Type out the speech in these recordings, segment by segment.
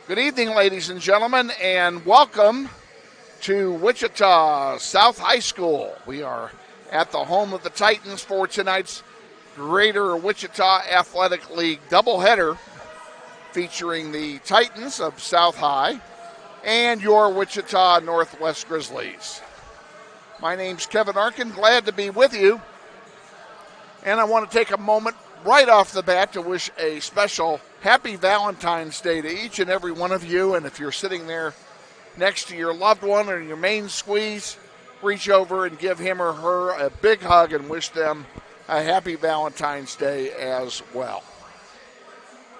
Good evening, ladies and gentlemen, and welcome to Wichita South High School. We are at the home of the Titans for tonight's Greater Wichita Athletic League doubleheader featuring the Titans of South High and your Wichita Northwest Grizzlies. My name's Kevin Arkin, glad to be with you, and I want to take a moment right off the bat to wish a special happy Valentine's Day to each and every one of you. And if you're sitting there next to your loved one or your main squeeze, reach over and give him or her a big hug and wish them a happy Valentine's Day as well.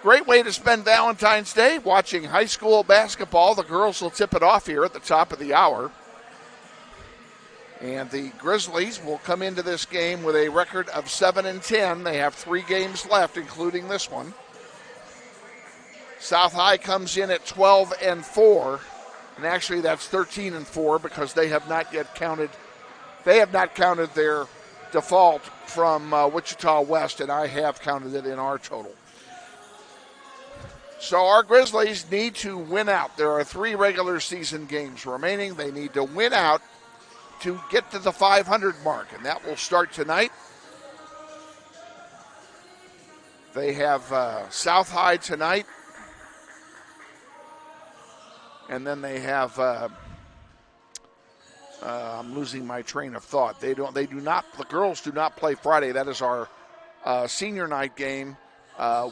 Great way to spend Valentine's Day, watching high school basketball. The girls will tip it off here at the top of the hour. And the Grizzlies will come into this game with a record of 7-10. They have 3 games left, including this one. South High comes in at 12-4, and actually that's 13-4 because they have not yet counted. They have not counted their default from Wichita West, and I have counted it in our total. So our Grizzlies need to win out. There are 3 regular season games remaining. They need to win out to get to the 500 mark, and that will start tonight. They have South High tonight, and then they have I'm losing my train of thought. The girls do not play Friday. That is our senior night game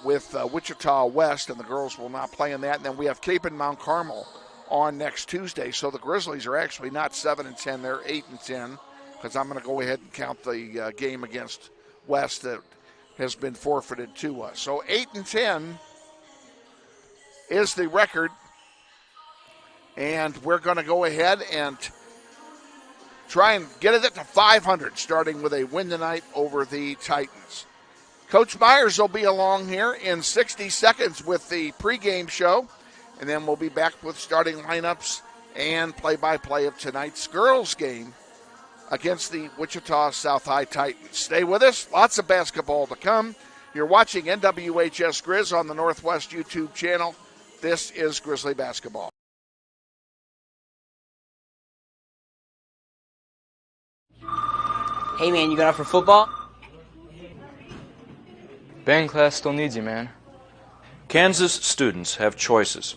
with Wichita West, and the girls will not play in that. And then we have Cape and Mount Carmel on next Tuesday. So the Grizzlies are actually not 7-10, they're 8-10, because I'm going to go ahead and count the game against West that has been forfeited to us. So 8-10 is the record, and we're going to go ahead and try and get it to 500, starting with a win tonight over the Titans. Coach Myers will be along here in 60 seconds with the pregame show, and then we'll be back with starting lineups and play-by-play of tonight's girls' game against the Wichita South High Titans. Stay with us. Lots of basketball to come. You're watching NWHS Grizz on the Northwest YouTube channel. This is Grizzly Basketball. Hey, man, you got up for football? Band class still needs you, man. Kansas students have choices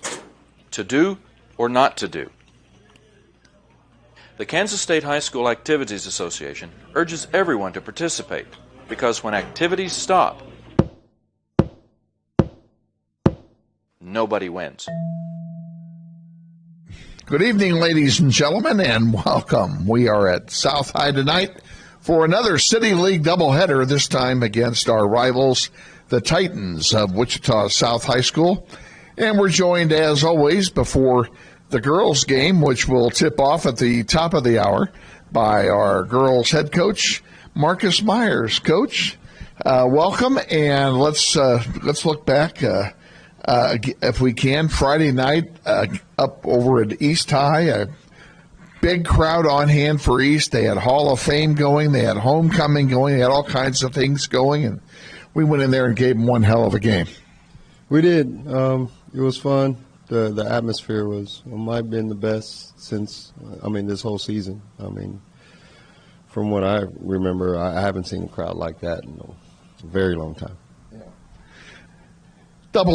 to do or not to do. The Kansas State High School Activities Association urges everyone to participate because when activities stop, nobody wins. Good evening, ladies and gentlemen, and welcome. We are at South High tonight for another City League doubleheader, this time against our rivals, the Titans of Wichita South High School. And we're joined, as always, before the girls' game, which will tip off at the top of the hour, by our girls' head coach, Marcus Myers. Coach, welcome, and let's look back, if we can. Friday night up over at East High, a big crowd on hand for East. They had Hall of Fame going, they had homecoming going, they had all kinds of things going, and we went in there and gave them one hell of a game. We did. It was fun. The atmosphere might have been the best since, this whole season. From what I remember, I haven't seen a crowd like that in a very long time. Yeah. An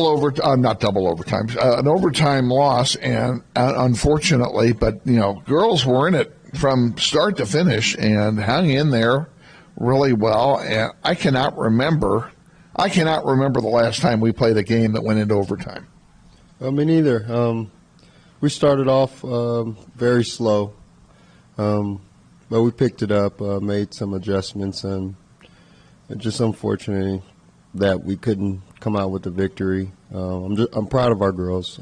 overtime loss, and unfortunately, but, girls were in it from start to finish and hung in there really well. And I cannot remember the last time we played a game that went into overtime. Me neither. We started off very slow, but we picked it up, made some adjustments, and it's just unfortunate that we couldn't come out with the victory. I'm proud of our girls,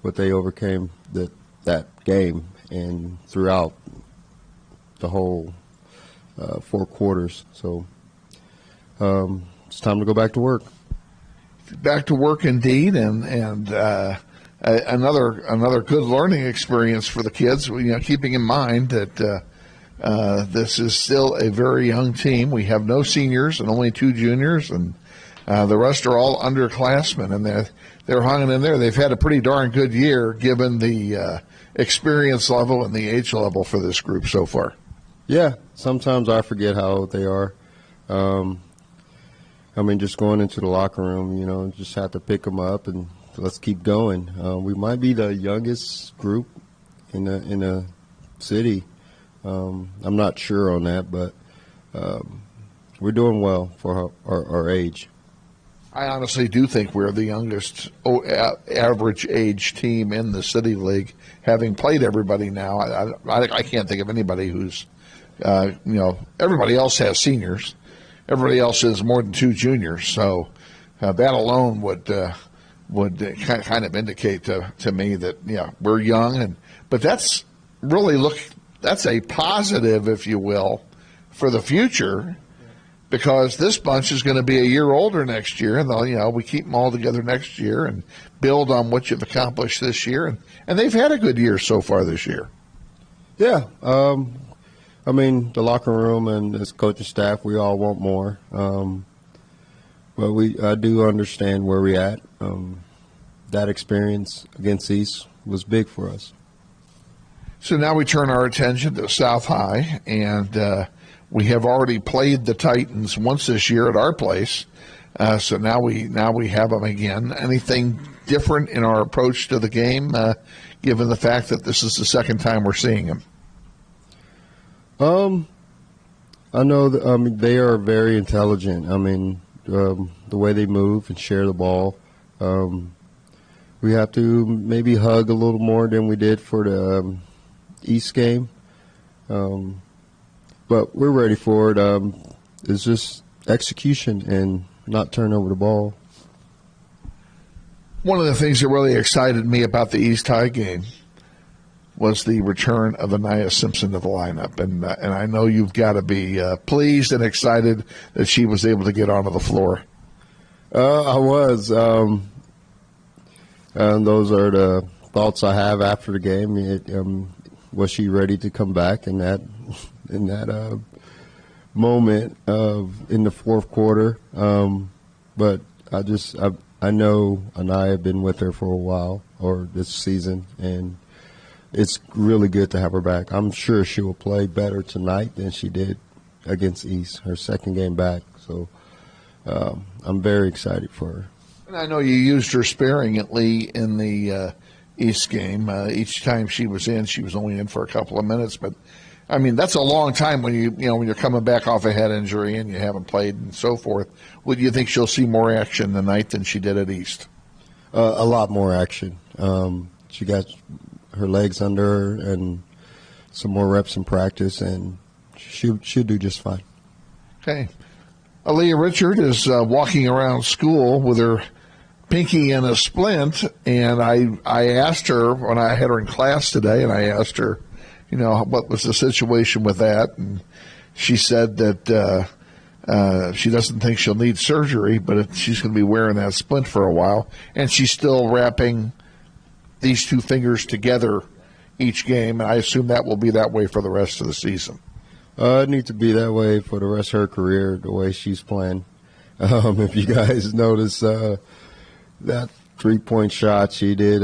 what they overcame that game and throughout the whole 4 quarters. So it's time to go back to work. Back to work indeed, and another good learning experience for the kids. Keeping in mind that this is still a very young team. We have no seniors and only 2 juniors, and The rest are all underclassmen, and they're hanging in there. They've had a pretty darn good year given the experience level and the age level for this group so far. Yeah, sometimes I forget how old they are. Just going into the locker room, just have to pick them up and let's keep going. We might be the youngest group in a city. I'm not sure on that, but we're doing well for our age. I honestly do think we're the youngest average age team in the City League, having played everybody now. I can't think of anybody who's, everybody else has seniors. Everybody else has more than 2 juniors. So that alone would kind of indicate to me that, we're young. But that's really that's a positive, if you will, for the future. Because this bunch is going to be a year older next year, and we keep them all together next year and build on what you've accomplished this year, and they've had a good year so far this year. Yeah, the locker room and as coaching staff, we all want more, but I do understand where we're at. That experience against East was big for us. So now we turn our attention to South High, and we have already played the Titans once this year at our place, so now we have them again. Anything different in our approach to the game, given the fact that this is the second time we're seeing them? I know that, they are very intelligent. The way they move and share the ball. We have to maybe hug a little more than we did for the East game. But we're ready for it. It's just execution and not turn over the ball. One of the things that really excited me about the East High game was the return of Anaya Simpson to the lineup. And I know you've got to be pleased and excited that she was able to get onto the floor. I was. And those are the thoughts I have after the game. Was she ready to come back in that moment in the fourth quarter? But I know Anaya have been with her for a while, or this season, and it's really good to have her back. I'm sure she will play better tonight than she did against East, her second game back. So I'm very excited for her. And I know you used her sparingly in the East game. Each time she was only in for a couple of minutes. But, that's a long time when when you're coming back off a head injury and you haven't played and so forth. Would you think she'll see more action tonight than she did at East? A lot more action. She got her legs under her and some more reps in practice, and she'll do just fine. Okay. Aaliyah Richard is walking around school with her pinky in a splint, and I asked her when I had her in class today, and I asked her, what was the situation with that, and she said that she doesn't think she'll need surgery, but she's going to be wearing that splint for a while, and she's still wrapping these 2 fingers together each game, and I assume that will be that way for the rest of the season. It needs to be that way for the rest of her career, the way she's playing. If you guys notice that 3-point shot she did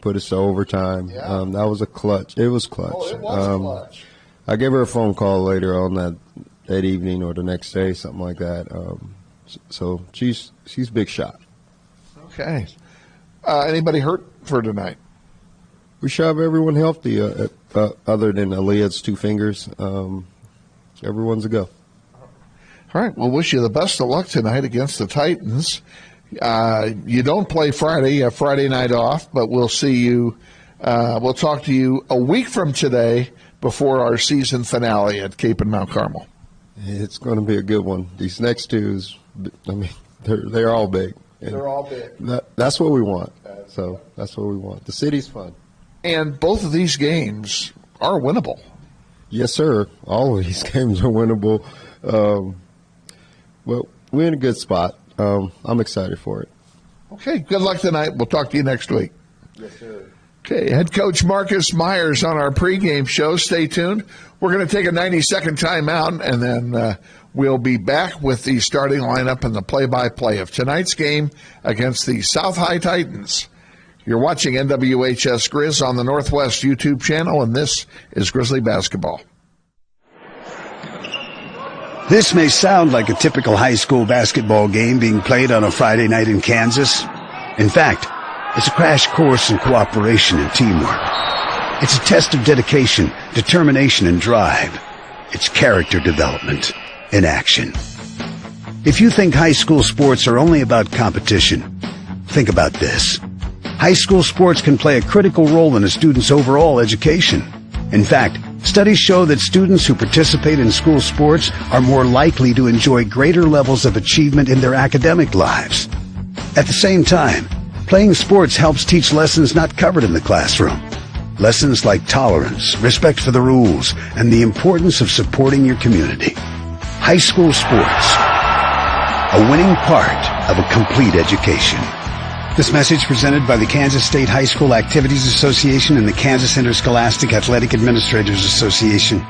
put us to overtime. Yeah. That was a clutch. It was clutch. Oh, it was clutch. I gave her a phone call later on that evening or the next day, something like that. So she's a big shot. Okay. Anybody hurt for tonight? We should have everyone healthy other than Aaliyah's 2 fingers. Everyone's a go. All right. We'll wish you the best of luck tonight against the Titans. You don't play Friday. You have Friday night off, but we'll see you. We'll talk to you a week from today before our season finale at Cape and Mount Carmel. It's going to be a good one. These next 2, they're all big. And they're all big. That's what we want. So that's what we want. The city's fun. And both of these games are winnable. Yes, sir. All of these games are winnable. Well, we're in a good spot. I'm excited for it. Okay. Good luck tonight. We'll talk to you next week. Yes, sir. Okay, head coach Marcus Myers on our pregame show. Stay tuned. We're going to take a 90-second timeout, and then we'll be back with the starting lineup and the play-by-play of tonight's game against the South High Titans. You're watching NWHS Grizz on the Northwest YouTube channel, and this is Grizzly basketball. This may sound like a typical high school basketball game being played on a Friday night in Kansas. In fact, it's a crash course in cooperation and teamwork. It's a test of dedication, determination, and drive. It's character development in action. If you think high school sports are only about competition, think about this. High school sports can play a critical role in a student's overall education. In fact, studies show that students who participate in school sports are more likely to enjoy greater levels of achievement in their academic lives. At the same time, playing sports helps teach lessons not covered in the classroom. Lessons like tolerance, respect for the rules, and the importance of supporting your community. High school sports, a winning part of a complete education. This message presented by the Kansas State High School Activities Association and the Kansas Interscholastic Athletic Administrators Association.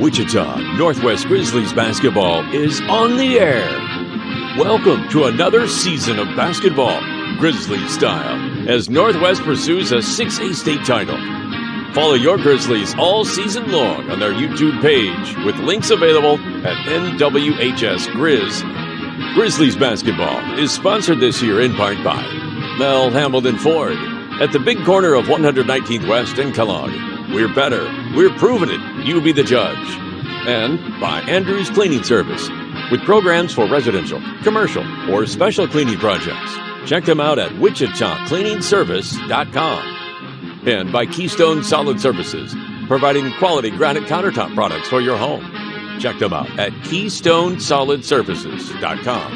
Wichita Northwest Grizzlies basketball is on the air. Welcome to another season of basketball, Grizzlies style, as Northwest pursues a 6A state title. Follow your Grizzlies all season long on their YouTube page with links available at NWHS Grizz. Grizzlies basketball is sponsored this year in part by Mel Hamilton Ford at the big corner of 119th West and Kellogg. We're better. We're proving it. You be the judge. And by Andrews Cleaning Service, with programs for residential, commercial, or special cleaning projects. Check them out at wichitacleaningservice.com. And by Keystone Solid Services, providing quality granite countertop products for your home. Check them out at KeystoneSolidServices.com.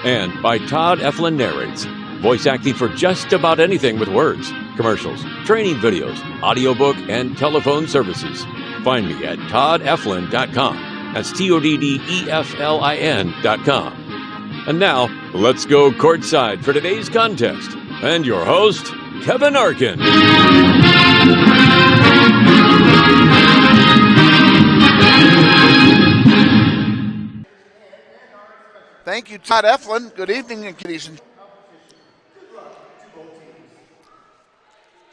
And by Todd Eflin Narrates, voice acting for just about anything with words, commercials, training videos, audiobook, and telephone services. Find me at toddeflin.com. That's TODDEFLIN.com. And now, let's go courtside for today's contest. And your host, Kevin Arkin. Thank you, Todd Eflin. Good evening, kiddies.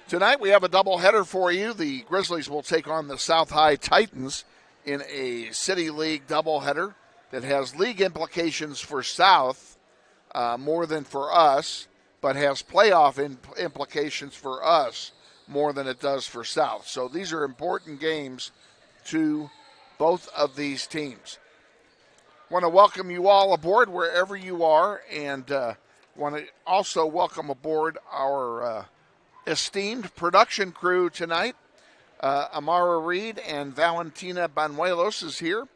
Tonight we have a doubleheader for you. The Grizzlies will take on the South High Titans in a City League doubleheader that has league implications for South more than for us, but has playoff implications for us more than it does for South. So these are important games to both of these teams. I want to welcome you all aboard wherever you are, and want to also welcome aboard our esteemed production crew tonight. Amara, Reid, and Valentina Banuelos is here.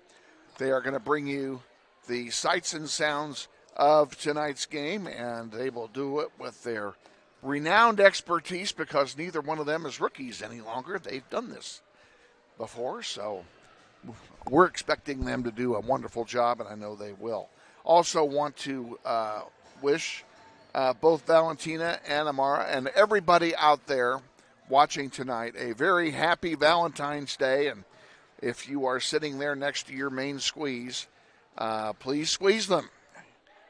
They are going to bring you the sights and sounds of tonight's game, and they will do it with their renowned expertise because neither one of them is rookies any longer. They've done this before, so we're expecting them to do a wonderful job, and I know they will. Also want to wish both Valentina and Amara and everybody out there watching tonight, a very happy Valentine's Day. And if you are sitting there next to your main squeeze, please squeeze them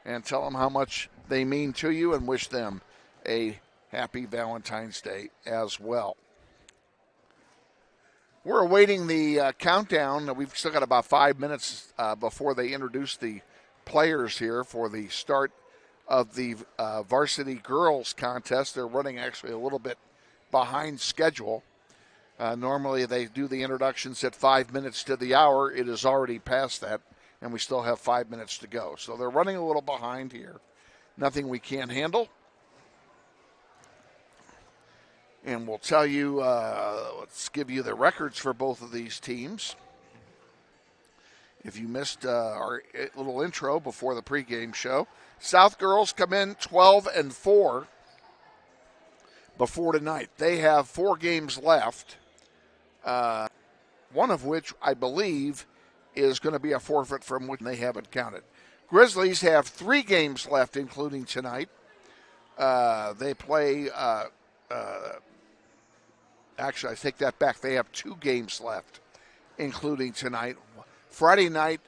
and tell them how much they mean to you and wish them a happy Valentine's Day as well. We're awaiting the countdown. We've still got about 5 minutes before they introduce the players here for the start of the varsity girls contest. They're running actually a little bit behind schedule. Normally they do the introductions at 5 minutes to the hour. It is already past that, and we still have 5 minutes to go. So they're running a little behind here. Nothing we can't handle. And we'll tell you, let's give you the records for both of these teams. If you missed our little intro before the pregame show, South girls come in 12-4 before tonight. They have 4 games left, one of which I believe is going to be a forfeit from which they haven't counted. Grizzlies have 3 games left, including tonight. They play, actually, I take that back. They have 2 games left, including tonight. Friday night,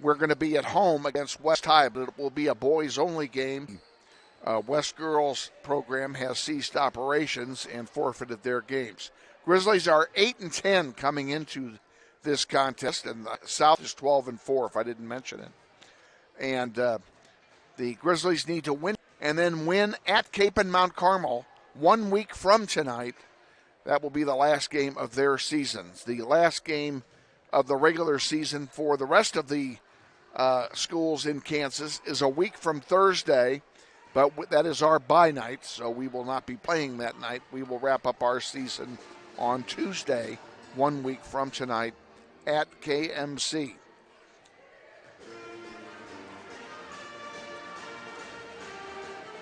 we're going to be at home against West High, but it will be a boys-only game. West Girls program has ceased operations and forfeited their games. Grizzlies are 8-10 coming into this contest, and the South is 12-4, if I didn't mention it. And the Grizzlies need to win and then win at Cape and Mount Carmel 1 week from tonight. That will be the last game of their seasons. The last game of the regular season for the rest of the schools in Kansas is a week from Thursday, but that is our bye night, so we will not be playing that night. We will wrap up our season on Tuesday, 1 week from tonight at KMC.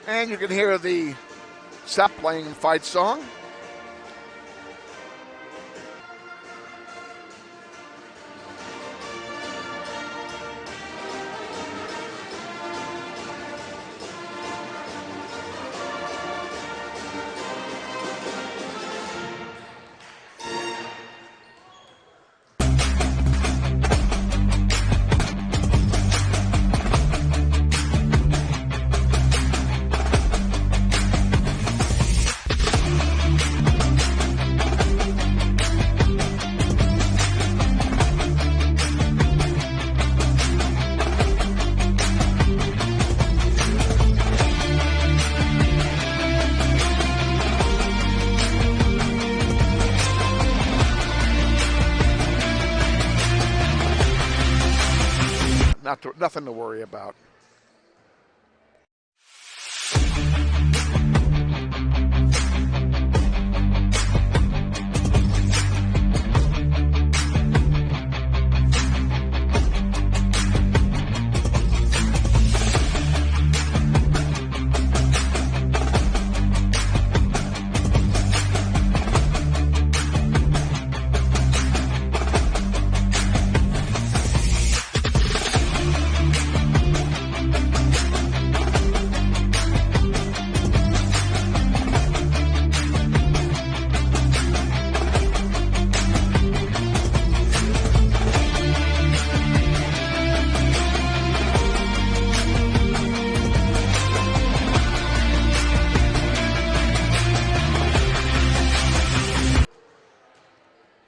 And you can hear the South playing fight song. Nothing to worry about.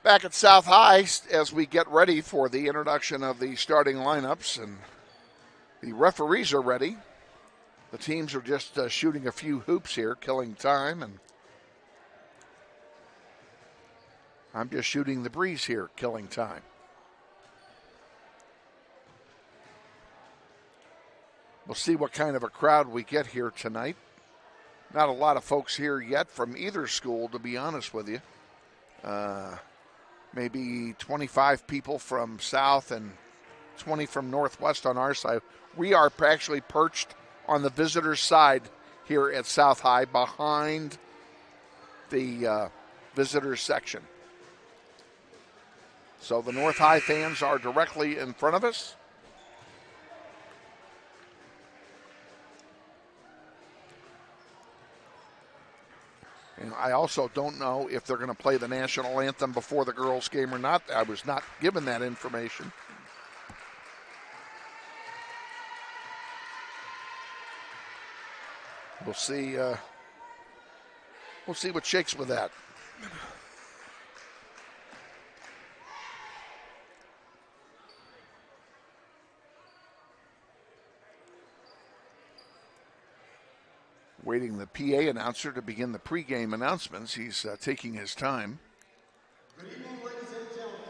Back at South High as we get ready for the introduction of the starting lineups, and the referees are ready. The teams are just shooting a few hoops here, killing time, and I'm just shooting the breeze here, killing time. We'll see what kind of a crowd we get here tonight. Not a lot of folks here yet from either school, to be honest with you. Maybe 25 people from South and 20 from Northwest on our side. We are actually perched on the visitors' side here at South High behind the visitors section. So the North High fans are directly in front of us. And I also don't know if they're going to play the national anthem before the girls' game or not. I was not given that information. We'll see. We'll see what shakes with that. Waiting the PA announcer to begin the pregame announcements. He's taking his time. Good evening, ladies and gentlemen.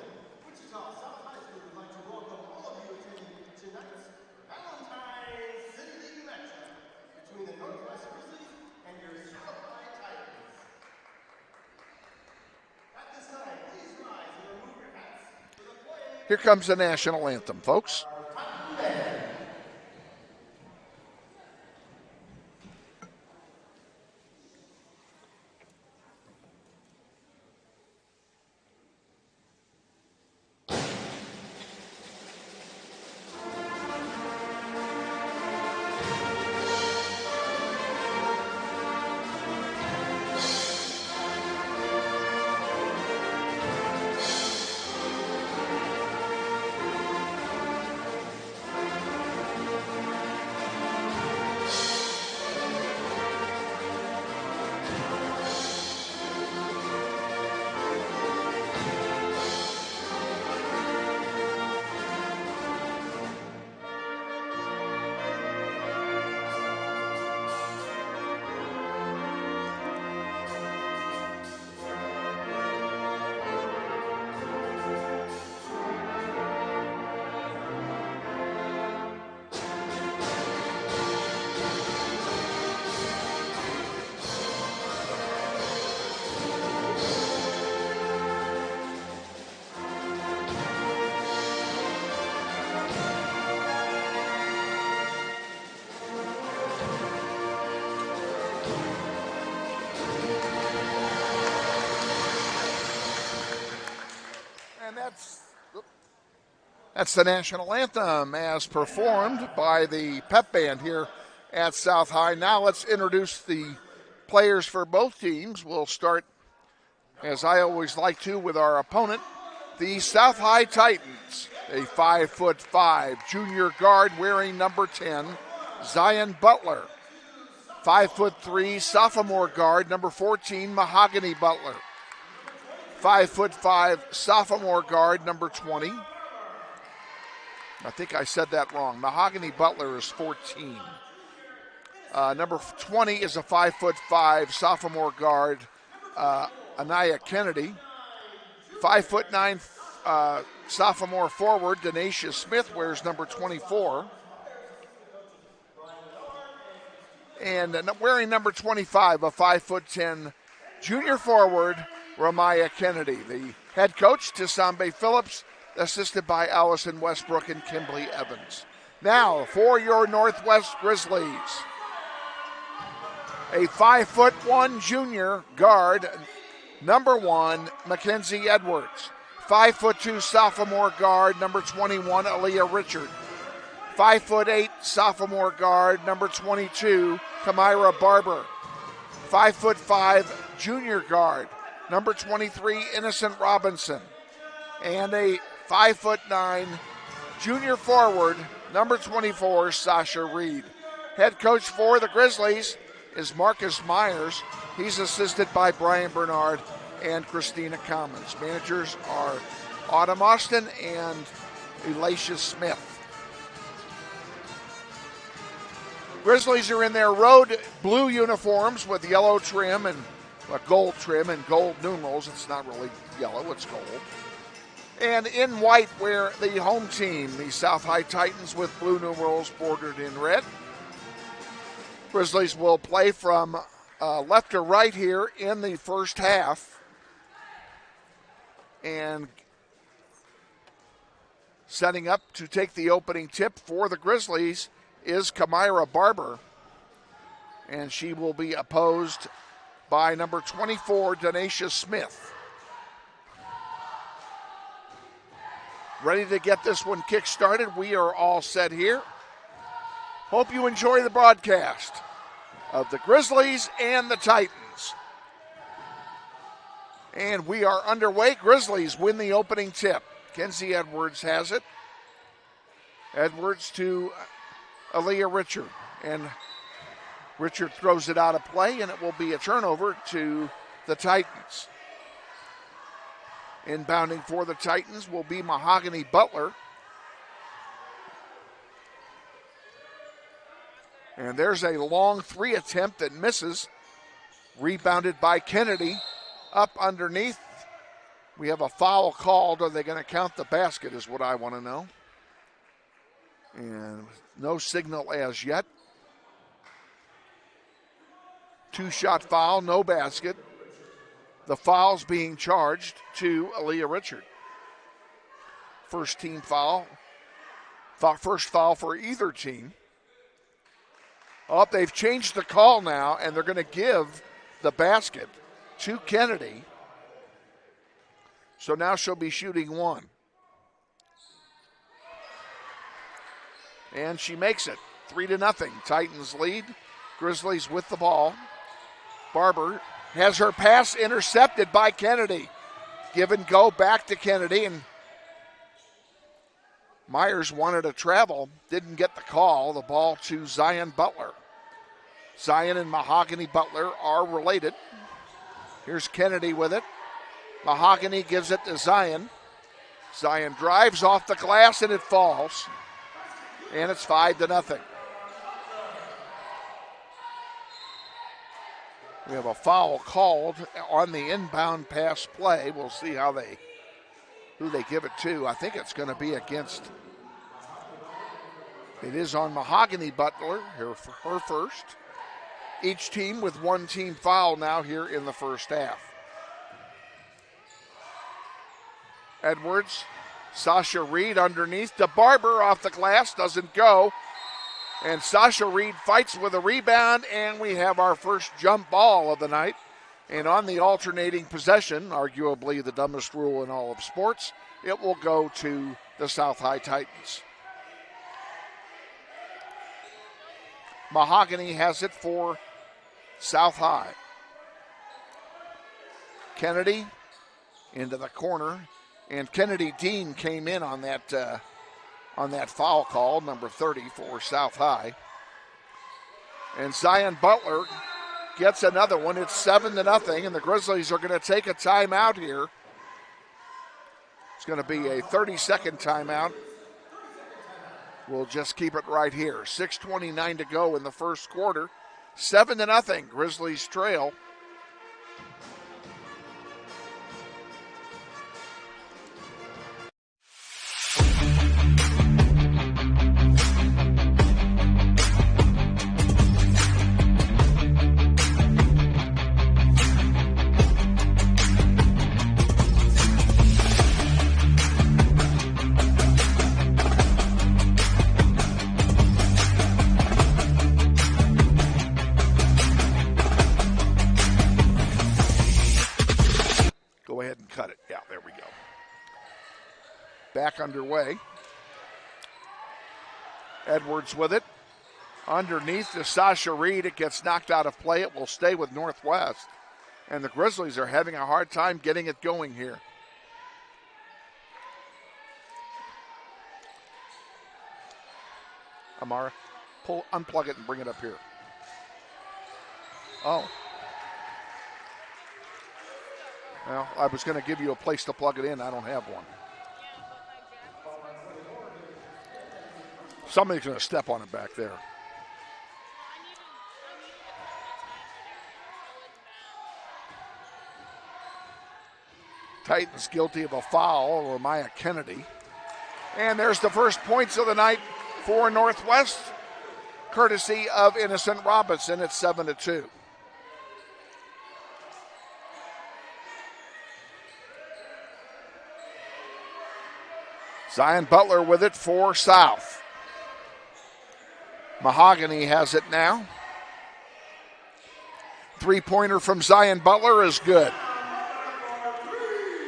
Wichita South High School would like to welcome all of you attending tonight's Valentine's City League matchup between the Northwest Grizzlies and your South High Titans. At this time, please rise and remove your hats for the play. Here comes the national anthem, folks. That's the national anthem as performed by the pep band here at South High. Now let's introduce the players for both teams. We'll start, as I always like to, with our opponent, the South High Titans. A 5'5" junior guard wearing number 10, Zion Butler. 5'3" sophomore guard, number 14, Mahogany Butler. 5'5" sophomore guard, number 20. I think I said that wrong. Mahogany Butler is 14. Number 20 is a 5'5" sophomore guard, Anaya Kennedy. 5'9" sophomore forward, Denacia Smith wears number 24. And wearing number 25, a 5'10" junior forward, Ramaya Kennedy. The head coach, Tisambe Phillips, assisted by Allison Westbrook and Kimberly Evans. Now, for your Northwest Grizzlies, a 5'1" junior guard, number 1, Mackenzie Edwards. 5'2" sophomore guard, number 21, Aaliyah Richard. 5'8" sophomore guard, number 22, Kamira Barber. 5'5" junior guard, number 23, Innocent Robinson. And a 5'9" junior forward, number 24, Sasha Reid. Head coach for the Grizzlies is Marcus Myers. He's assisted by Brian Bernard and Christina Commons. Managers are Autumn Austin and Elisha Smith. Grizzlies are in their road blue uniforms with yellow trim and gold trim and gold numerals. It's not really yellow, it's gold. And in white wear the home team, the South High Titans, with blue numerals bordered in red. Grizzlies will play from left to right here in the first half. And setting up to take the opening tip for the Grizzlies is Kamira Barber. And she will be opposed by number 24, Denacia Smith. Ready to get this one kick-started. We are all set here. Hope you enjoy the broadcast of the Grizzlies and the Titans. And we are underway. Grizzlies win the opening tip. Kenzie Edwards has it. Edwards to Aaliyah Richard. And Richard throws it out of play, and it will be a turnover to the Titans. Inbounding for the Titans will be Mahogany Butler. And there's a long three attempt that misses. Rebounded by Kennedy. Up underneath. We have a foul called. Are they going to count the basket is what I want to know. And no signal as yet. Two-shot foul, no basket. The foul's being charged to Aaliyah Richard. First team foul. First foul for either team. Oh, they've changed the call now, and they're going to give the basket to Kennedy. So now she'll be shooting one. And she makes it 3-0. Titans lead. Grizzlies with the ball. Barber has her pass intercepted by Kennedy. Give and go back to Kennedy, and Myers wanted to travel, didn't get the call. The ball to Zion Butler. Zion and Mahogany Butler are related. Here's Kennedy with it. Mahogany gives it to Zion. Zion drives off the glass and it falls. And it's 5-0. We have a foul called on the inbound pass play. We'll see who they give it to. I think it's going to be against. It is on Mahogany Butler, her first. Each team with one team foul now here in the first half. Edwards, Sasha Reid underneath to Barber off the glass, doesn't go. And Sasha Reid fights with a rebound, and we have our first jump ball of the night. And on the alternating possession, arguably the dumbest rule in all of sports, it will go to the South High Titans. Mahogany has it for South High. Kennedy into the corner, and Kennedy Dean came in on that foul call, number 30 for South High. And Zion Butler gets another one. It's 7-0, and the Grizzlies are going to take a timeout here. It's going to be a 30-second timeout. We'll just keep it right here. 6:29 to go in the first quarter. 7-0, Grizzlies trail. Back underway. Edwards with it. Underneath to Sasha Reid. It gets knocked out of play. It will stay with Northwest. And the Grizzlies are having a hard time getting it going here. Amara, unplug it and bring it up here. Oh. Well, I was going to give you a place to plug it in. I don't have one. Somebody's going to step on it back there. Titans guilty of a foul, Ramaya Kennedy. And there's the first points of the night for Northwest, courtesy of Innocent Robinson at 7-2. Zion Butler with it for South. Mahogany has it now. Three-pointer from Zion Butler is good.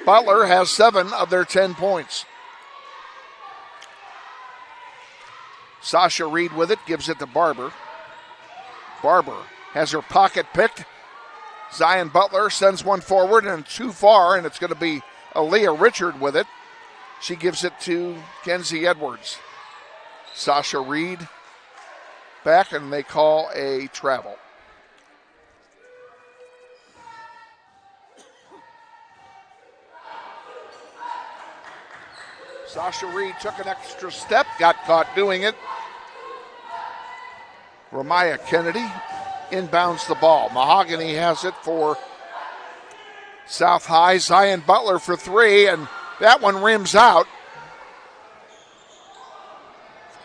Butler has 7 of their 10 points. Sasha Reid with it, gives it to Barber. Barber has her pocket picked. Zion Butler sends one forward and too far, and it's going to be Aaliyah Richard with it. She gives it to Kenzie Edwards. Sasha Reid back, and they call a travel. Sasha Reid took an extra step, got caught doing it. Ramaya Kennedy inbounds the ball. Mahogany has it for South High. Zion Butler for three, and that one rims out.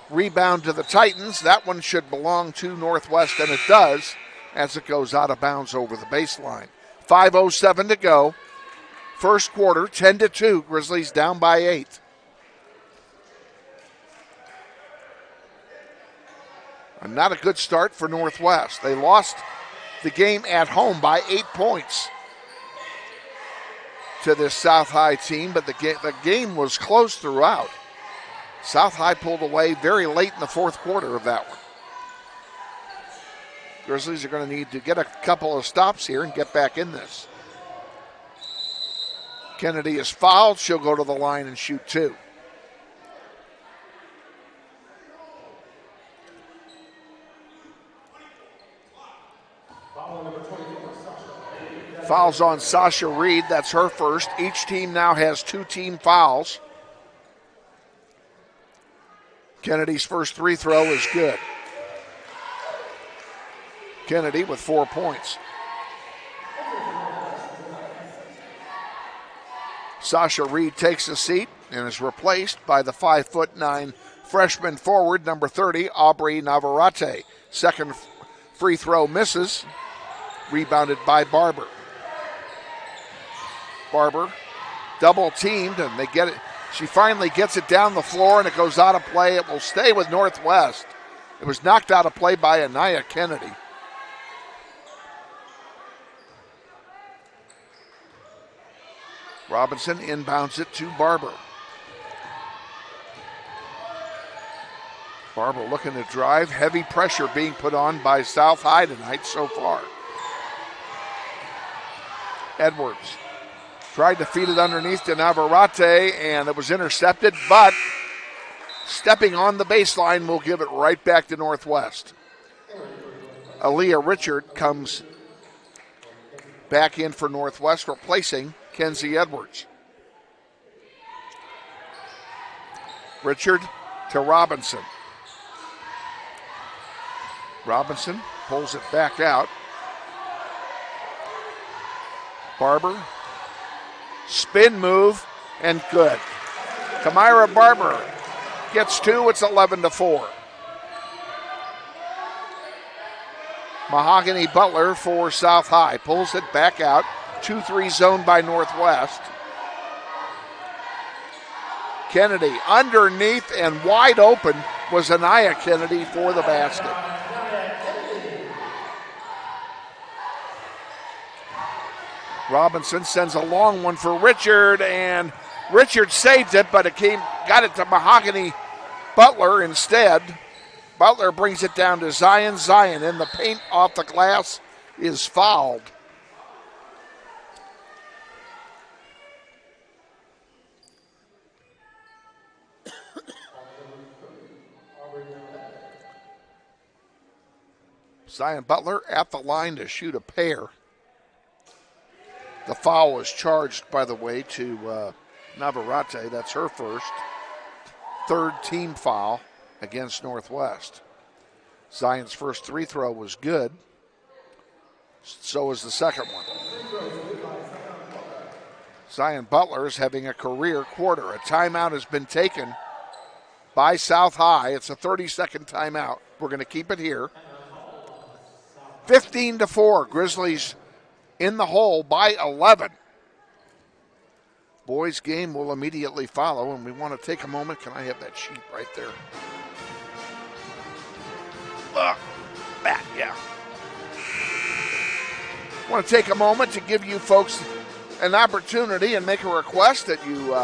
Rebound to the Titans. That one should belong to Northwest, and it does, as it goes out of bounds over the baseline. 5:07 to go. First quarter, 10-2. Grizzlies down by 8. And not a good start for Northwest. They lost the game at home by 8 points to this South High team, but the game was close throughout. South High pulled away very late in the fourth quarter of that one. Grizzlies are going to need to get a couple of stops here and get back in this. Kennedy is fouled. She'll go to the line and shoot two. Fouls on Sasha Reid. That's her first. Each team now has 2 team fouls. Kennedy's first free throw is good. Kennedy with 4 points. Sasha Reid takes a seat and is replaced by the 5'9" freshman forward, number 30, Aubrey Navarrete. Second free throw misses. Rebounded by Barber. Barber double teamed, and they get it. She finally gets it down the floor, and it goes out of play. It will stay with Northwest. It was knocked out of play by Anaya Kennedy. Robinson inbounds it to Barber. Barber looking to drive. Heavy pressure being put on by South High tonight so far. Edwards tried to feed it underneath to Navarrete, and it was intercepted, but stepping on the baseline will give it right back to Northwest. Aaliyah Richard comes back in for Northwest, replacing Kenzie Edwards. Richard to Robinson. Robinson pulls it back out. Barber, spin move, and good. Kamira Barber gets 2, it's 11-4. Mahogany Butler for South High, pulls it back out. 2-3 zone by Northwest. Kennedy underneath and wide open was Anaya Kennedy for the basket. Robinson sends a long one for Richard, and Richard saves it, but got it to Mahogany Butler instead. Butler brings it down to Zion. Zion in the paint off the glass is fouled. Zion Butler at the line to shoot a pair. The foul was charged, by the way, to Navarrete. That's her first. Third team foul against Northwest. Zion's first free throw was good. So was the second one. Zion Butler is having a career quarter. A timeout has been taken by South High. It's a 30-second timeout. We're going to keep it here. 15-4. Grizzlies in the hole by 11. Boys game will immediately follow, and we want to take a moment. Can I have that sheet right there? Back, yeah. I want to take a moment to give you folks an opportunity and make a request that you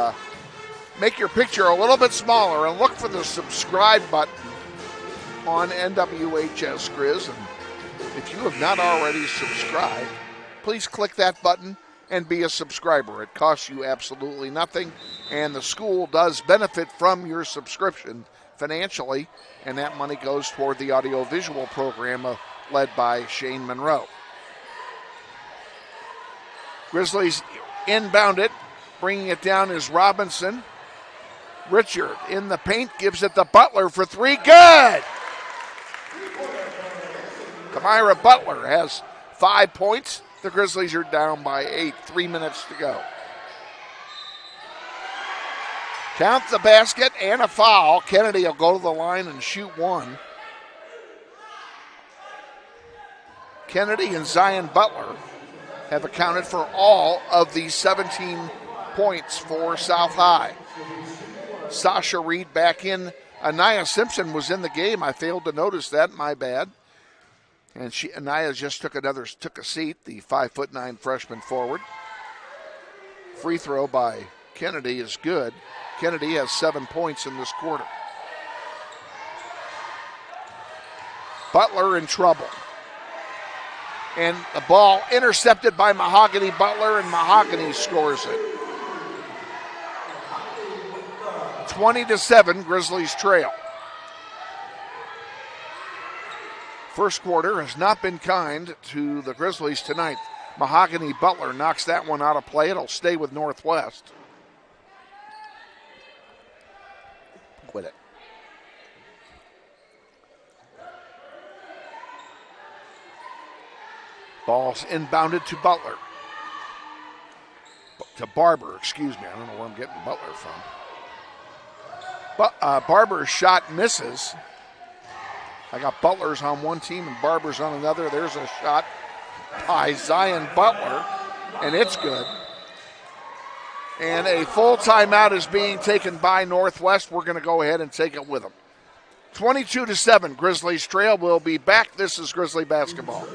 make your picture a little bit smaller and look for the subscribe button on NWHS Grizz. And if you have not already subscribed, please click that button and be a subscriber. It costs you absolutely nothing, and the school does benefit from your subscription financially, and that money goes toward the audiovisual program led by Shane Munro. Grizzlies inbound it. Bringing it down is Robinson. Richard in the paint, gives it to Butler for three. Good! Amara Butler has 5 points. The Grizzlies are down by 8. 3 minutes to go. Count the basket and a foul. Kennedy will go to the line and shoot one. Kennedy and Zion Butler have accounted for all of the 17 points for South High. Sasha Reid back in. Anaya Simpson was in the game. I failed to notice that. My bad. And Anaya just took a seat, the 5'9" freshman forward. Free throw by Kennedy is good. Kennedy has 7 points in this quarter. Butler in trouble. And the ball intercepted by Mahogany Butler, and Mahogany scores it. 20-7, Grizzlies trail. First quarter has not been kind to the Grizzlies tonight. Mahogany Butler knocks that one out of play. It'll stay with Northwest. Quit it. Ball's inbounded to Butler. To Barber, excuse me. I don't know where I'm getting Butler from. But Barber's shot misses. I got Butler's on one team and Barber's on another. There's a shot by Zion Butler, and it's good. And a full timeout is being taken by Northwest. We're going to go ahead and take it with them. 22-7, Grizzlies trail. We'll be back. This is Grizzly basketball.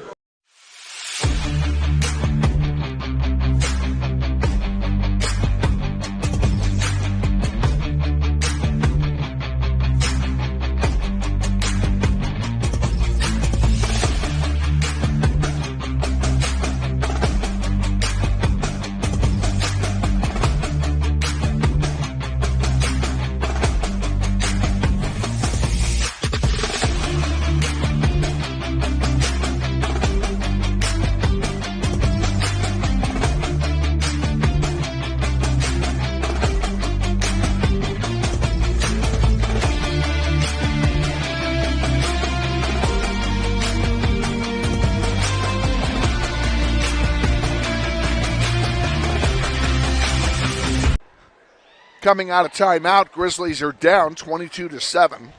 Coming out of timeout, Grizzlies are down 22-7.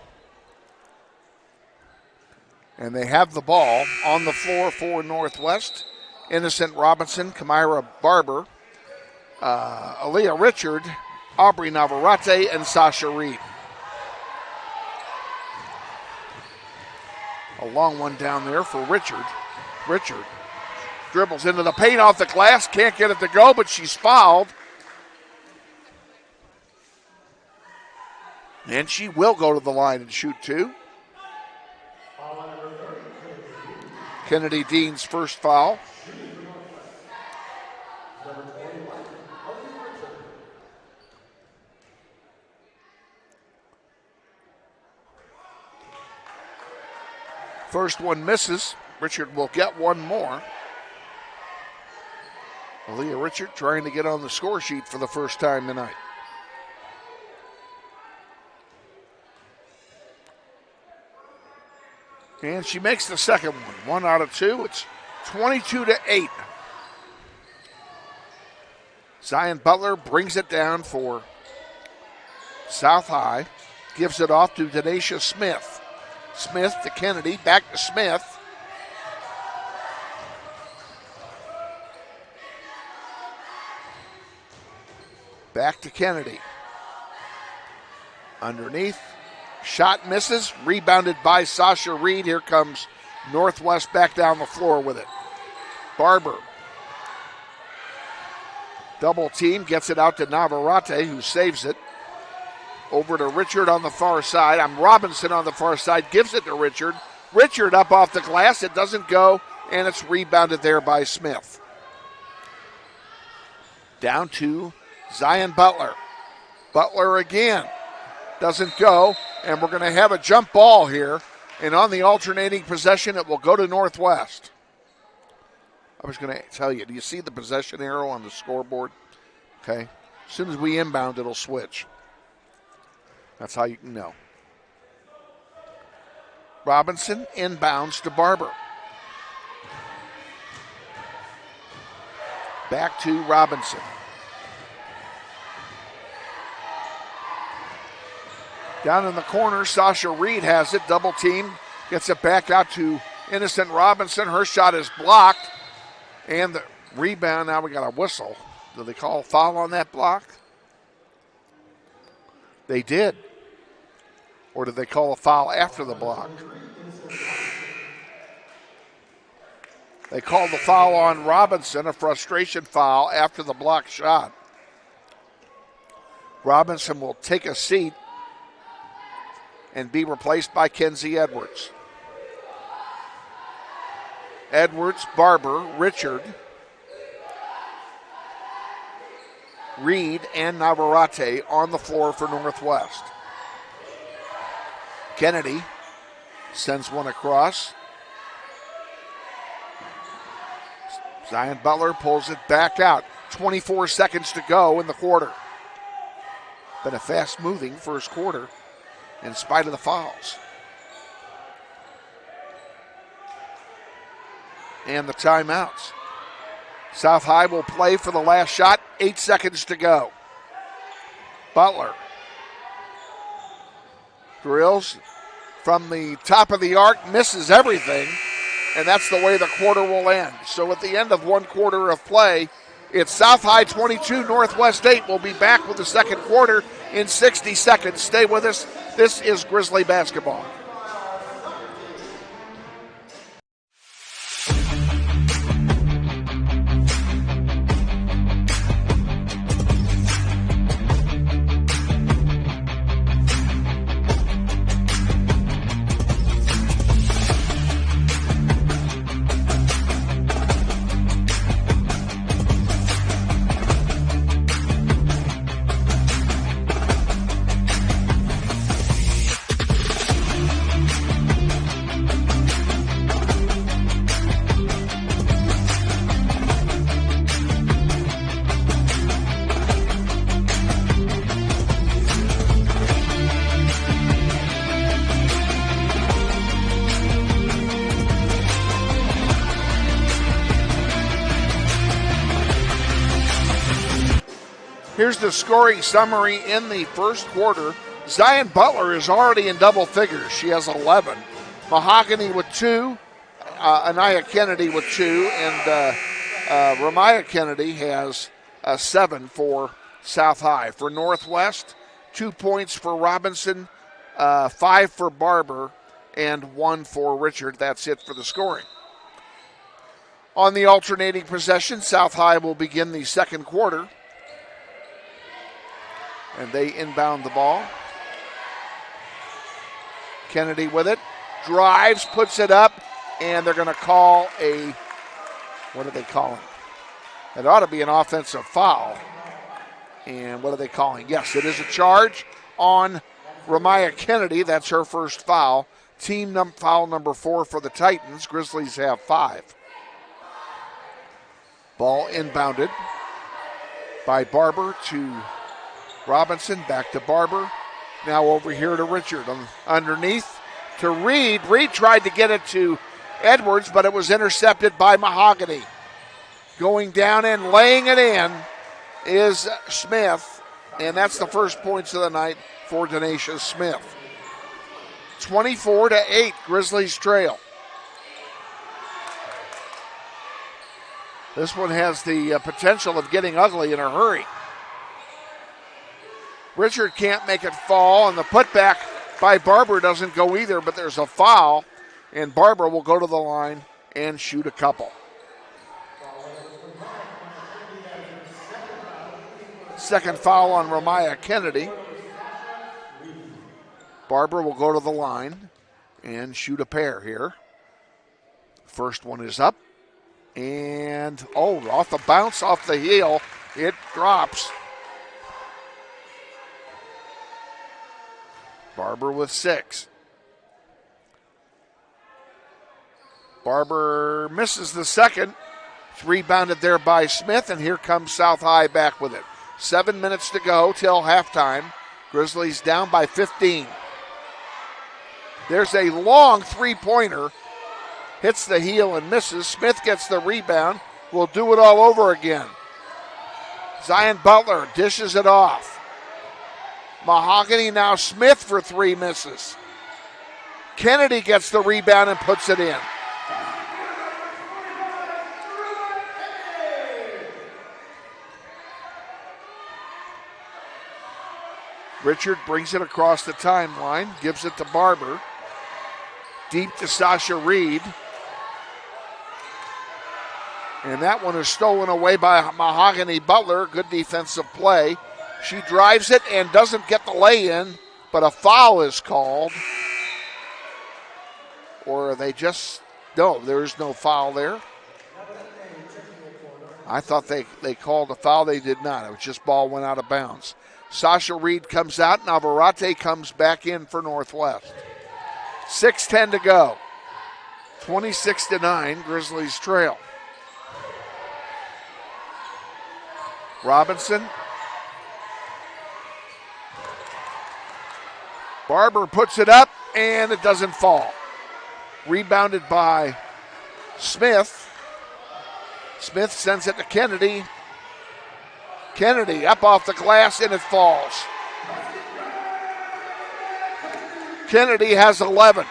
And they have the ball on the floor for Northwest. Innocent Robinson, Kamira Barber, Aaliyah Richard, Aubrey Navarrete, and Sasha Reid. A long one down there for Richard. Richard dribbles into the paint off the glass, can't get it to go, but she's fouled. And she will go to the line and shoot two. Kennedy Dean's first foul. First one misses. Richard will get one more. Aaliyah Richard trying to get on the score sheet for the first time tonight. And she makes the second one. 1 out of 2. It's 22-8. Zion Butler brings it down for South High. Gives it off to Denasia Smith. Smith to Kennedy. Back to Smith. Back to Kennedy. Underneath. Shot misses, rebounded by Sasha Reid. Here comes Northwest back down the floor with it. Barber. Double team, gets it out to Navarrete, who saves it. Over to Richard on the far side. Robinson on the far side, gives it to Richard. Richard up off the glass, it doesn't go, and it's rebounded there by Smith. Down to Zion Butler. Butler again. Doesn't go, and we're going to have a jump ball here. And on the alternating possession, it will go to Northwest. I was going to tell you, do you see the possession arrow on the scoreboard? Okay. As soon as we inbound, it'll switch. That's how you can know. Robinson inbounds to Barber. Back to Robinson. Down in the corner, Sasha Reid has it. Double team. Gets it back out to Innocent Robinson. Her shot is blocked. And the rebound, now we got a whistle. Did they call a foul on that block? They did. Or did they call a foul after the block? They called the foul on Robinson, a frustration foul after the block shot. Robinson will take a seat and be replaced by Kenzie Edwards. Edwards, Barber, Richard, Reid, and Navarrete on the floor for Northwest. Kennedy sends one across. Zion Butler pulls it back out. 24 seconds to go in the quarter. Been a fast-moving first quarter in spite of the fouls. And the timeouts. South High will play for the last shot. 8 seconds to go. Butler drills from the top of the arc, misses everything, and that's the way the quarter will end. So at the end of one quarter of play, it's South High 22, Northwest 8. We'll be back with the second quarter in 60 seconds. Stay with us. This is Grizzly basketball. Here's the scoring summary in the first quarter. Zion Butler is already in double figures. She has 11. Mahogany with 2. Anaya Kennedy with 2. And Ramaya Kennedy has 7 for South High. For Northwest, 2 points for Robinson, 5 for Barber, and 1 for Richard. That's it for the scoring. On the alternating possession, South High will begin the second quarter. And they inbound the ball. Kennedy with it. Drives, puts it up, and they're going to call a, what are they calling? It ought to be an offensive foul. And what are they calling? Yes, it is a charge on Ramaya Kennedy. That's her first foul. Team foul number 4 for the Titans. Grizzlies have 5. Ball inbounded by Barber to Robinson, back to Barber. Now over here to Richard. Underneath to Reid. Reid tried to get it to Edwards, but it was intercepted by Mahogany. Going down and laying it in is Smith, and that's the first points of the night for Denacia Smith. 24-8, Grizzlies trail. This one has the potential of getting ugly in a hurry. Richard can't make it fall, and the putback by Barber doesn't go either, but there's a foul, and Barber will go to the line and shoot a couple. Second foul on Ramaya Kennedy. Barber will go to the line and shoot a pair here. First one is up, and off the bounce, off the heel, It drops. Barber with 6. Barber misses the second. It's rebounded there by Smith, and here comes South High back with it. 7 minutes to go till halftime. Grizzlies down by 15. There's a long three-pointer. Hits the heel and misses. Smith gets the rebound. Will do it all over again. Zion Butler dishes it off. Mahogany now Smith for 3 misses. Kennedy gets the rebound and puts it in. Richard brings it across the timeline, gives it to Barber. Deep to Sasha Reid. And that one is stolen away by Mahogany Butler. Good defensive play. She drives it and doesn't get the lay-in, but a foul is called. Or they just, no, there is no foul there. I thought they called a foul. They did not. It was just ball went out of bounds. Sasha Reid comes out. Navarrete comes back in for Northwest. 6:10 to go. 26-9, Grizzlies trail. Robinson. Barber puts it up, and it doesn't fall. Rebounded by Smith. Smith sends it to Kennedy. Kennedy up off the glass, and it falls. Kennedy has 11.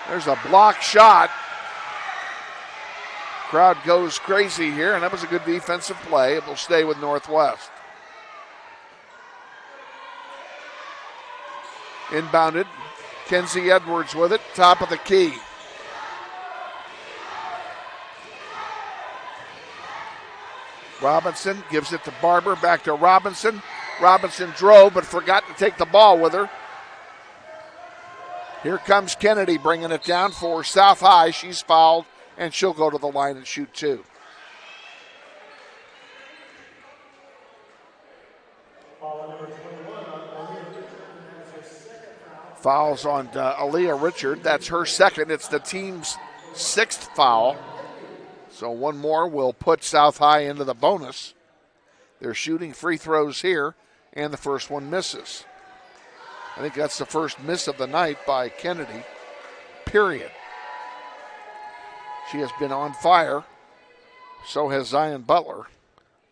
There's a block shot. Crowd goes crazy here, and that was a good defensive play. It will stay with Northwest. Inbounded. Kenzie Edwards with it, top of the key. Robinson gives it to Barber, back to Robinson. Robinson drove but forgot to take the ball with her. Here comes Kennedy bringing it down for South High. She's fouled, and she'll go to the line and shoot 2. Fouls on Aaliyah Richard. That's her second. It's the team's 6th foul. So one more will put South High into the bonus. They're shooting free throws here, and the first one misses. I think that's the first miss of the night by Kennedy, period. She has been on fire. So has Zion Butler,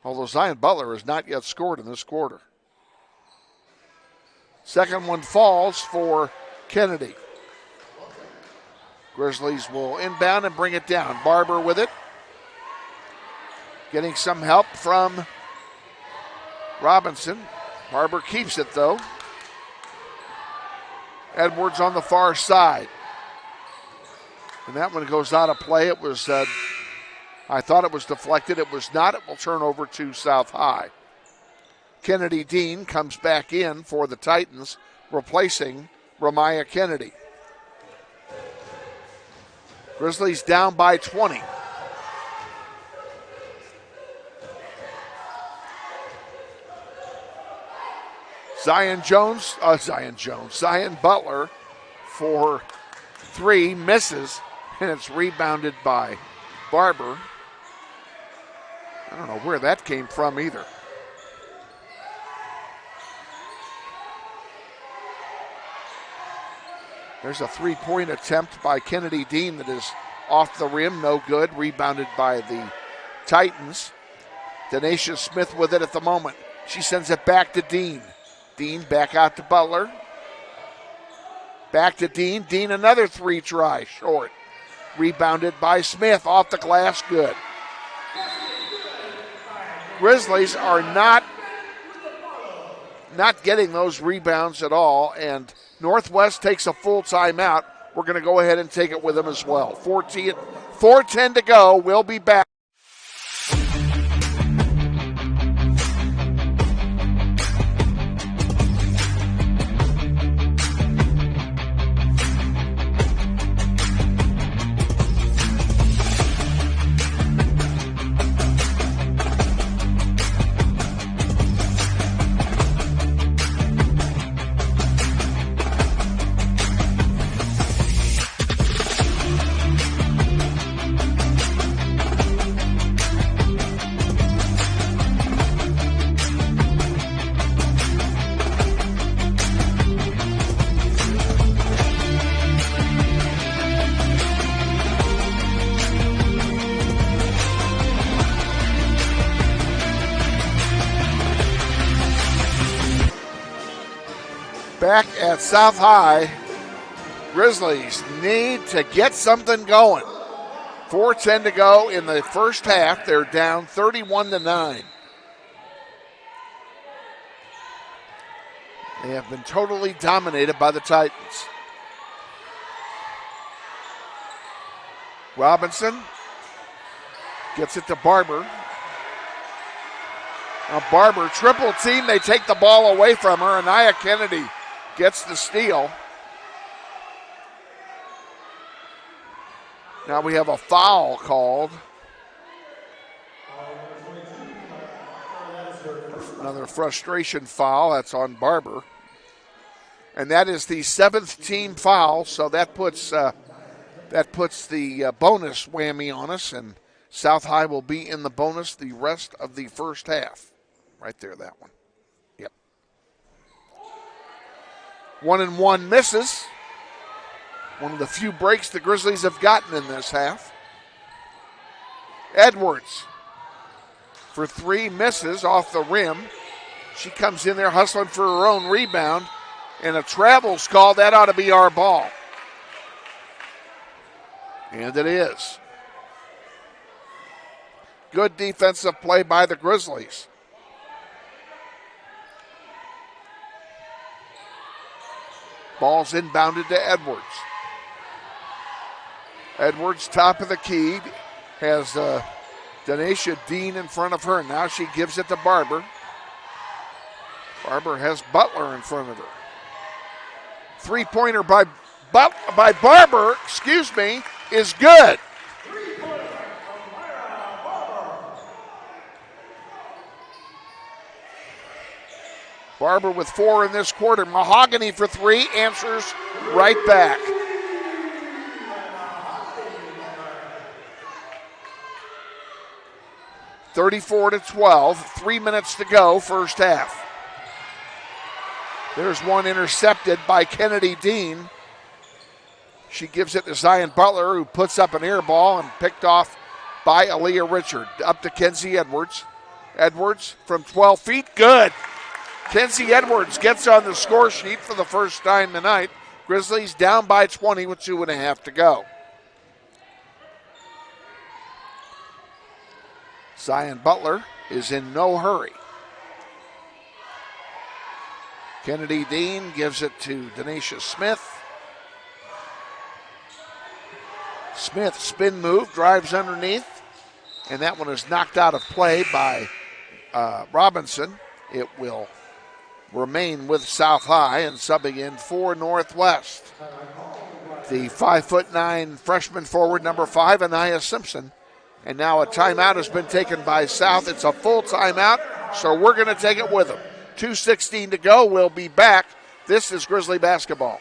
although Zion Butler has not yet scored in this quarter. Second one falls for Kennedy. Grizzlies will inbound and bring it down. Barber with it. Getting some help from Robinson. Barber keeps it though. Edwards on the far side. And that one goes out of play. It was, I thought it was deflected. It was not. It will turn over to South High. Kennedy Dean comes back in for the Titans, replacing Ramaya Kennedy. Grizzlies down by 20. Zion Butler for 3, misses, and it's rebounded by Barber. I don't know where that came from either. There's a 3-point attempt by Kennedy Dean that is off the rim, no good. Rebounded by the Titans. Denacia Smith with it at the moment. She sends it back to Dean. Dean back out to Butler. Back to Dean. Dean another 3 try, short. Rebounded by Smith, off the glass, good. Grizzlies are not getting those rebounds at all, and Northwest takes a full timeout. We're going to go ahead and take it with them as well. 4:10 to go. We'll be back. Back at South High, Grizzlies need to get something going. 4:10 to go in the first half. They're down 31-9. They have been totally dominated by the Titans. Robinson gets it to Barber. Now Barber, triple team. They take the ball away from her. Anaya Kennedy gets the steal. Now we have a foul called. Another frustration foul. That's on Barber. And that is the 7th team foul, so that puts the bonus whammy on us, and South High will be in the bonus the rest of the first half. Right there, that one. Yep. 1-1 misses. One of the few breaks the Grizzlies have gotten in this half. Edwards for 3, misses off the rim. She comes in there hustling for her own rebound, and a travel's call. That ought to be our ball. And it is. Good defensive play by the Grizzlies. Ball's inbounded to Edwards. Edwards, top of the key, has Denacia Dean in front of her. Now she gives it to Barber. Barber has Butler in front of her. Three-pointer by Barber, is good. Barber with 4 in this quarter. Mahogany for 3, answers right back. (34-12), 3 minutes to go, first half. There's one intercepted by Kennedy Dean. She gives it to Zion Butler, who puts up an air ball and picked off by Aaliyah Richard. Up to Kenzie Edwards. Edwards from 12 feet, good. Kenzie Edwards gets on the score sheet for the first time tonight. Grizzlies down by 20 with 2.5 to go. Zion Butler is in no hurry. Kennedy Dean gives it to Denacia Smith. Smith, spin move, drives underneath, and that one is knocked out of play by Robinson. It will remain with South High, and subbing in for Northwest, the 5'9" freshman forward, number 5, Anaya Simpson. And now a timeout has been taken by South. It's a full timeout, so we're going to take it with them. 2:16 to go. We'll be back. This is Grizzly basketball.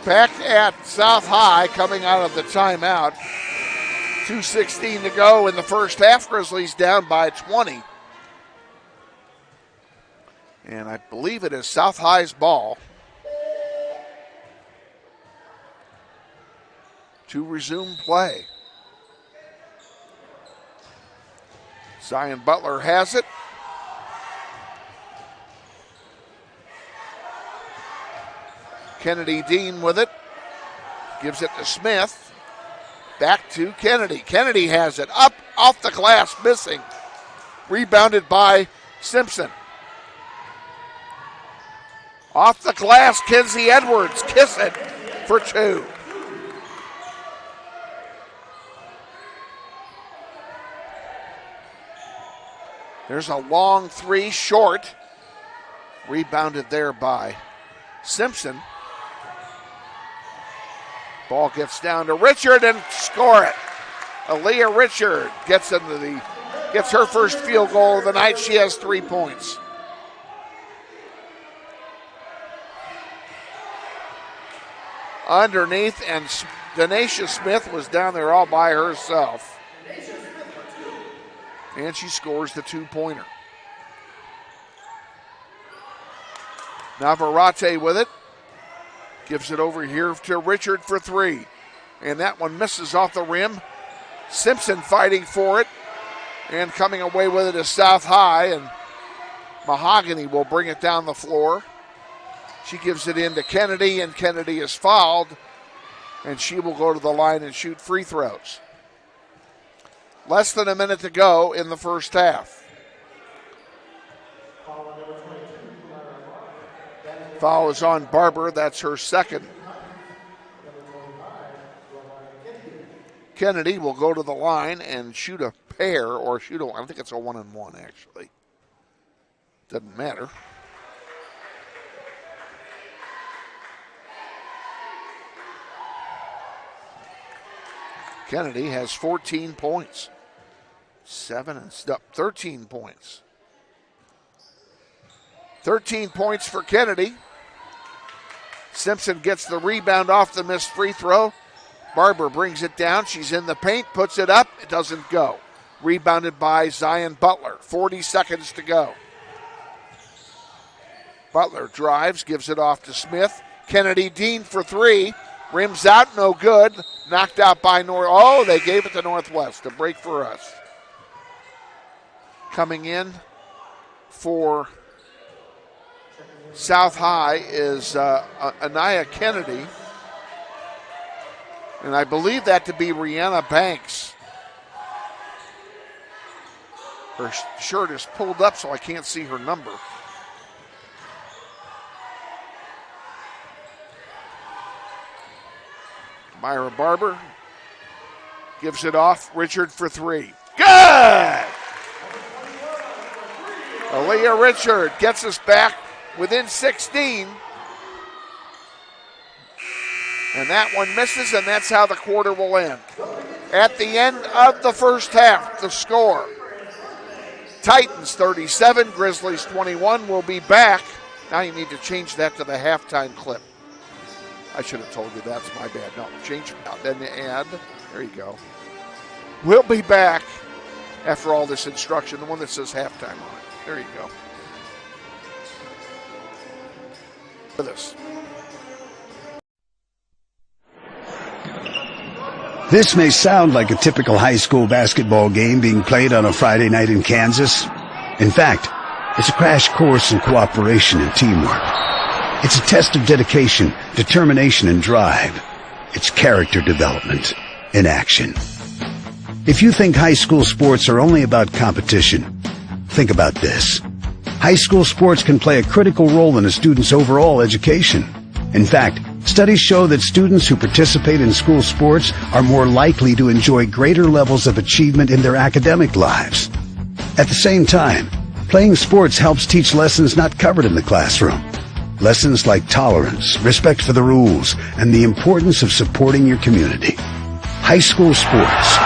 Back at South High coming out of the timeout. 2:16 to go in the first half. Grizzlies down by 20. And I believe it is South High's ball to resume play. Zion Butler has it. Kennedy Dean with it. Gives it to Smith. Back to Kennedy. Kennedy has it. Up off the glass, missing. Rebounded by Simpson. Off the glass, Kenzie Edwards. Kiss it for 2. There's a long three, short. Rebounded there by Simpson. Ball gets down to Richard and score it. Aaliyah Richard gets her first field goal of the night. She has 3 points. Underneath, and Denacia Smith was down there all by herself. And she scores the 2-pointer. Navarrete with it. Gives it over here to Richard for 3. And that one misses off the rim. Simpson fighting for it. And coming away with it is South High. And Mahogany will bring it down the floor. She gives it in to Kennedy, and Kennedy is fouled. And she will go to the line and shoot free throws. Less than a minute to go in the first half. Foul is on Barber. That's her second. Kennedy will go to the line and shoot a pair, or I think it's a 1-and-1 actually. Doesn't matter. Kennedy has 14 points. 13 points. 13 points for Kennedy. Simpson gets the rebound off the missed free throw. Barber brings it down. She's in the paint, puts it up. It doesn't go. Rebounded by Zion Butler. 40 seconds to go. Butler drives, gives it off to Smith. Kennedy Dean for 3. Rims out, no good. Knocked out by North. Oh, they gave it to Northwest. A break for us. Coming in for South High is Anaya Kennedy. And I believe that to be Rihanna Banks. Her shirt is pulled up so I can't see her number. Myra Barber gives it off. Richard for 3. Good! Aaliyah Richard gets us back within 16. And that one misses, and that's how the quarter will end. At the end of the first half, the score. Titans 37, Grizzlies 21. We'll be back. Now you need to change that to the halftime clip. I should have told you that's my bad. No, change it out. Then add. There you go. We'll be back after all this instruction, the one that says halftime on it. There you go. For this. This may sound like a typical high school basketball game being played on a Friday night in Kansas. In fact, it's a crash course in cooperation and teamwork. It's a test of dedication, determination, and drive. It's character development in action. If you think high school sports are only about competition, think about this. High school sports can play a critical role in a student's overall education. In fact, studies show that students who participate in school sports are more likely to enjoy greater levels of achievement in their academic lives. At the same time, playing sports helps teach lessons not covered in the classroom. Lessons like tolerance, respect for the rules, and the importance of supporting your community. High school sports,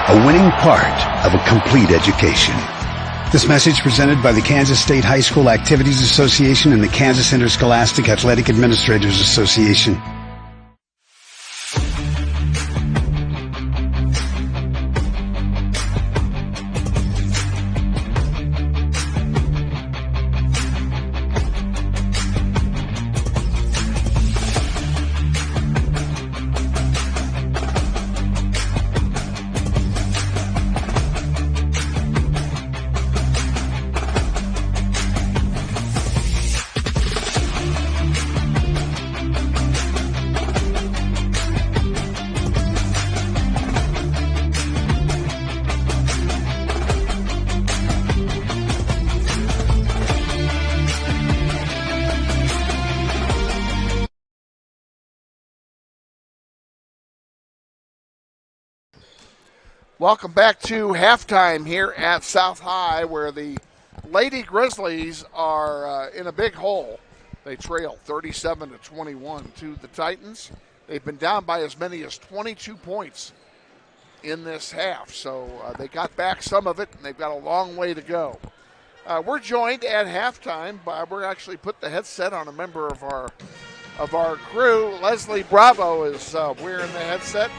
a winning part of a complete education. This message presented by the Kansas State High School Activities Association and the Kansas Interscholastic Athletic Administrators Association. Welcome back to halftime here at South High, where the Lady Grizzlies are in a big hole. They trail 37-21 to the Titans. They've been down by as many as 22 points in this half, so they got back some of it, and they've got a long way to go. We're joined at halftime by, we're actually put the headset on a member of our crew. Leslie Bravo is wearing the headset.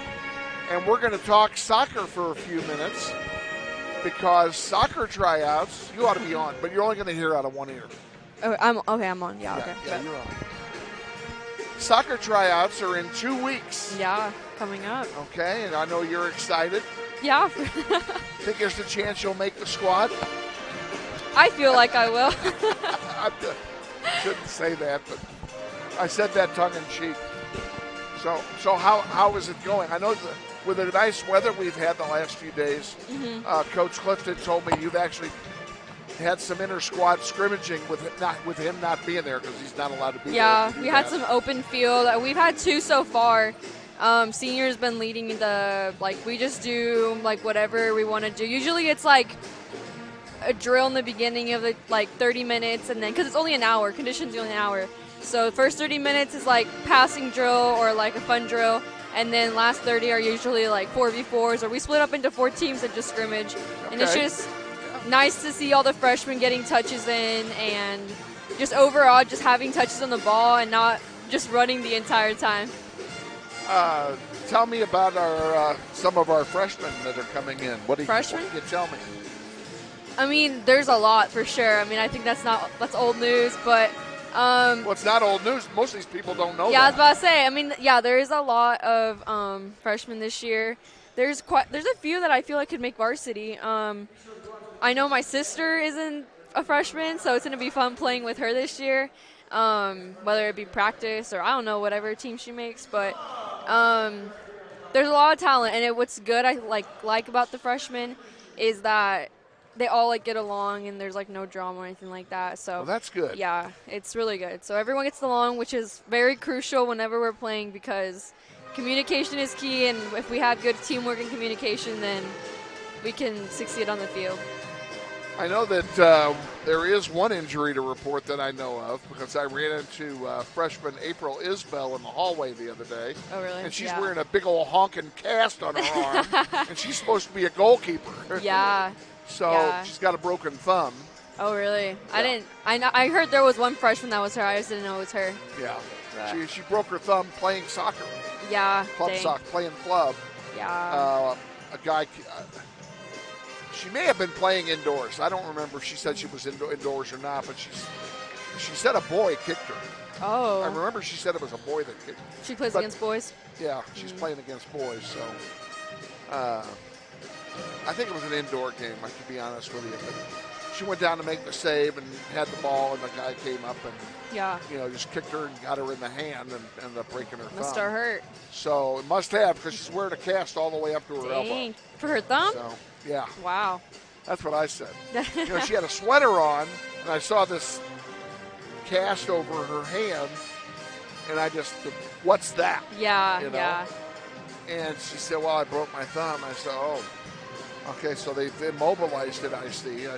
And we're going to talk soccer for a few minutes because soccer tryouts, you ought to be on, but you're only going to hear out of one ear. Oh, I'm on. Yeah, okay. Yeah, you're on. Soccer tryouts are in 2 weeks. Yeah, coming up. Okay, and I know you're excited. Yeah. Think there's a chance you'll make the squad? I feel like I will. I shouldn't say that, but I said that tongue in cheek. So how is it going? I know with the nice weather we've had the last few days, Coach Clifton told me you've actually had some inter-squad scrimmaging with him not being there because he's not allowed to be there. Yeah, we had some open field. We've had 2 so far. Senior's been leading the, we just do, whatever we want to do. Usually it's, a drill in the beginning of, 30 minutes, and then, because it's only an hour, conditions only an hour. So the first 30 minutes is passing drill or a fun drill, and then last 30 are usually 4v4s, or we split up into 4 teams that just scrimmage. Okay. And it's just nice to see all the freshmen getting touches in, and just overall just having touches on the ball and not just running the entire time. Tell me about some of our freshmen that are coming in. What do you tell me? I mean, there's a lot for sure. I mean, I think that's old news, but. Well, it's not old news. Most of these people don't know that. Yeah, I was about to say. I mean, yeah, there is a lot of freshmen this year. There's a few that I feel like could make varsity. I know my sister isn't a freshman, so it's going to be fun playing with her this year, whether it be practice or I don't know, whatever team she makes. But there's a lot of talent, and what's good I like about the freshmen is that they all get along, and there's no drama or anything like that. So that's good. Yeah, it's really good. So everyone gets along, which is very crucial whenever we're playing because communication is key, and if we have good teamwork and communication, then we can succeed on the field. I know that there is one injury to report that I know of because I ran into freshman April Isbell in the hallway the other day. Oh, really? And she's wearing a big old honking cast on her arm, and she's supposed to be a goalkeeper. Yeah. So she's got a broken thumb. Oh, really? Yeah. I heard there was one freshman that was her. I just didn't know it was her. Yeah. She broke her thumb playing soccer. Yeah. Club soccer, playing club. Yeah. A guy, she may have been playing indoors. I don't remember if she said she was indoors or not, but she said a boy kicked her. Oh. I remember she said it was a boy that kicked her. She plays against boys? Yeah, she's playing against boys, so. I think it was an indoor game, I can be honest with you. But she went down to make the save and had the ball, and the guy came up and just kicked her and got her in the hand and ended up breaking her thumb. Must have hurt. So it must have because she's wearing a cast all the way up to her elbow. For her thumb? So, yeah. Wow. That's what I said. She had a sweater on, and I saw this cast over her hand, and I just, what's that? Yeah, yeah. And she said, well, I broke my thumb. I said, oh. Okay, so they've immobilized it, I see. I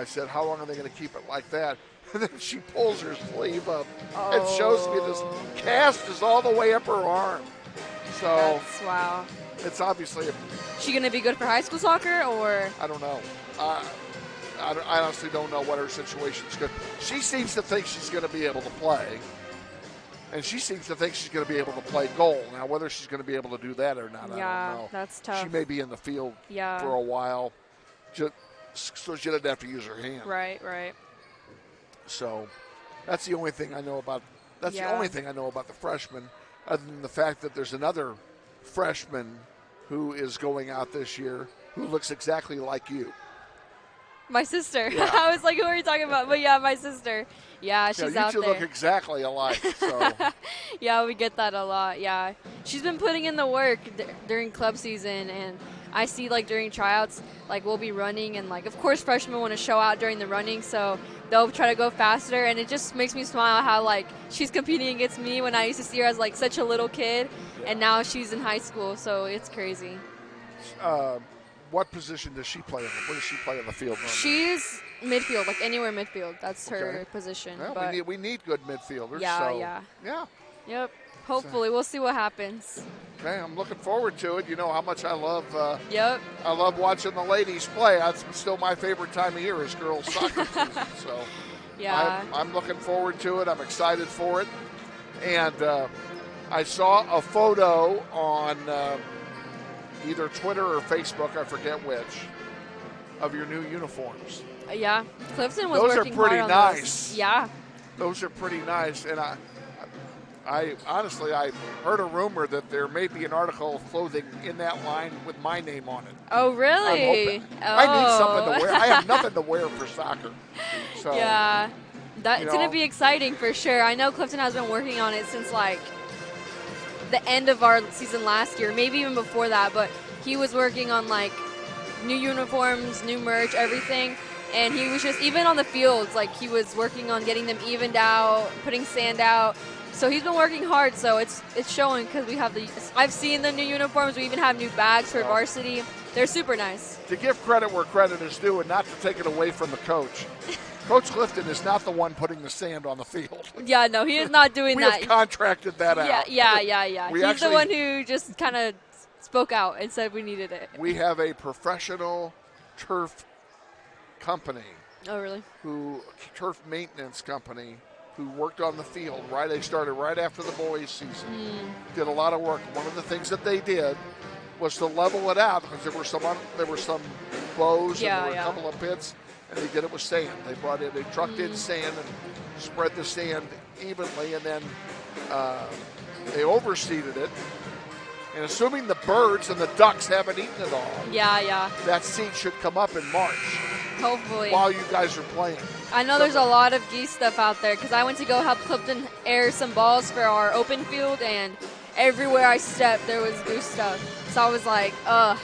said, how long are they going to keep it like that? And then she pulls her sleeve up and shows me this cast is all the way up her arm. So wow. It's obviously she going to be good for high school soccer, or? I don't know. I honestly don't know what her situation's good. She seems to think she's going to be able to play. And she seems to think she's going to be able to play goal. Now, whether she's going to be able to do that or not, I don't know. Yeah, that's tough. She may be in the field for a while, so she doesn't have to use her hand. Right. So that's the only thing I know about. The only thing I know about the freshman, other than the fact that there's another freshman who is going out this year who looks exactly like you. My sister. Yeah. I was like, who are you talking about? But yeah, my sister. Yeah, she's out there. You two look exactly alike. So. Yeah, we get that a lot. Yeah. She's been putting in the work during club season, and I see during tryouts, we'll be running, and of course freshmen want to show out during the running, so they'll try to go faster, and it just makes me smile how she's competing against me when I used to see her as such a little kid, and now she's in high school, so it's crazy. what position does she play? Where does she play on the field? She's midfield, like anywhere midfield. That's her Okay. position. Well, but we need good midfielders. Yeah, so, yeah. Yep. Hopefully, we'll see what happens. Okay, I'm looking forward to it. You know how much I love. Yep. I love watching the ladies play. That's still my favorite time of year is girls soccer season. So Yeah. I'm looking forward to it. I'm excited for it. And I saw a photo on either Twitter or Facebook, I forget which, of your new uniforms. Yeah. Clifton was Those are working pretty hard on nice. those. Yeah. Those are pretty nice. And I honestly, I heard a rumor that there may be an article of clothing in that line with my name on it. Oh, really? I'm hoping. I need something to wear. I have nothing to wear for soccer. So, Yeah. That's you going know. to be exciting for sure. I know Clifton has been working on it since, like, the end of our season last year, maybe even before that, but he was working on, like, new uniforms, new merch, everything. And he was just, even on the fields, like, he was working on getting them evened out, putting sand out. So he's been working hard, so it's showing because we have I've seen the new uniforms. We even have new bags for varsity. They're super nice. To give credit where credit is due and not to take it away from the coach, Coach Clifton is not the one putting the sand on the field. Yeah, no, he is not doing We that. have contracted that out. Yeah. We He's actually- the one who just kind of spoke out and said we needed it. We have a professional turf company, Oh, really? turf maintenance company, who worked on the field. Right, they started right after the boys' season. Did a lot of work. One of the things that they did was to level it out because there were some bows and there were a couple of pits, and they did it with sand. They trucked in sand and spread the sand evenly, and then they overseeded it. And assuming the birds and the ducks haven't eaten it all, Yeah. that seed should come up in March Hopefully. while you guys are playing. I know there's a lot of geese stuff out there because I went to go help Clifton air some balls for our open field, and everywhere I stepped there was goose stuff. So I was like, ugh,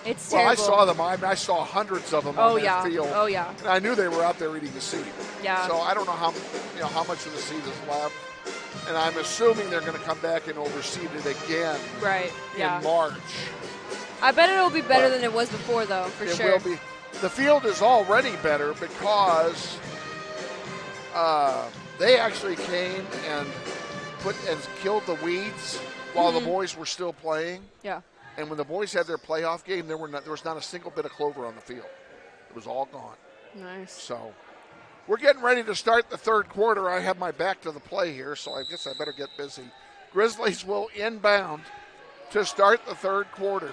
it's Well, terrible. I saw them. I saw hundreds of them on that field. Oh, yeah. And I knew they were out there eating the seed. Yeah. So I don't know how much of the seed is left. And I'm assuming they're going to come back and overseed it again Right, yeah. in March. I bet it'll be better than it was before, though, for It sure. will be. The field is already better because they actually came and killed the weeds while the boys were still playing. Yeah. And when the boys had their playoff game, there was not a single bit of clover on the field. It was all gone. Nice. So we're getting ready to start the third quarter. I have my back to the play here, so I guess I better get busy. Grizzlies will inbound to start the third quarter.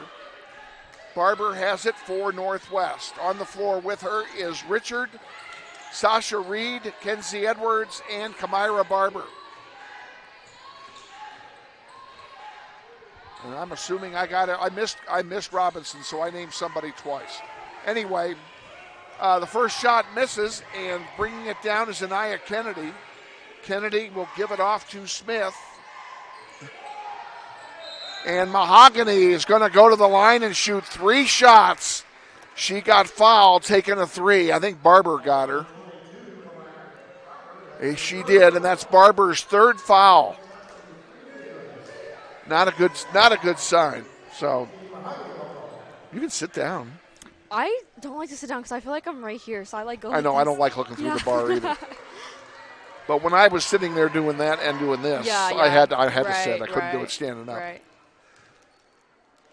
Barber has it for Northwest. On the floor with her is Richard, Sasha Reid, Kenzie Edwards, and Kamira Barber. And I'm assuming I got it. I missed Robinson, so I named somebody twice. Anyway, the first shot misses, and bringing it down is Anaya Kennedy. Kennedy will give it off to Smith. And Mahogany is going to go to the line and shoot 3 shots. She got fouled, taking a 3. I think Barber got her. She did, and that's Barber's 3rd foul. Not a good sign. So you can sit down. I don't like to sit down because I feel like I'm right here, so I like go. I know, I don't like looking through the bar either. But when I was sitting there doing that and doing this, I had to sit. I couldn't do it standing up. Right.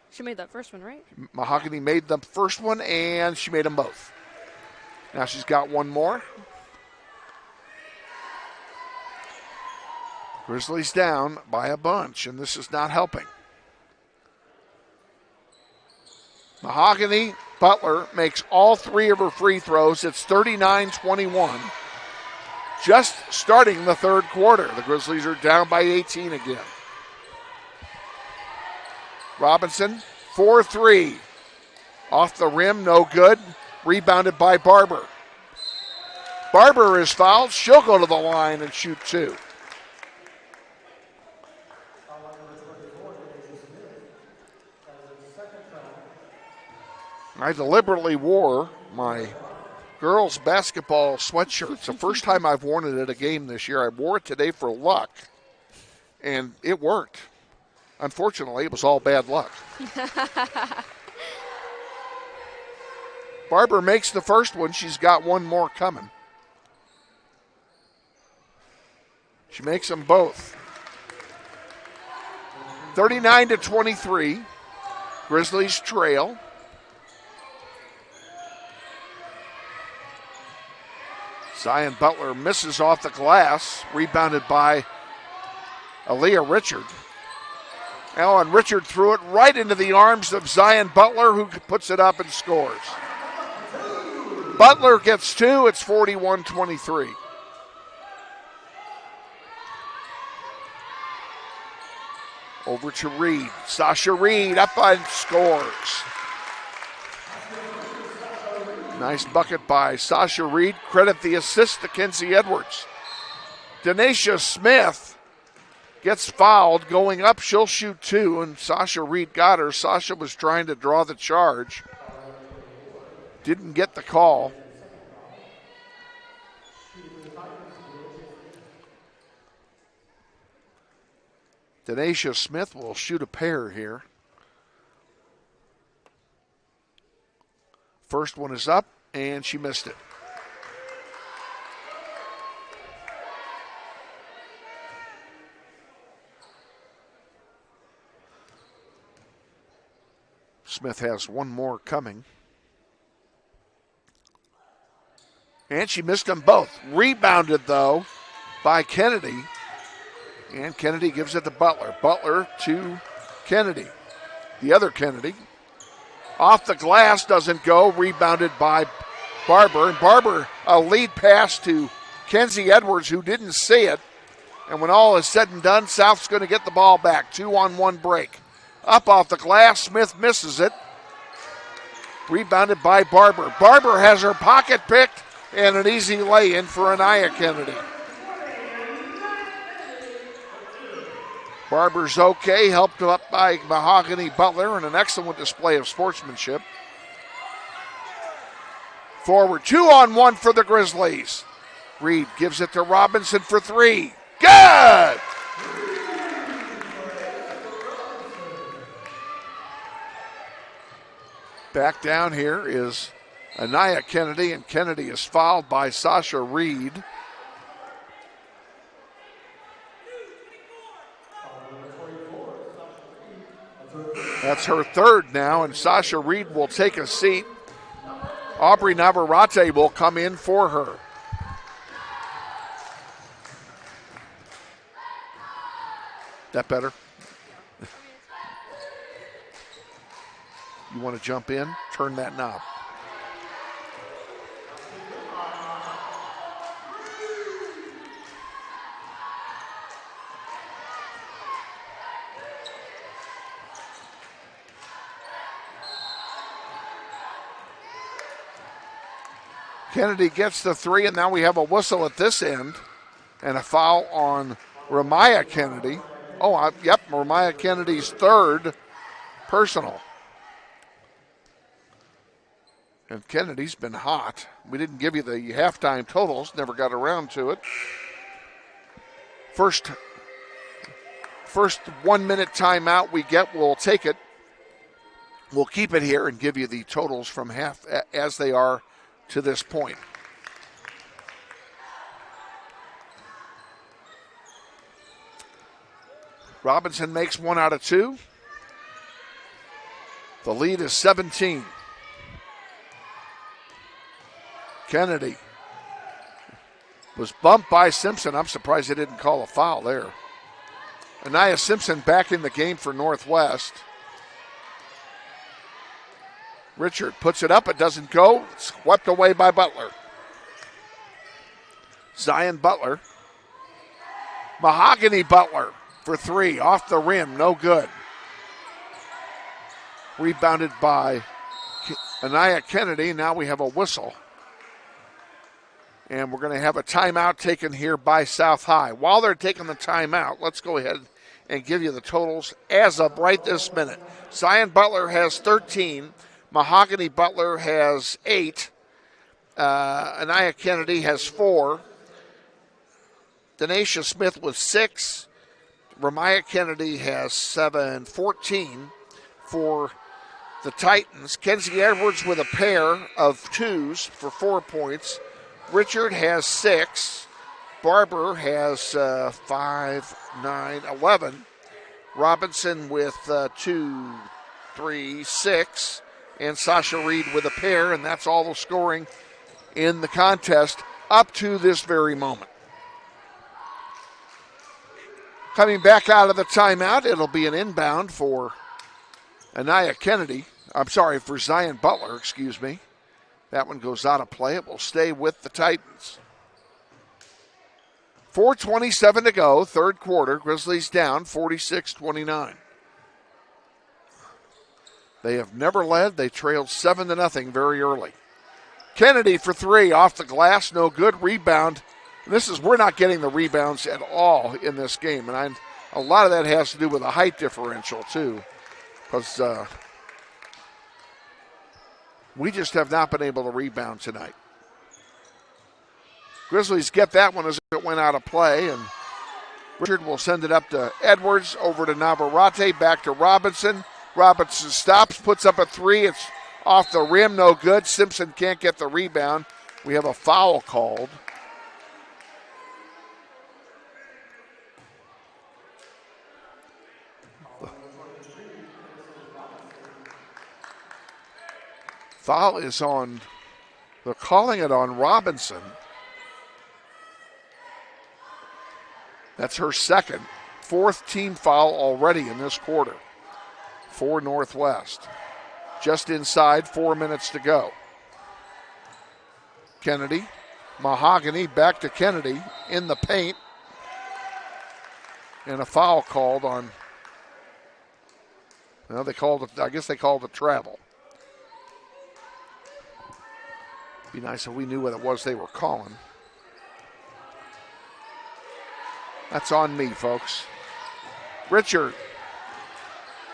She made that first one, right? Mahogany made the first one, and she made them both. Now she's got one more. Grizzlies down by a bunch, and this is not helping. Mahogany Butler makes all 3 of her free throws. It's 39-21. Just starting the third quarter. The Grizzlies are down by 18 again. Robinson, 4-3. Off the rim, no good. Rebounded by Barber. Barber is fouled. She'll go to the line and shoot 2. I deliberately wore my girls' basketball sweatshirt. It's the first time I've worn it at a game this year. I wore it today for luck, and it worked. Unfortunately, it was all bad luck. Barber makes the first one. She's got one more coming. She makes them both. 39-23. Grizzlies trail. Zion Butler misses off the glass. Rebounded by Aaliyah Richard. Ellen Richard threw it right into the arms of Zion Butler, who puts it up and scores. Butler gets two. It's 41-23. Over to Reid. Sasha Reid up and scores. Nice bucket by Sasha Reid. Credit the assist to Kenzie Edwards. Denasia Smith gets fouled. Going up, she'll shoot two, and Sasha Reid got her. Sasha was trying to draw the charge. Didn't get the call. Denasia Smith will shoot a pair here. First one is up, and she missed it. Smith has one more coming. And she missed them both. Rebounded, though, by Kennedy. And Kennedy gives it to Butler. Butler to Kennedy. The other Kennedy. Off the glass, doesn't go. Rebounded by Barber. And Barber, a lead pass to Kenzie Edwards, who didn't see it. And when all is said and done, South's going to get the ball back. 2-on-1 break. Up off the glass, Smith misses it. Rebounded by Barber. Barber has her pocket picked and an easy lay-in for Anaya Kennedy. Barber's okay, helped up by Mahogany Butler, and an excellent display of sportsmanship. Forward, 2-on-1 for the Grizzlies. Reid gives it to Robinson for three. Good! Back down here is Anaya Kennedy, and Kennedy is fouled by Sasha Reid. That's her third now, and Sasha Reid will take a seat. Aubrey Navarrete will come in for her. That better? You want to jump in? Turn that knob. Kennedy gets the three, and now we have a whistle at this end and a foul on Ramaya Kennedy. Ramaya Kennedy's third personal. And Kennedy's been hot. We didn't give you the halftime totals, never got around to it. First 1 minute timeout we get, we'll take it. We'll keep it here and give you the totals from half as they are to this point. Robinson makes 1 out of 2. The lead is 17. Kennedy was bumped by Simpson. I'm surprised they didn't call a foul there. Anaya Simpson back in the game for Northwest. Richard puts it up. It doesn't go. Swept away by Butler. Zion Butler. Mahogany Butler for three. Off the rim. No good. Rebounded by Anaya Kennedy. Now we have a whistle. And we're going to have a timeout taken here by South High. While they're taking the timeout, let's go ahead and give you the totals as of right this minute. Zion Butler has 13. Mahogany Butler has 8. Anaya Kennedy has 4. Denasia Smith with 6. Ramaya Kennedy has 14 for the Titans. Kenzie Edwards with a pair of twos for 4 points. Richard has 6. Barber has 5, 9, 11. Robinson with 2, 3, 6. And Sasha Reid with a pair, and that's all the scoring in the contest up to this very moment. Coming back out of the timeout, it'll be an inbound for Anaya Kennedy. I'm sorry, for Zion Butler, excuse me. That one goes out of play. It will stay with the Titans. 4:27 to go, third quarter. Grizzlies down 46-29. They have never led. They trailed 7-0 very early. Kennedy for 3, off the glass, no good. Rebound. We're not getting the rebounds at all in this game, and a lot of that has to do with the height differential too, because we just have not been able to rebound tonight. Grizzlies get that one as it went out of play, and Richard will send it up to Edwards, over to Navarrete, back to Robinson. Robinson stops, puts up a 3. It's off the rim, no good. Simpson can't get the rebound. We have a foul called. Foul is on, they're calling it on Robinson. That's her second, 4th team foul already in this quarter for Northwest. Just inside, 4 minutes to go. Kennedy, Mahogany, back to Kennedy in the paint. And a foul called on, well, I guess they called it travel. Be nice if we knew what it was they were calling. That's on me, folks. Richard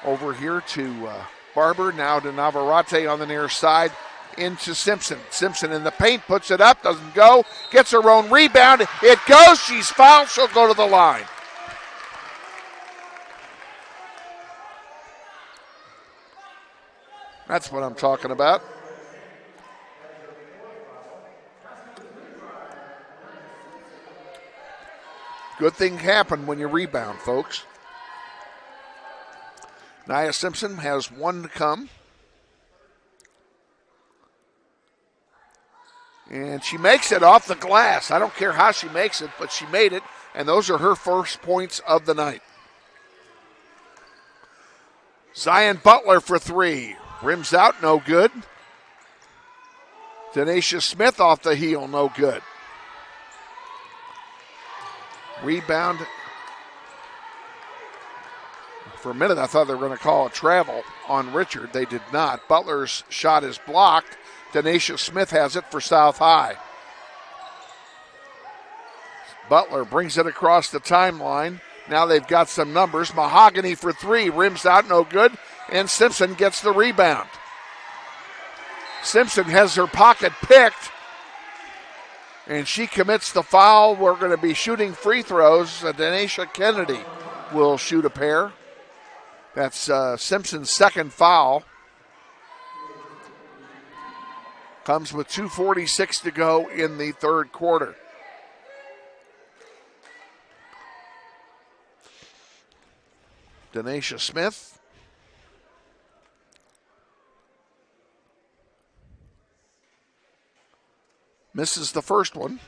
over here to Barber, now to Navarrete on the near side, into Simpson. Simpson in the paint, puts it up, doesn't go, gets her own rebound. It goes, she's fouled, she'll go to the line. That's what I'm talking about. Good thing happen when you rebound, folks. Nia Simpson has 1 to come. And she makes it off the glass. I don't care how she makes it, but she made it. And those are her first points of the night. Zion Butler for 3. Rims out, no good. Denasia Smith off the heel, no good. Rebound. For a minute, I thought they were going to call a travel on Richard. They did not. Butler's shot is blocked. Denasia Smith has it for South High. Butler brings it across the timeline. Now they've got some numbers. Mahogany for 3. Rims out, no good. And Simpson gets the rebound. Simpson has her pocket picked. And she commits the foul. We're going to be shooting free throws. Denasia Kennedy will shoot a pair. That's Simpson's second foul. Comes with 2:46 to go in the third quarter. Denasia Smith. Misses the first one.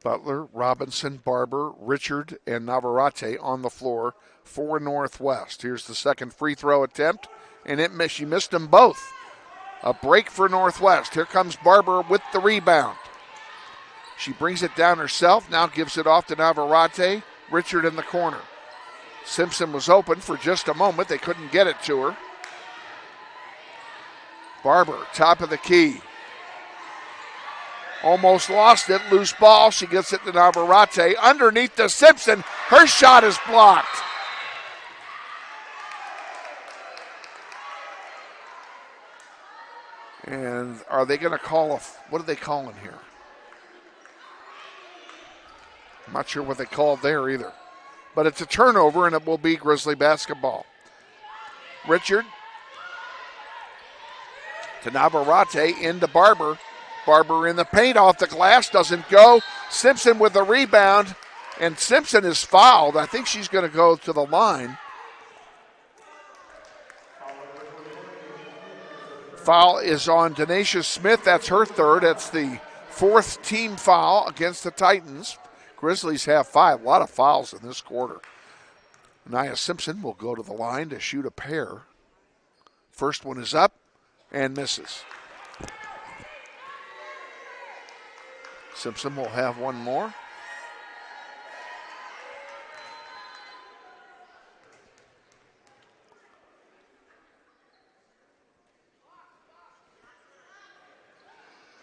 Butler, Robinson, Barber, Richard, and Navarrete on the floor for Northwest. Here's the second free throw attempt, and she missed them both. A break for Northwest. Here comes Barber with the rebound. She brings it down herself, now gives it off to Navarrete. Richard in the corner. Simpson was open for just a moment. They couldn't get it to her. Barber, top of the key. Almost lost it. Loose ball. She gets it to Navarrete. Underneath to Simpson. Her shot is blocked. And are they going to call what are they calling here? I'm not sure what they called there either. But it's a turnover, and it will be Grizzly basketball. Richard to Navarrete, into Barber. Barber in the paint, off the glass, doesn't go. Simpson with the rebound, and Simpson is fouled. I think she's going to go to the line. Foul is on Denacia Smith. That's her third. That's the fourth team foul against the Titans. Grizzlies have 5. A lot of fouls in this quarter. Nia Simpson will go to the line to shoot a pair. First one is up and misses. Simpson will have one more.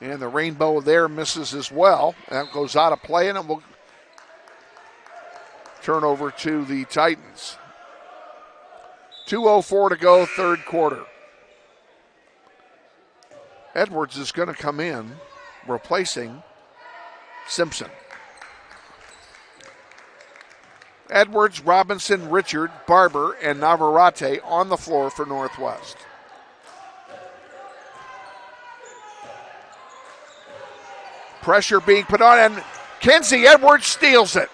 And the rainbow there misses as well. That goes out of play, and it will turn over to the Titans. 2:04 to go, third quarter. Edwards is going to come in, replacing Simpson. Edwards, Robinson, Richard, Barber, and Navarrete on the floor for Northwest. Pressure being put on, and Kenzie Edwards steals it.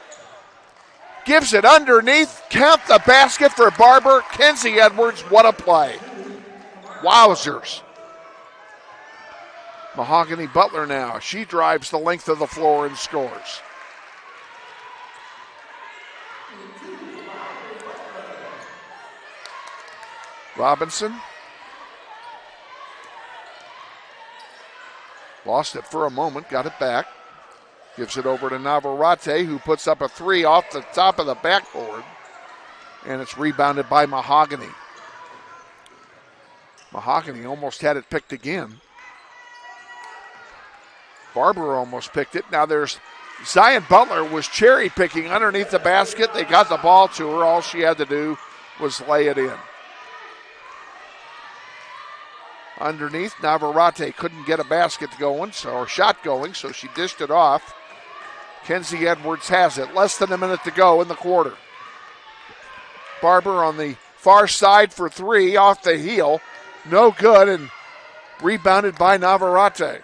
Gives it underneath. Count the basket for Barber. Kenzie Edwards, what a play. Wowzers. Mahogany Butler now. She drives the length of the floor and scores. Robinson. Lost it for a moment, got it back. Gives it over to Navarrete, who puts up a 3 off the top of the backboard. And it's rebounded by Mahogany. Mahogany almost had it picked again. Barber almost picked it. Now there's Zion Butler was cherry picking underneath the basket. They got the ball to her. All she had to do was lay it in. Underneath, Navarrete couldn't get a basket going, or shot going, so she dished it off. Kenzie Edwards has it. Less than a minute to go in the quarter. Barber on the far side for 3, off the heel. No good, and rebounded by Navarrete.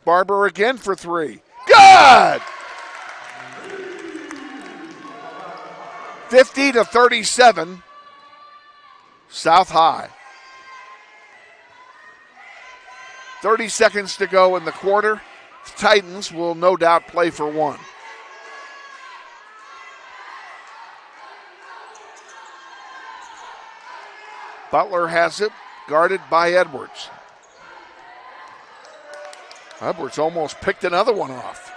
Barber again for 3. Good! 50-37, South High. 30 seconds to go in the quarter. The Titans will no doubt play for 1. Butler has it, guarded by Edwards. Edwards almost picked another one off.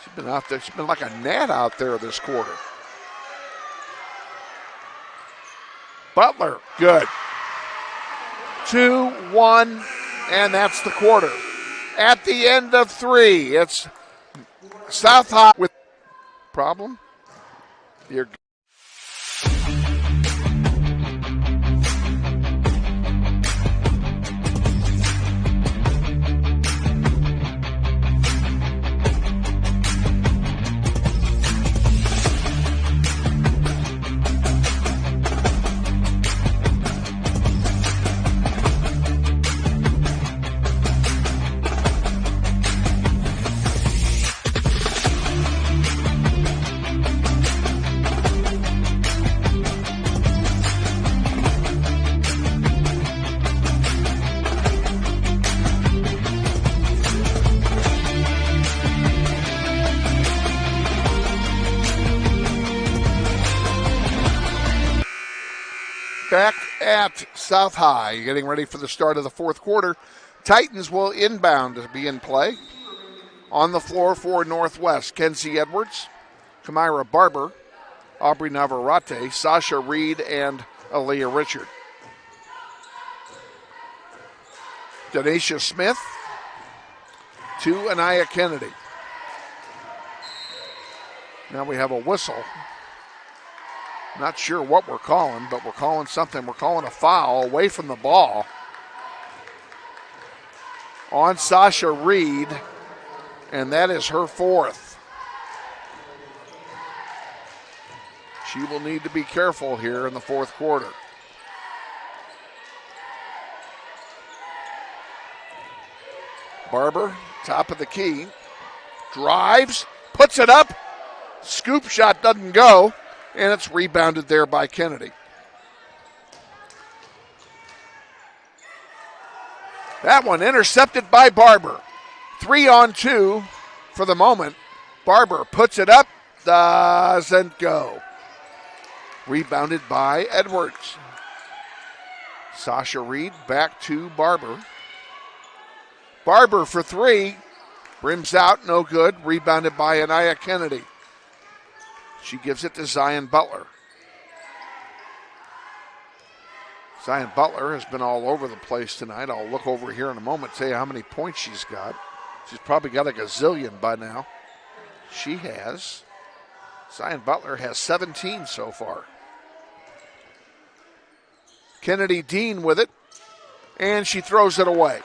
She's been out there. She's been like a gnat out there this quarter. Butler, good. 2-1, and that's the quarter. At the end of 3, it's South High with problem. You're back at South High, getting ready for the start of the fourth quarter. Titans will inbound to be in play. On the floor for Northwest, Kenzie Edwards, Kamira Barber, Aubrey Navarrete, Sasha Reid, and Aaliyah Richard. Denacia Smith to Anaya Kennedy. Now we have a whistle. Not sure what we're calling, but we're calling something. We're calling a foul away from the ball. on Sasha Reid, and that is her fourth. She will need to be careful here in the fourth quarter. Barber, top of the key, drives, puts it up, scoop shot doesn't go, and it's rebounded there by Kennedy. That one intercepted by Barber. 3-on-2 for the moment. Barber puts it up, doesn't go. Rebounded by Edwards. Sasha Reid back to Barber. Barber for three. Rims out, no good. Rebounded by Anaya Kennedy. She gives it to Zion Butler. Zion Butler has been all over the place tonight. I'll look over here in a moment, tell you how many points she's got. She's probably got a gazillion by now. She has. Zion Butler has 17 so far. Kennedy Dean with it, and she throws it away.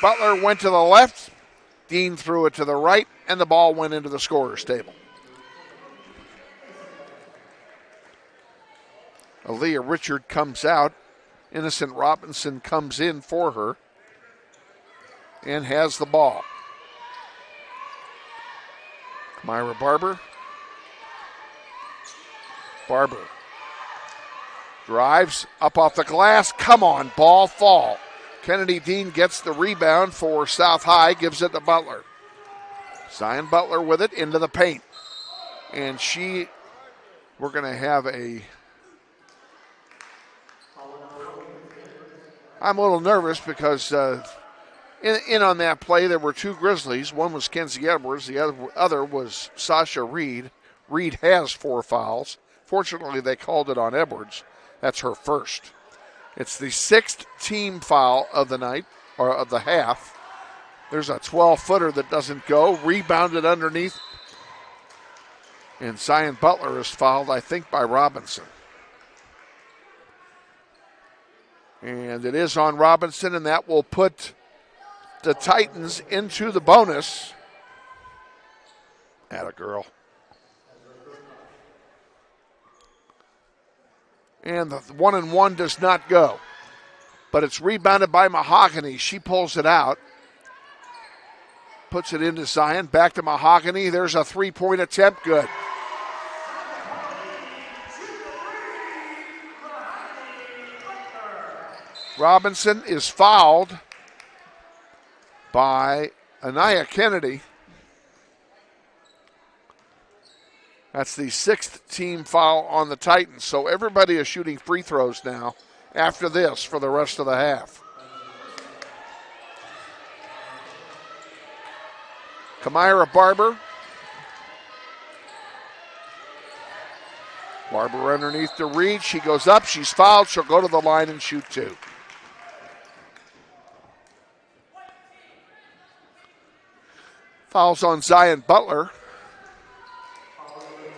Butler went to the left, Dean threw it to the right, and the ball went into the scorer's table. Aaliyah Richard comes out. Innocent Robinson comes in for her and has the ball. Myra Barber. Barber drives up off the glass. Come on, ball fall. Kennedy Dean gets the rebound for South High, gives it to Butler. Zion Butler with it into the paint. And we're going to have I'm a little nervous because in on that play there were two Grizzlies. One was Kenzie Edwards, the other was Sasha Reid. Reid has 4 fouls. Fortunately, they called it on Edwards. That's her first. It's the 6th team foul of the night, or of the half. There's a 12-footer that doesn't go. Rebounded underneath. And Zion Butler is fouled, I think, by Robinson. And it is on Robinson, and that will put the Titans into the bonus. Atta girl. And the 1-and-1 does not go. But it's rebounded by Mahogany. She pulls it out. Puts it into Zion. Back to Mahogany. There's a three-point attempt. Good. Robinson is fouled by Anaya Kennedy. That's the 6th team foul on the Titans. So everybody is shooting free throws now after this for the rest of the half. Kamira Barber. Barber underneath to Reid. She goes up. She's fouled. She'll go to the line and shoot 2. Fouls on Zion Butler.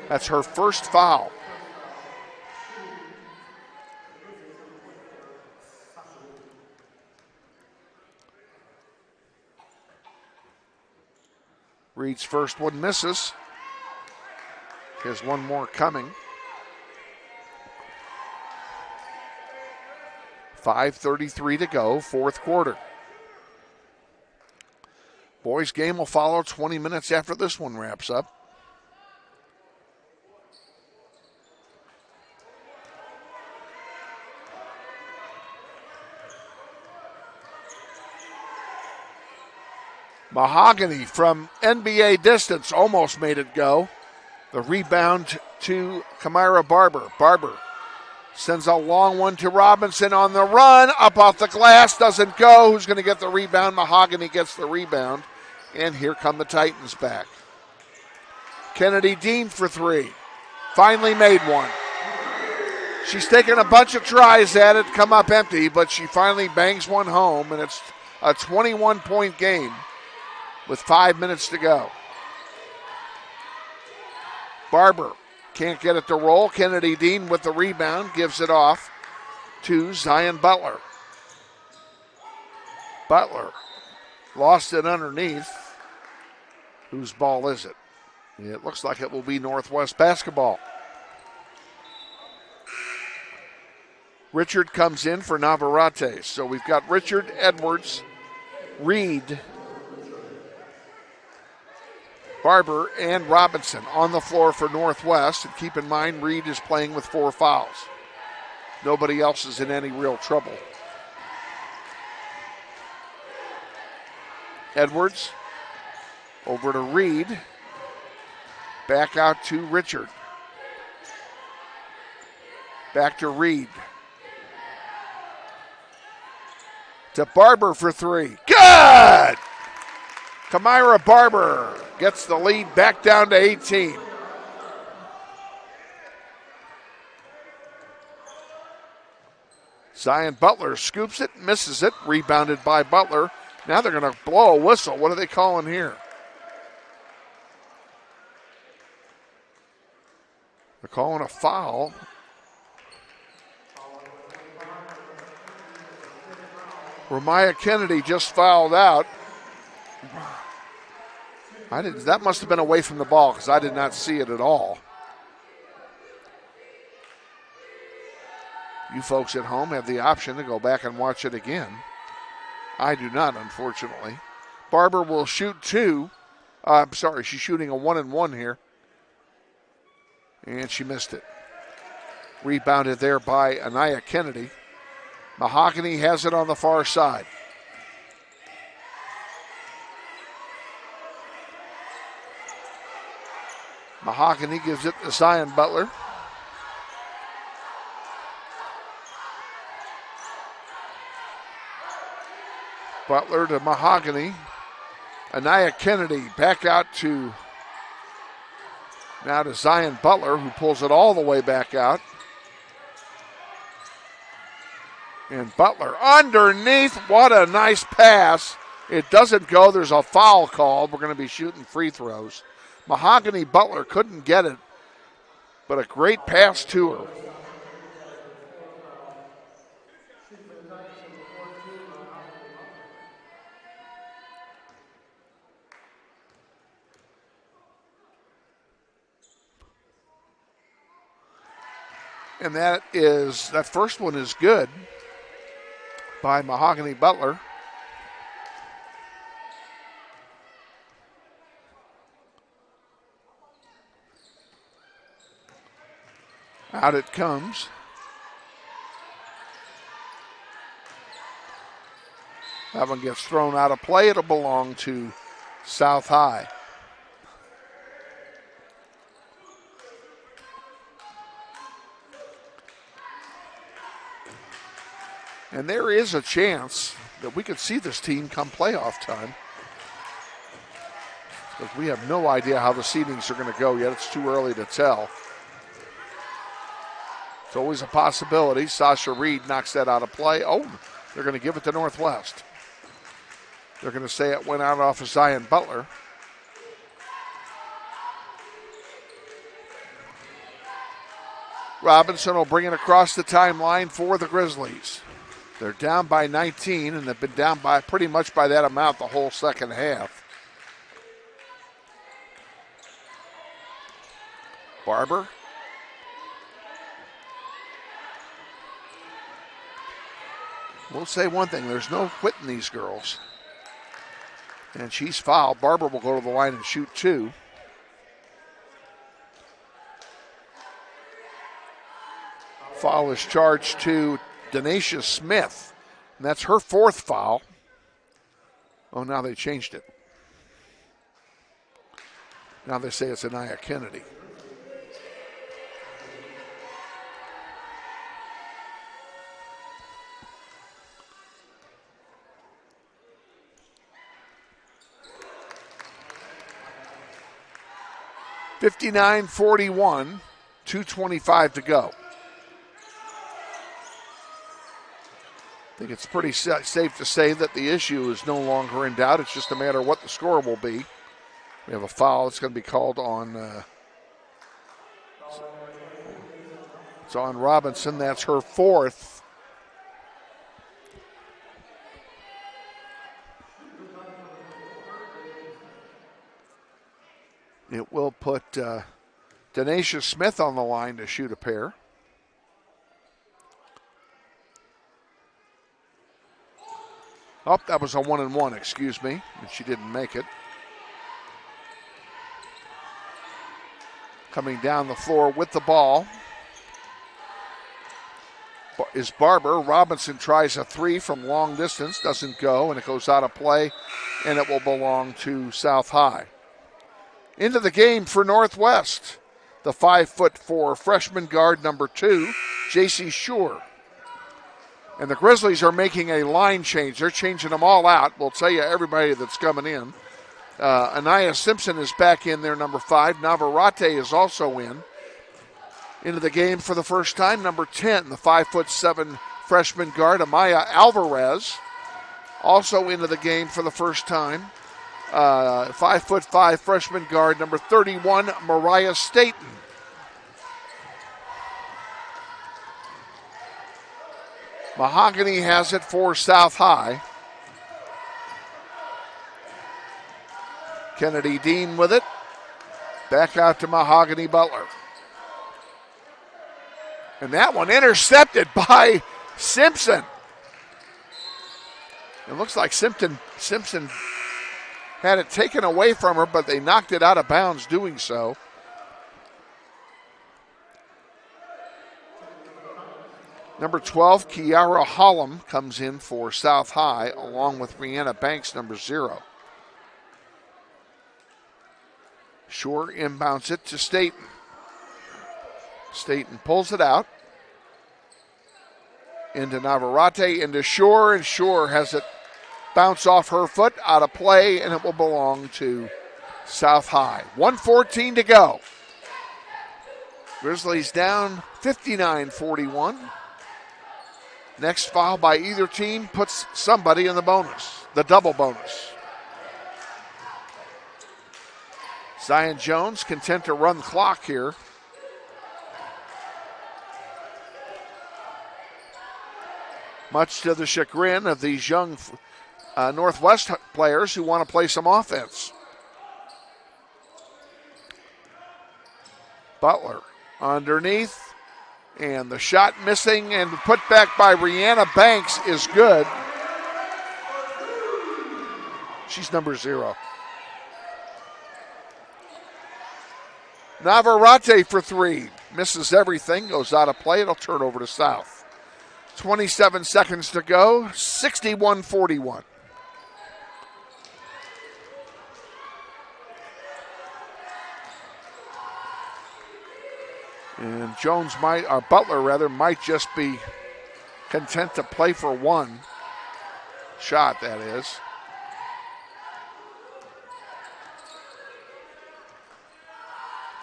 That's her first foul. Reid's first one misses. He has one more coming. 5:33 to go, fourth quarter. Boys game will follow 20 minutes after this one wraps up. Mahogany from NBA distance almost made it go. The rebound to Kamira Barber. Barber sends a long one to Robinson on the run. Up off the glass, doesn't go. Who's going to get the rebound? Mahogany gets the rebound. And here come the Titans back. Kennedy Dean for 3. Finally made one. She's taken a bunch of tries at it, come up empty, but she finally bangs one home, and it's a 21-point game with 5 minutes to go. Barber can't get it to roll. Kennedy Dean with the rebound, gives it off to Zion Butler. Butler lost it underneath. Whose ball is it? It looks like it will be Northwest basketball. Richard comes in for Navarrete. So we've got Richard, Edwards, Reid, Barber, and Robinson on the floor for Northwest. And keep in mind, Reid is playing with 4 fouls. Nobody else is in any real trouble. Edwards over to Reid. Back out to Richard. Back to Reid. To Barber for 3. Good! Kamira Barber gets the lead back down to 18. Zion Butler scoops it, misses it, rebounded by Butler. Now they're going to blow a whistle. What are they calling here? They're calling a foul. Ramaya Kennedy just fouled out. That must have been away from the ball because I did not see it at all. You folks at home have the option to go back and watch it again. I do not, unfortunately. Barber will shoot 2. She's shooting a 1-and-1 here. And she missed it. Rebounded there by Anaya Kennedy. Mahogany has it on the far side. Mahogany gives it to Zion Butler. Butler to Mahogany. Anaya Kennedy back out to Zion Butler, who pulls it all the way back out. And Butler underneath. What a nice pass. It doesn't go. There's a foul called. We're going to be shooting free throws. Mahogany Butler couldn't get it, but a great pass to her. And that first one is good by Mahogany Butler. Out it comes. That one gets thrown out of play. It'll belong to South High. And there is a chance that we could see this team come playoff time. Because we have no idea how the seedings are going to go yet. It's too early to tell. It's always a possibility. Sasha Reid knocks that out of play. Oh, they're going to give it to Northwest. They're going to say it went out off of Zion Butler. Robinson will bring it across the timeline for the Grizzlies. They're down by 19, and they've been down by pretty much by that amount the whole second half. Barber. We'll say one thing, there's no quitting these girls. And she's fouled. Barber will go to the line and shoot 2. Foul is charged to Denacia Smith, and that's her 4th foul. Oh, now they changed it. Now they say it's Anaya Kennedy. (59-41), 2:25 to go. I think it's pretty safe to say that the issue is no longer in doubt. It's just a matter of what the score will be. We have a foul that's going to be called on. It's on Robinson. That's her 4th. put Denacia Smith on the line to shoot a pair. Oh, that was a 1-and-1, excuse me, and she didn't make it. Coming down the floor with the ball is Barber. Robinson tries a three from long distance, doesn't go, and it goes out of play, and it will belong to South High. Into the game for Northwest, the 5'4" freshman guard number 2, J.C. Shore. And the Grizzlies are making a line change. They're changing them all out. We'll tell you everybody that's coming in. Anaya Simpson is back in there, number 5. Navarrete is also in. Into the game for the first time, number 10, the 5'7" freshman guard, Amaya Alvarez. Also into the game for the first time, 5'5" freshman guard, number 31, Mariah Staten. Mahogany has it for South High. Kennedy Dean with it. Back out to Mahogany Butler. And that one intercepted by Simpson. It looks like Simpson had it taken away from her, but they knocked it out of bounds doing so. Number 12, Kiara Hollum comes in for South High, along with Brianna Banks, number 0. Shore inbounds it to Staten. Staten pulls it out. Into Navarrete, into Shore, and Shore has it bounce off her foot, out of play, and it will belong to South High. 1:14 to go. Grizzlies down 59-41. Next foul by either team puts somebody in the bonus, the double bonus. Zion Jones content to run the clock here. Much to the chagrin of these young Northwest players who want to play some offense. Butler underneath. And the shot missing and put back by Brianna Banks is good. She's number 0. Navarrete for 3. Misses everything, goes out of play. It'll turn over to South. 27 seconds to go, 61-41. And Butler might just be content to play for one shot, that is.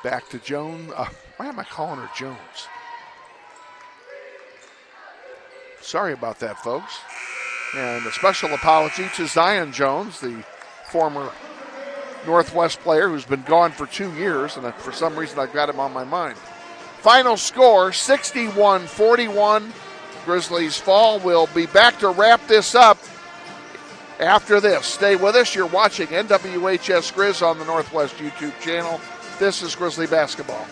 Back to Jones. Why am I calling her Jones? Sorry about that, folks. And a special apology to Zion Jones, the former Northwest player who's been gone for 2 years, and for some reason I've got him on my mind. Final score, 61-41. Grizzlies fall. We'll be back to wrap this up after this. Stay with us. You're watching NWHS Grizz on the Northwest YouTube channel. This is Grizzly Basketball.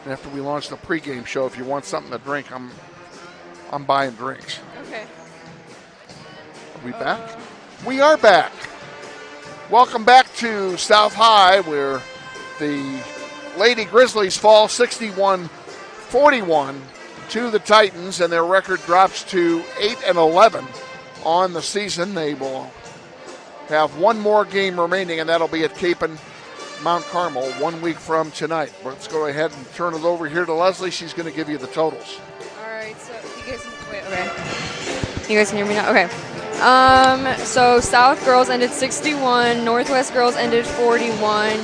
After we launch the pregame show, if you want something to drink, I'm buying drinks. Okay. Are we back? We are back. Welcome back to South High, where the Lady Grizzlies fall 61-41 to the Titans, and their record drops to 8-11 on the season. They will have one more game remaining, and that'll be at Cape and Mount Carmel 1 week from tonight. Let's go ahead and turn it over here to Leslie. She's going to give you the totals. All right, so you guys you guys can hear me now? Okay. So South girls ended 61, Northwest girls ended 41.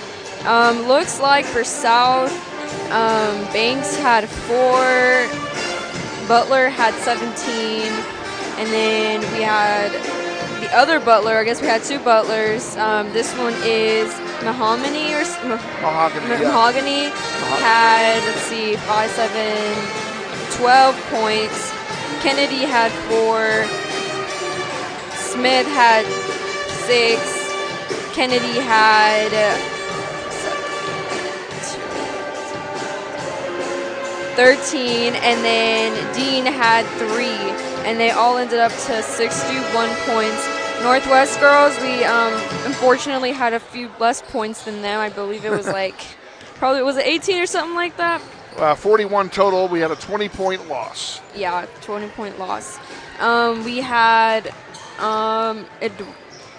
Looks like for South, Banks had 4, Butler had 17, and then we had the other Butler. I guess we had 2 Butlers. This one is Mahogany had, let's see, 5, 7, 12 points. Kennedy had 4. Smith had 6. Kennedy had 13, and then Dean had 3, and they all ended up to 61 points. Northwest girls, we unfortunately had a few less points than them. I believe it was like, probably was it 18 or something like that? 41 total. We had a 20-point loss. Yeah, 20-point loss. We had,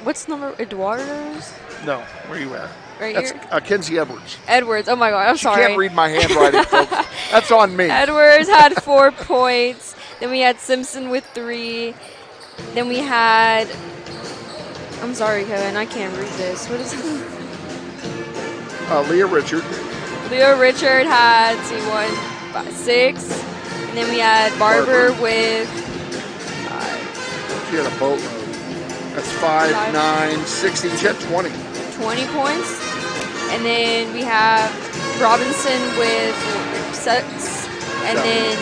what's number, Eduardo's? No, where are you at? Right That's here? Kinsey Edwards. Edwards, oh my God, I'm sorry. You can't read my handwriting, folks. That's on me. Edwards had 4 points. Then we had Simpson with 3. Then we had, I'm sorry, Kevin, I can't read this. What is it? Leah Richard. Leah Richard had, let's see, 6. And then we had Barber with 5. She had a boatload. That's 5, 9, 16. She had 20. 20 points. And then we have Robinson with 6. And then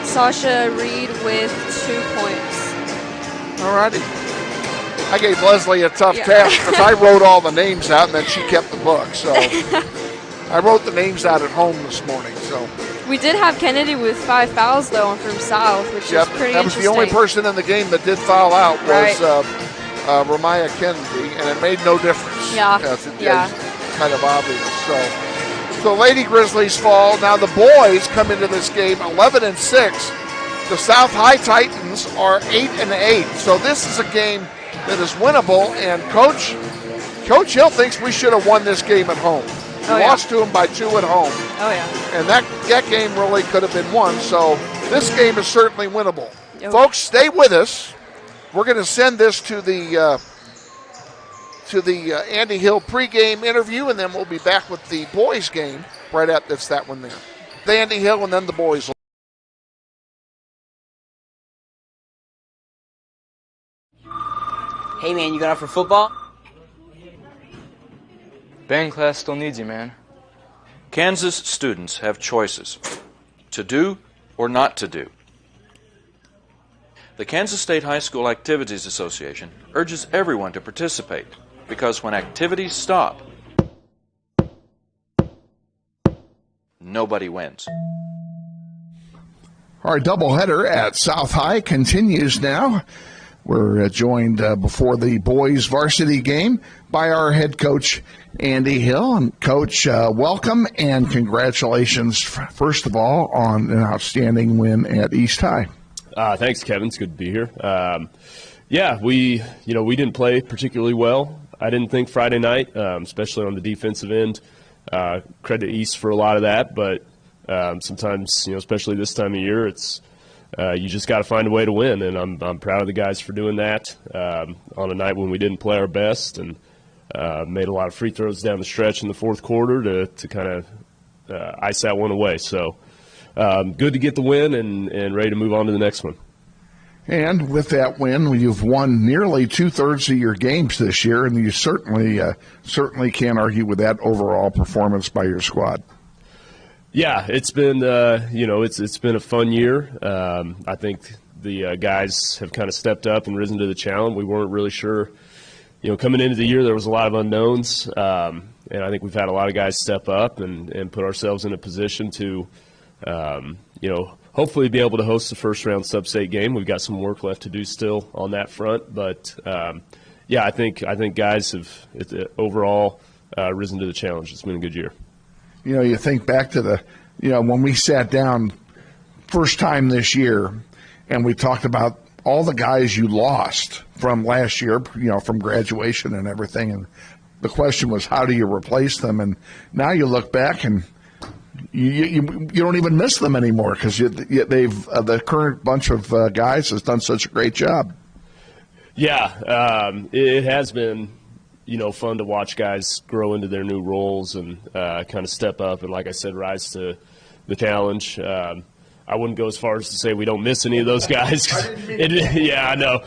Sasha Reid with 2 points. All righty. I gave Leslie a tough task because I wrote all the names out and then she kept the book. So I wrote the names out at home this morning. So we did have Kennedy with 5 fouls though from South, which is pretty interesting. That was the only person in the game that did foul out was Ramaya Kennedy, and it made no difference. Yeah, it's kind of obvious. So Lady Grizzlies fall. Now the boys come into this game 11-6. The South High Titans are 8-8. So this is a game that is winnable, and Coach Hill thinks we should have won this game at home. We lost to them by 2 at home. Oh, yeah. And that game really could have been won. So this game is certainly winnable. Yep. Folks, stay with us. We're going to send this to the Andy Hill pregame interview, and then we'll be back with the boys game right at that one there. The Andy Hill and then the boys. Hey man, you got up for football? Band class still needs you, man. Kansas students have choices to do or not to do. The Kansas State High School Activities Association urges everyone to participate because when activities stop, nobody wins. Our doubleheader at South High continues now. We're joined before the boys varsity game by our head coach, Andy Hill. And Coach, welcome and congratulations, first of all, on an outstanding win at East High. Thanks, Kevin. It's good to be here. We didn't play particularly well. I didn't think Friday night, especially on the defensive end. Credit East for a lot of that, but sometimes, especially this time of year, it's you just got to find a way to win, and I'm proud of the guys for doing that on a night when we didn't play our best and made a lot of free throws down the stretch in the fourth quarter to kind of ice that one away. So good to get the win and ready to move on to the next one. And with that win, you've won nearly 2/3 of your games this year, and you certainly can't argue with that overall performance by your squad. Yeah, it's been it's been a fun year. I think the guys have kind of stepped up and risen to the challenge. We weren't really sure, coming into the year there was a lot of unknowns, and I think we've had a lot of guys step up and put ourselves in a position to, hopefully be able to host the first round sub-state game. We've got some work left to do still on that front, but I think guys have overall risen to the challenge. It's been a good year. You think back to when we sat down first time this year and we talked about all the guys you lost from last year, from graduation and everything. And the question was, how do you replace them? And now you look back and you don't even miss them anymore because the current bunch of guys has done such a great job. Yeah, it has been, fun to watch guys grow into their new roles and kind of step up and, like I said, rise to the challenge. I wouldn't go as far as to say we don't miss any of those guys. Yeah, I know.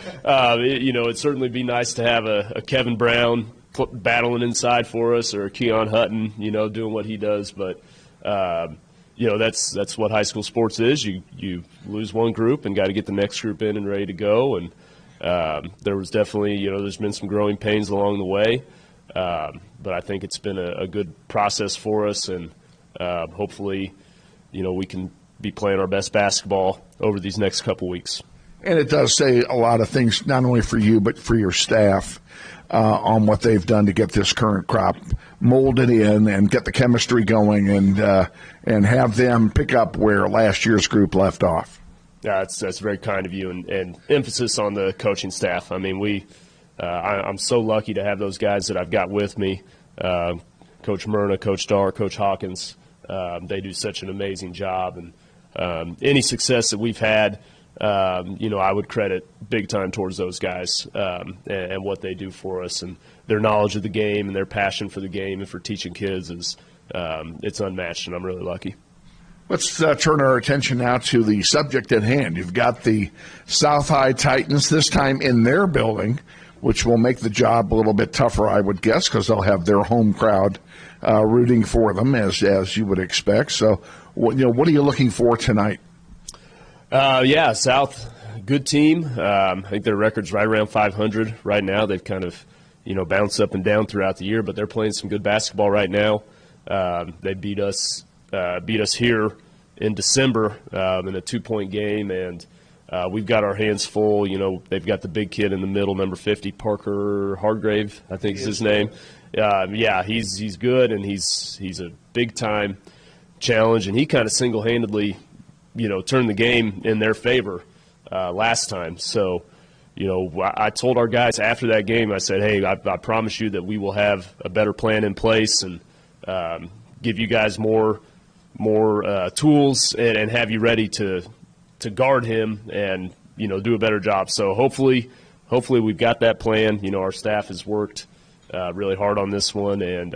It'd certainly be nice to have a Kevin Brown battling inside for us, or a Keon Hutton, doing what he does. But that's what high school sports is. You lose one group and got to get the next group in and ready to go. And there was definitely, there's been some growing pains along the way. But I think it's been a good process for us, and hopefully, we can be playing our best basketball over these next couple weeks. And it does say a lot of things, not only for you but for your staff, on what they've done to get this current crop molded in and get the chemistry going and have them pick up where last year's group left off. Yeah, that's very kind of you, and emphasis on the coaching staff. I mean, I'm so lucky to have those guys that I've got with me, Coach Myrna, Coach Dar, Coach Hawkins. They do such an amazing job, and any success that we've had, I would credit big time towards those guys and what they do for us, and their knowledge of the game and their passion for the game and for teaching kids is it's unmatched, and I'm really lucky. Let's turn our attention now to the subject at hand. You've got the South High Titans this time in their building, which will make the job a little bit tougher, I would guess, because they'll have their home crowd rooting for them, as you would expect. So, what are you looking for tonight? South, good team. I think their record's right around 500 right now. They've kind of, bounced up and down throughout the year, but they're playing some good basketball right now. They beat us here in December in a 2-point game, and we've got our hands full. They've got the big kid in the middle, number 50, Parker Hargrave, I think is his name. He's good, and he's a big-time challenge, and he kind of single-handedly, turned the game in their favor last time. So, I told our guys after that game, I said, hey, I promise you that we will have a better plan in place and give you guys more tools and have you ready to guard him and, do a better job. So hopefully we've got that plan. Our staff has worked really hard on this one, and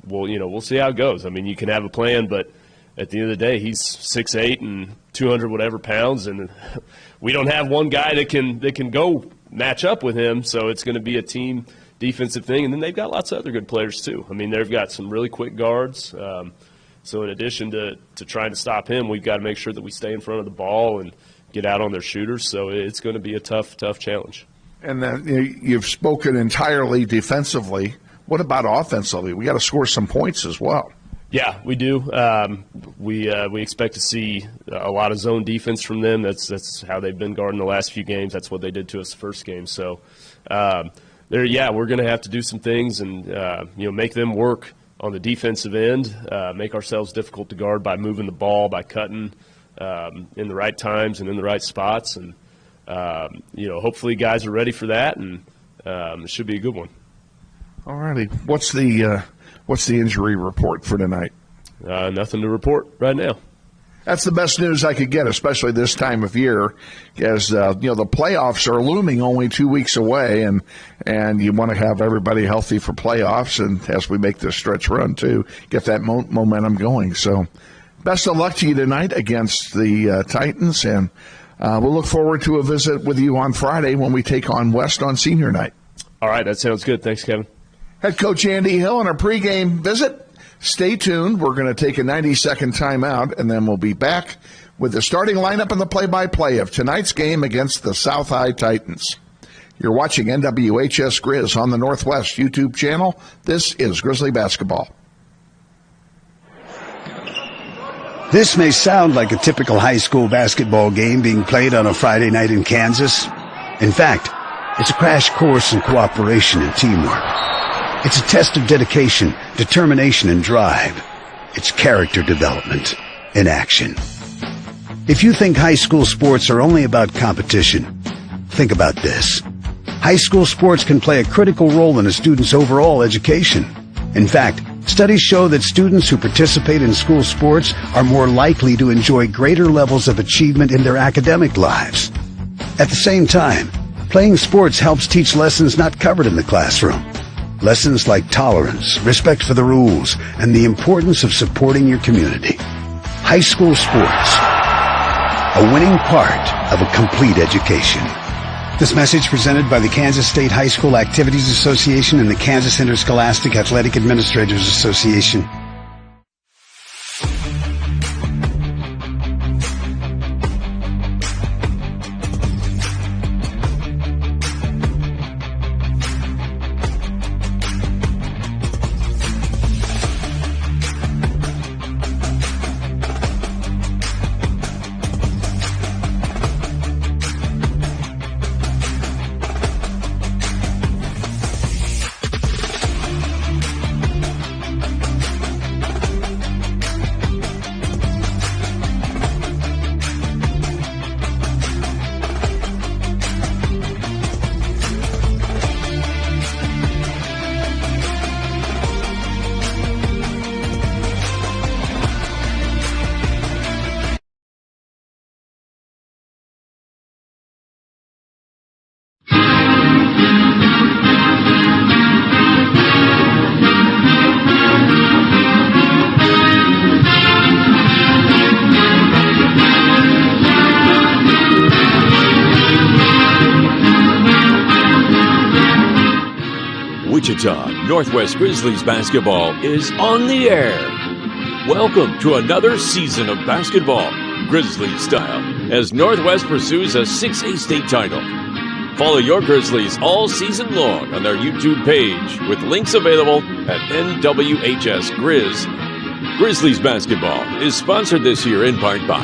we'll see how it goes. I mean, you can have a plan, but at the end of the day, he's 6'8" and 200 whatever pounds, and we don't have one guy that can go match up with him. So it's going to be a team defensive thing, and then they've got lots of other good players too. I mean, they've got some really quick guards. So in addition to trying to stop him, we've got to make sure that we stay in front of the ball and get out on their shooters. So it's going to be a tough challenge. And then you've spoken entirely defensively. What about offensively? We got to score some points as well. Yeah, we do. We expect to see a lot of zone defense from them. That's how they've been guarding the last few games. That's what they did to us the first game. So we're going to have to do some things and make them work on the defensive end, make ourselves difficult to guard by moving the ball, by cutting in the right times and in the right spots. And, hopefully guys are ready for that, and it should be a good one. All righty. What's the injury report for tonight? Nothing to report right now. That's the best news I could get, especially this time of year, as the playoffs are looming only 2 weeks away, and you want to have everybody healthy for playoffs, and as we make this stretch run too, get that momentum going. So, best of luck to you tonight against the Titans, and we'll look forward to a visit with you on Friday when we take on West on senior night. All right, that sounds good. Thanks, Kevin. Head coach Andy Hill on our pregame visit. Stay tuned. We're going to take a 90-second timeout, and then we'll be back with the starting lineup and the play-by-play of tonight's game against the South High Titans. You're watching NWHS Grizz on the Northwest YouTube channel. This is Grizzly Basketball. This may sound like a typical high school basketball game being played on a Friday night in Kansas. In fact, it's a crash course in cooperation and teamwork. It's a test of dedication, determination, and drive. It's character development in action. If you think high school sports are only about competition, think about this. High school sports can play a critical role in a student's overall education. In fact, studies show that students who participate in school sports are more likely to enjoy greater levels of achievement in their academic lives. At the same time, playing sports helps teach lessons not covered in the classroom. Lessons like tolerance, respect for the rules, and the importance of supporting your community. High school sports, a winning part of a complete education. This message presented by the Kansas State High School Activities Association and the Kansas Interscholastic Athletic Administrators Association. Wichita Northwest Grizzlies basketball is on the air. Welcome to another season of basketball, Grizzlies style, as Northwest pursues a 6A state title. Follow your Grizzlies all season long on their YouTube page with links available at NWHS Grizz. Grizzlies basketball is sponsored this year in part by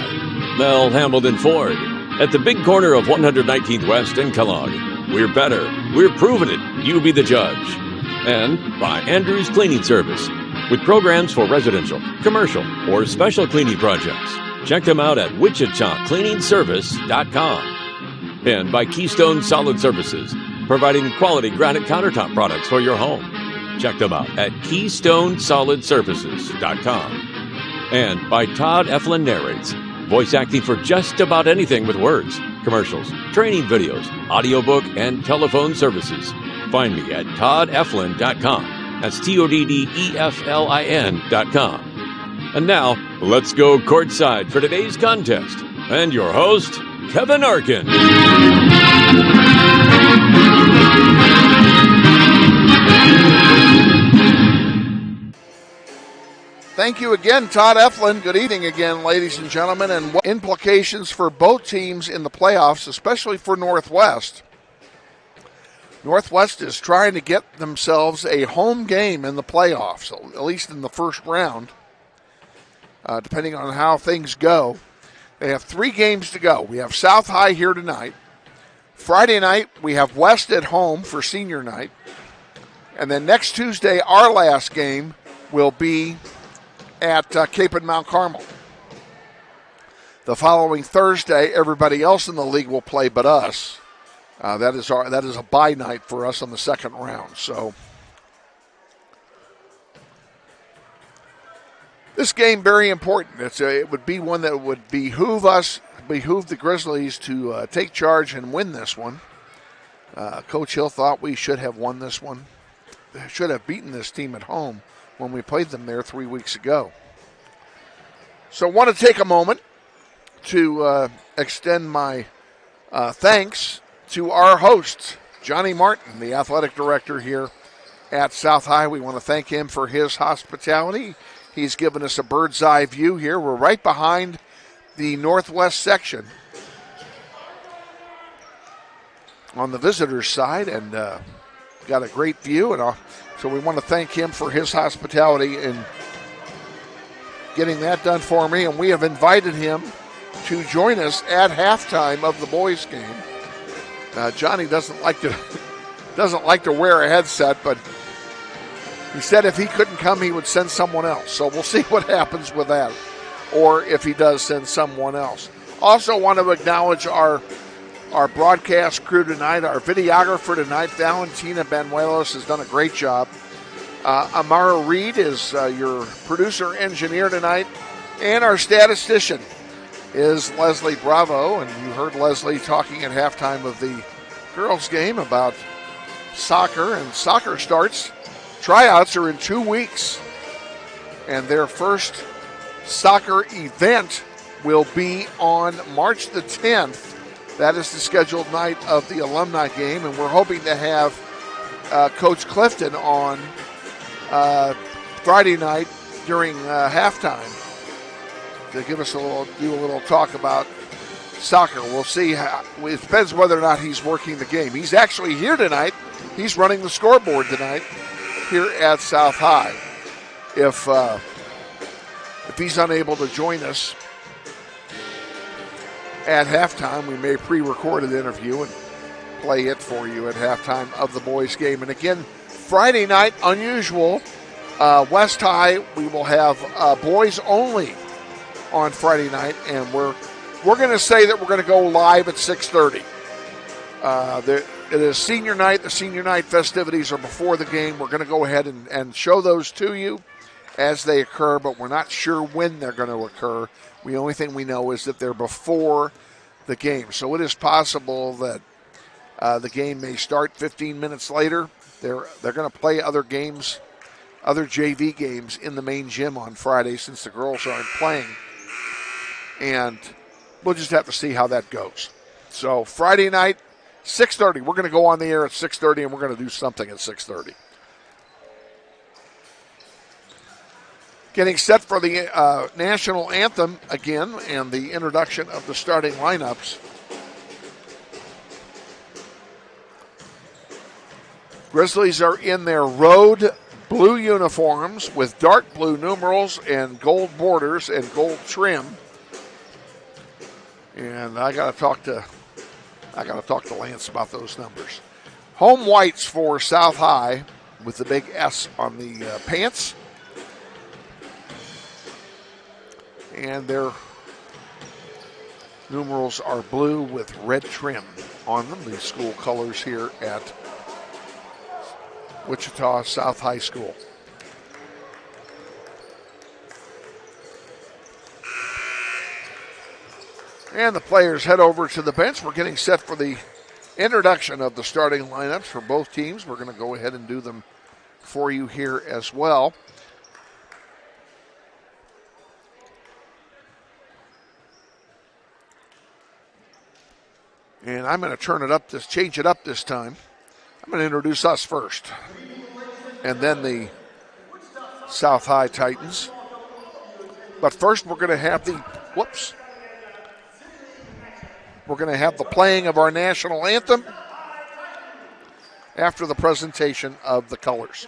Mel Hambledon Ford at the big corner of 119th West and Kellogg. We're better. We're proving it. You be the judge. And by Andrews Cleaning Service, with programs for residential, commercial, or special cleaning projects. Check them out at wichitacleaningservice.com. And by Keystone Solid Surfaces, providing quality granite countertop products for your home. Check them out at KeystoneSolidSurfaces.com. And by Todd Eflin Narrates, voice acting for just about anything with words, commercials, training videos, audiobook, and telephone services. Find me at toddeflin.com. That's TODDEFLIN.com. And now, let's go courtside for today's contest. And your host, Kevin Arkin. Thank you again, Todd Eflin. Good evening again, ladies and gentlemen, and what implications for both teams in the playoffs, especially for Northwest. Northwest is trying to get themselves a home game in the playoffs, at least in the first round, depending on how things go. They have 3 games to go. We have South High here tonight. Friday night, we have West at home for senior night. And then next Tuesday, our last game will be at Cape and Mount Carmel. The following Thursday, everybody else in the league will play but us. That is a bye night for us on the second round. So this game very important. It would be one that would behoove the Grizzlies to take charge and win this one. Coach Hill thought we should have won this one. Should have beaten this team at home when we played them there 3 weeks ago. So I want to take a moment to extend my thanks to our host, Johnny Martin, the athletic director here at South High. We want to thank him for his hospitality. He's given us a bird's eye view here. We're right behind the Northwest section on the visitors' side, and got a great view. And so we want to thank him for his hospitality in getting that done for me. And we have invited him to join us at halftime of the boys' game. Johnny doesn't like to wear a headset, but He said if he couldn't come, he would send someone else. So we'll see what happens with that, or if he does send someone else. Also want to acknowledge our broadcast crew tonight. Our videographer tonight, Valentina Banuelos, has done a great job. Amara Reid is your producer-engineer tonight. And our statistician is Leslie Bravo. And you heard Leslie talking at halftime of the girls' game about soccer. And soccer starts. Tryouts are in 2 weeks. And their first soccer event will be on March the 10th. That is the scheduled night of the alumni game. And we're hoping to have Coach Clifton on Friday night during halftime to give us do a little talk about soccer. We'll see. It depends whether or not he's working the game. He's actually here tonight. He's running the scoreboard tonight here at South High. If he's unable to join us at halftime, we may pre-record an interview and play it for you at halftime of the boys' game. And again, Friday night, unusual. West High, we will have boys only on Friday night, and we're going to say that we're going to go live at 6:30. It is senior night. The senior night festivities are before the game. We're going to go ahead and show those to you as they occur, but we're not sure when they're going to occur. The only thing we know is that they're before the game. So it is possible that the game may start 15 minutes later. They're going to play other games, other JV games in the main gym on Friday since the girls aren't playing. And we'll just have to see how that goes. So Friday night, 6:30. We're going to go on the air at 6:30, and we're going to do something at 6:30. Getting set for the national anthem again and the introduction of the starting lineups. Grizzlies are in their road blue uniforms with dark blue numerals and gold borders and gold trim. And I got to talk to Lance about those numbers. Home whites for South High with the big S on the pants. And their numerals are blue with red trim on them, the school colors here at Wichita South High School. And the players head over to the bench. We're getting set for the introduction of the starting lineups for both teams. We're going to go ahead and do them for you here as well. And I'm going to change it up this time. I'm going to introduce us first. And then the South High Titans. But first we're going to have the playing of our national anthem after the presentation of the colors.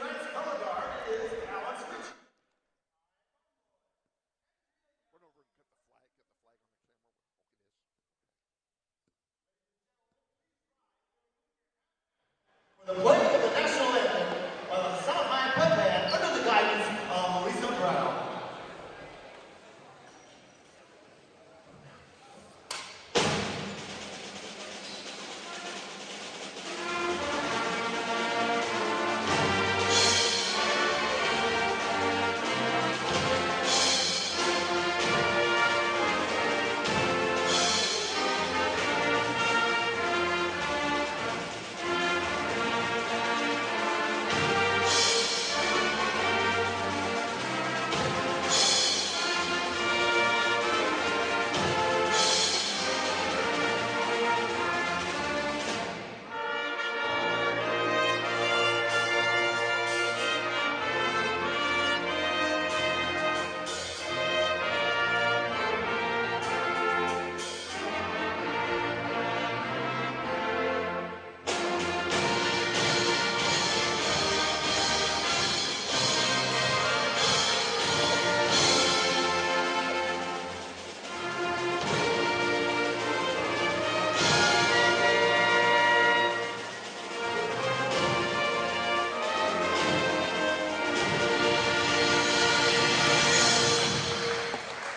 The playing of the national anthem by the South High Pep Band under the guidance of Lisa Brown.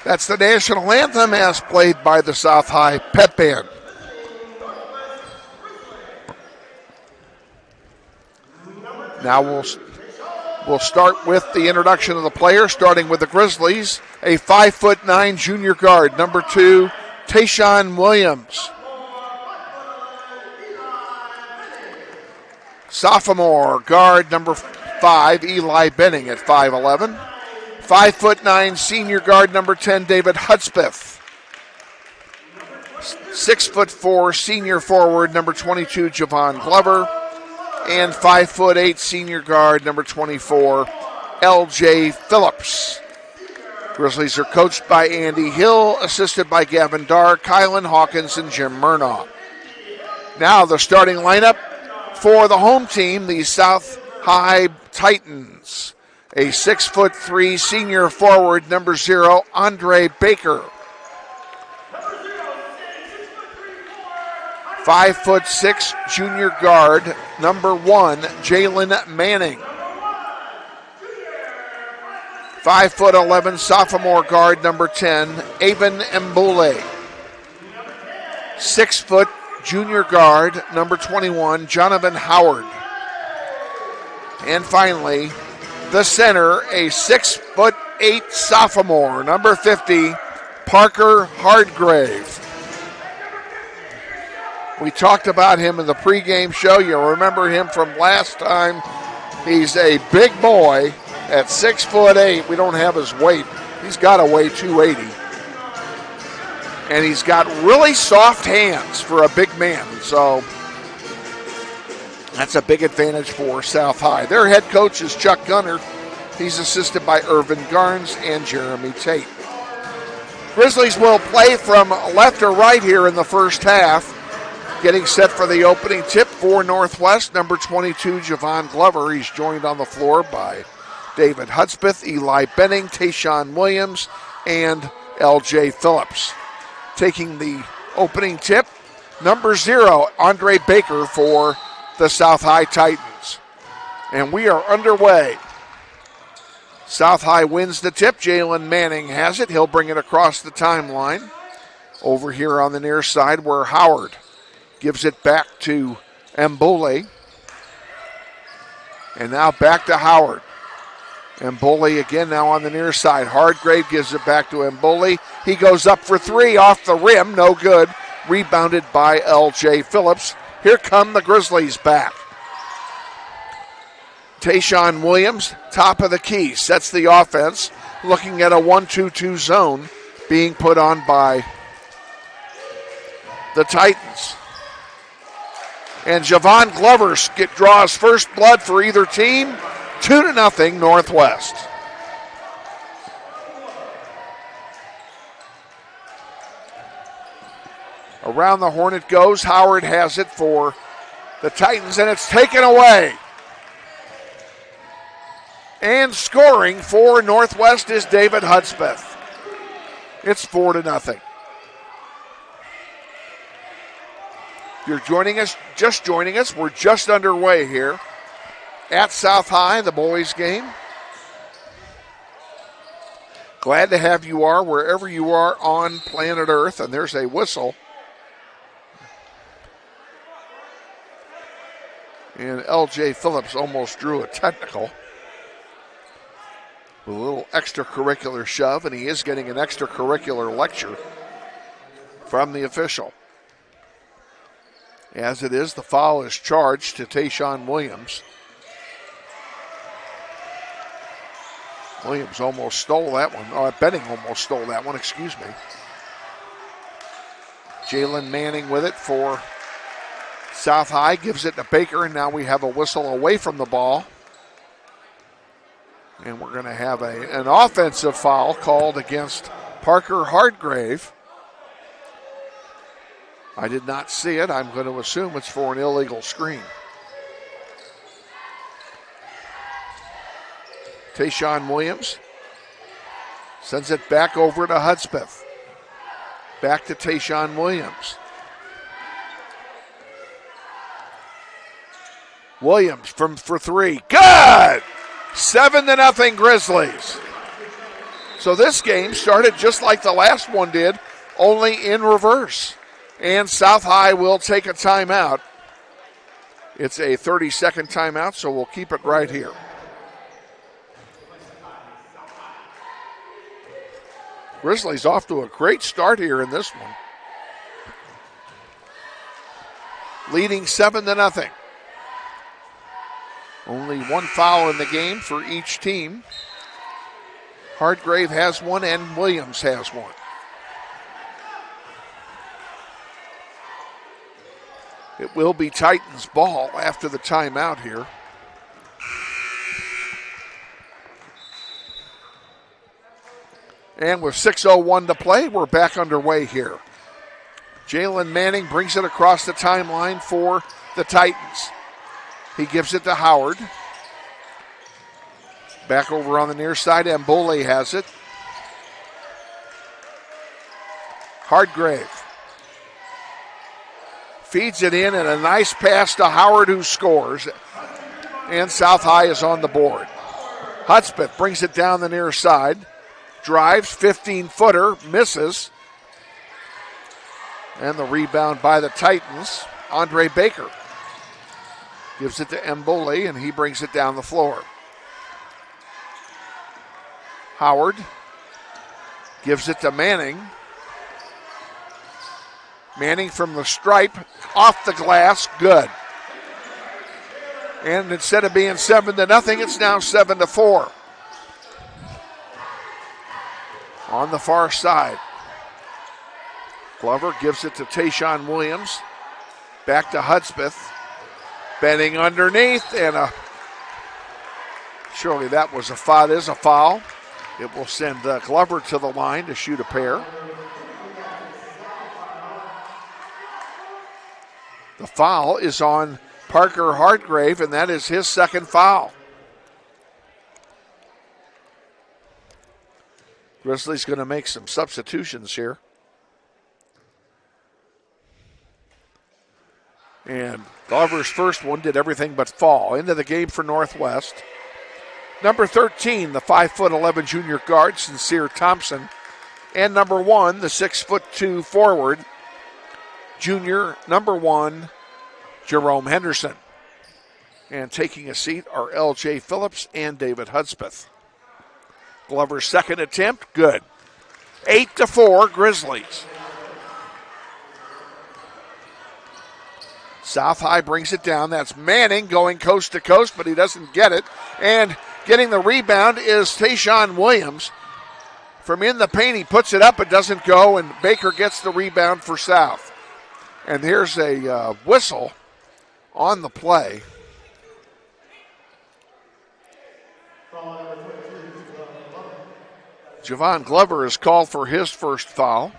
That's the national anthem as played by the South High Pep Band. Now we'll start with the introduction of the players, starting with the Grizzlies. A 5'9" junior guard, number 2, Tayshawn Williams. Sophomore guard, number 5, Eli Benning at 5'11". 5'9" senior guard, number 10, David Hudspeth. 6'4" senior forward, number 22, Javon Glover. And 5'8" senior guard, number 24, L.J. Phillips. Grizzlies are coached by Andy Hill, assisted by Gavin Darr, Kylan Hawkins, and Jim Murnaugh. Now the starting lineup for the home team, the South High Titans. A 6'3" senior forward, number 0, Andre Baker. 5'6" junior guard, number 1, Jalen Manning. 5'11" sophomore guard, number 10, Avon Mbule. 6 foot junior guard, number 21, Jonathan Howard. And finally, the center, a 6'8" sophomore, number 50, Parker Hardgrave. We talked about him in the pregame show. You remember him from last time. He's a big boy at 6'8". We don't have his weight. He's got to weigh 280. And he's got really soft hands for a big man. So that's a big advantage for South High. Their head coach is Chuck Gunner. He's assisted by Irvin Garnes and Jeremy Tate. Grizzlies will play from left or right here in the first half. Getting set for the opening tip for Northwest, number 22, Javon Glover. He's joined on the floor by David Hudspeth, Eli Benning, Tayshawn Williams, and L.J. Phillips. Taking the opening tip, number 0, Andre Baker for the South High Titans. And we are underway. South High wins the tip. Jalen Manning has it. He'll bring it across the timeline. Over here on the near side where Howard gives it back to Mbule. And now back to Howard. Mbule again now on the near side. Hardgrave gives it back to Mbule. He goes up for 3 off the rim. No good. Rebounded by L.J. Phillips. Here come the Grizzlies back. Tayshawn Williams, top of the key, sets the offense. Looking at a 1-2-2 zone being put on by the Titans. And Javon Glover draws first blood for either team. 2-0 Northwest. Around the horn it goes. Howard has it for the Titans, and it's taken away. And scoring for Northwest is David Hudspeth. It's 4-0. If you're just joining us, we're just underway here at South High, the boys' game. Glad to have you wherever you are on planet Earth, and there's a whistle. And L.J. Phillips almost drew a technical. A little extracurricular shove, and he is getting an extracurricular lecture from the official. As it is, the foul is charged to Tayshawn Williams. Williams almost stole that one. Benning almost stole that one, excuse me. Jalen Manning with it for South High. Gives it to Baker, and now we have a whistle away from the ball. And we're going to have an offensive foul called against Parker Hardgrave. I did not see it. I'm going to assume it's for an illegal screen. Tayshawn Williams sends it back over to Hudspeth. Back to Tayshawn Williams. Williams for 3. Good! 7-0 Grizzlies. So this game started just like the last one did, only in reverse. And South High will take a timeout. It's a 30-second timeout, so we'll keep it right here. Grizzlies off to a great start here in this one. Leading 7-0. Only one foul in the game for each team. Hartgrave has one and Williams has one. It will be Titans ball after the timeout here. And with 6:01 to play, we're back underway here. Jalen Manning brings it across the timeline for the Titans. He gives it to Howard. Back over on the near side, Mbole has it. Hartgrave feeds it in, and a nice pass to Howard, who scores. And South High is on the board. Hudspeth brings it down the near side. Drives, 15-footer, misses. And the rebound by the Titans. Andre Baker gives it to Mbole, and he brings it down the floor. Howard gives it to Manning. Manning from the stripe, off the glass, good. And instead of being 7-0, it's now 7-4. On the far side, Glover gives it to Tayshawn Williams. Back to Hudspeth. Bending underneath, and surely that was a foul. It is a foul. It will send Glover to the line to shoot a pair. The foul is on Parker Hartgrave, and that is his second foul. Grizzlies going to make some substitutions here. And Glover's first one did everything but fall. Into the game for Northwest. Number 13, the 5'11" junior guard, Sincere Thompson. And number 1, the 6'2" forward, junior number 1, Jerome Henderson. And taking a seat are L.J. Phillips and David Hudspeth. Glover's second attempt, good. 8-4, Grizzlies. South High brings it down. That's Manning going coast to coast, but he doesn't get it. And getting the rebound is Tayshawn Williams. From in the paint, he puts it up, it doesn't go, and Baker gets the rebound for South. And here's a whistle on the play. Javon Glover is called for his first foul.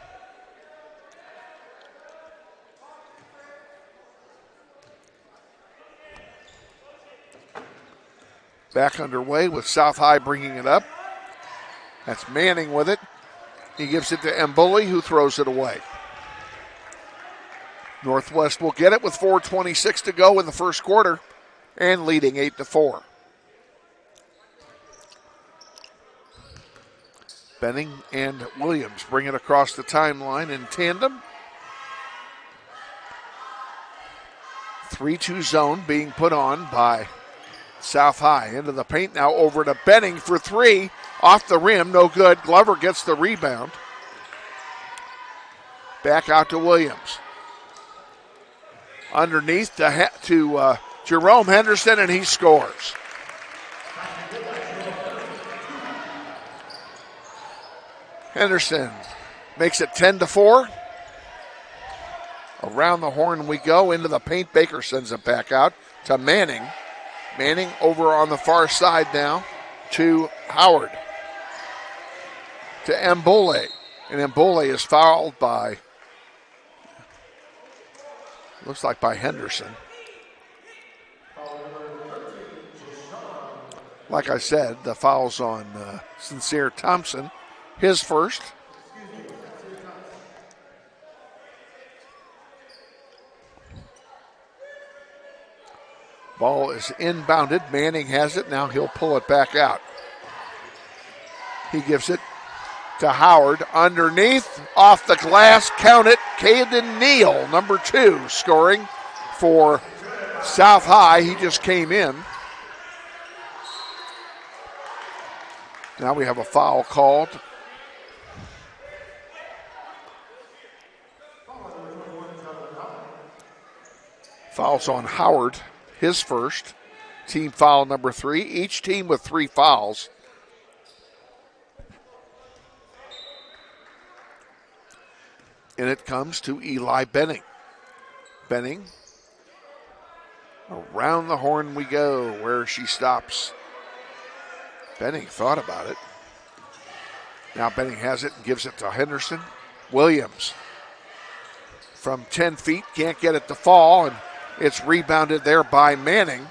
Back underway with South High bringing it up. That's Manning with it. He gives it to Mbole, who throws it away. Northwest will get it with 4:26 to go in the first quarter and leading 8-4. Benning and Williams bring it across the timeline in tandem. 3-2 zone being put on by South High. Into the paint now, over to Benning for three. Off the rim, no good. Glover gets the rebound. Back out to Williams. Underneath to Jerome Henderson, and he scores. Henderson makes it 10-4. Around the horn we go, into the paint. Baker sends it back out to Manning. Manning over on the far side now to Howard. To Mbole. And Mbole is fouled by, looks like by Henderson. Like I said, the foul's on Sincere Thompson. His first. Ball is inbounded. Manning has it. Now he'll pull it back out. He gives it to Howard. Underneath, off the glass, count it. Caden Neal, number 2, scoring for South High. He just came in. Now we have a foul called. Fouls on Howard, his first. Team foul number 3. Each team with 3 fouls. And it comes to Eli Benning. Benning. Around the horn we go, where she stops. Benning thought about it. Now Benning has it and gives it to Henderson. Williams from 10 feet, can't get it to fall, and it's rebounded there by Manning.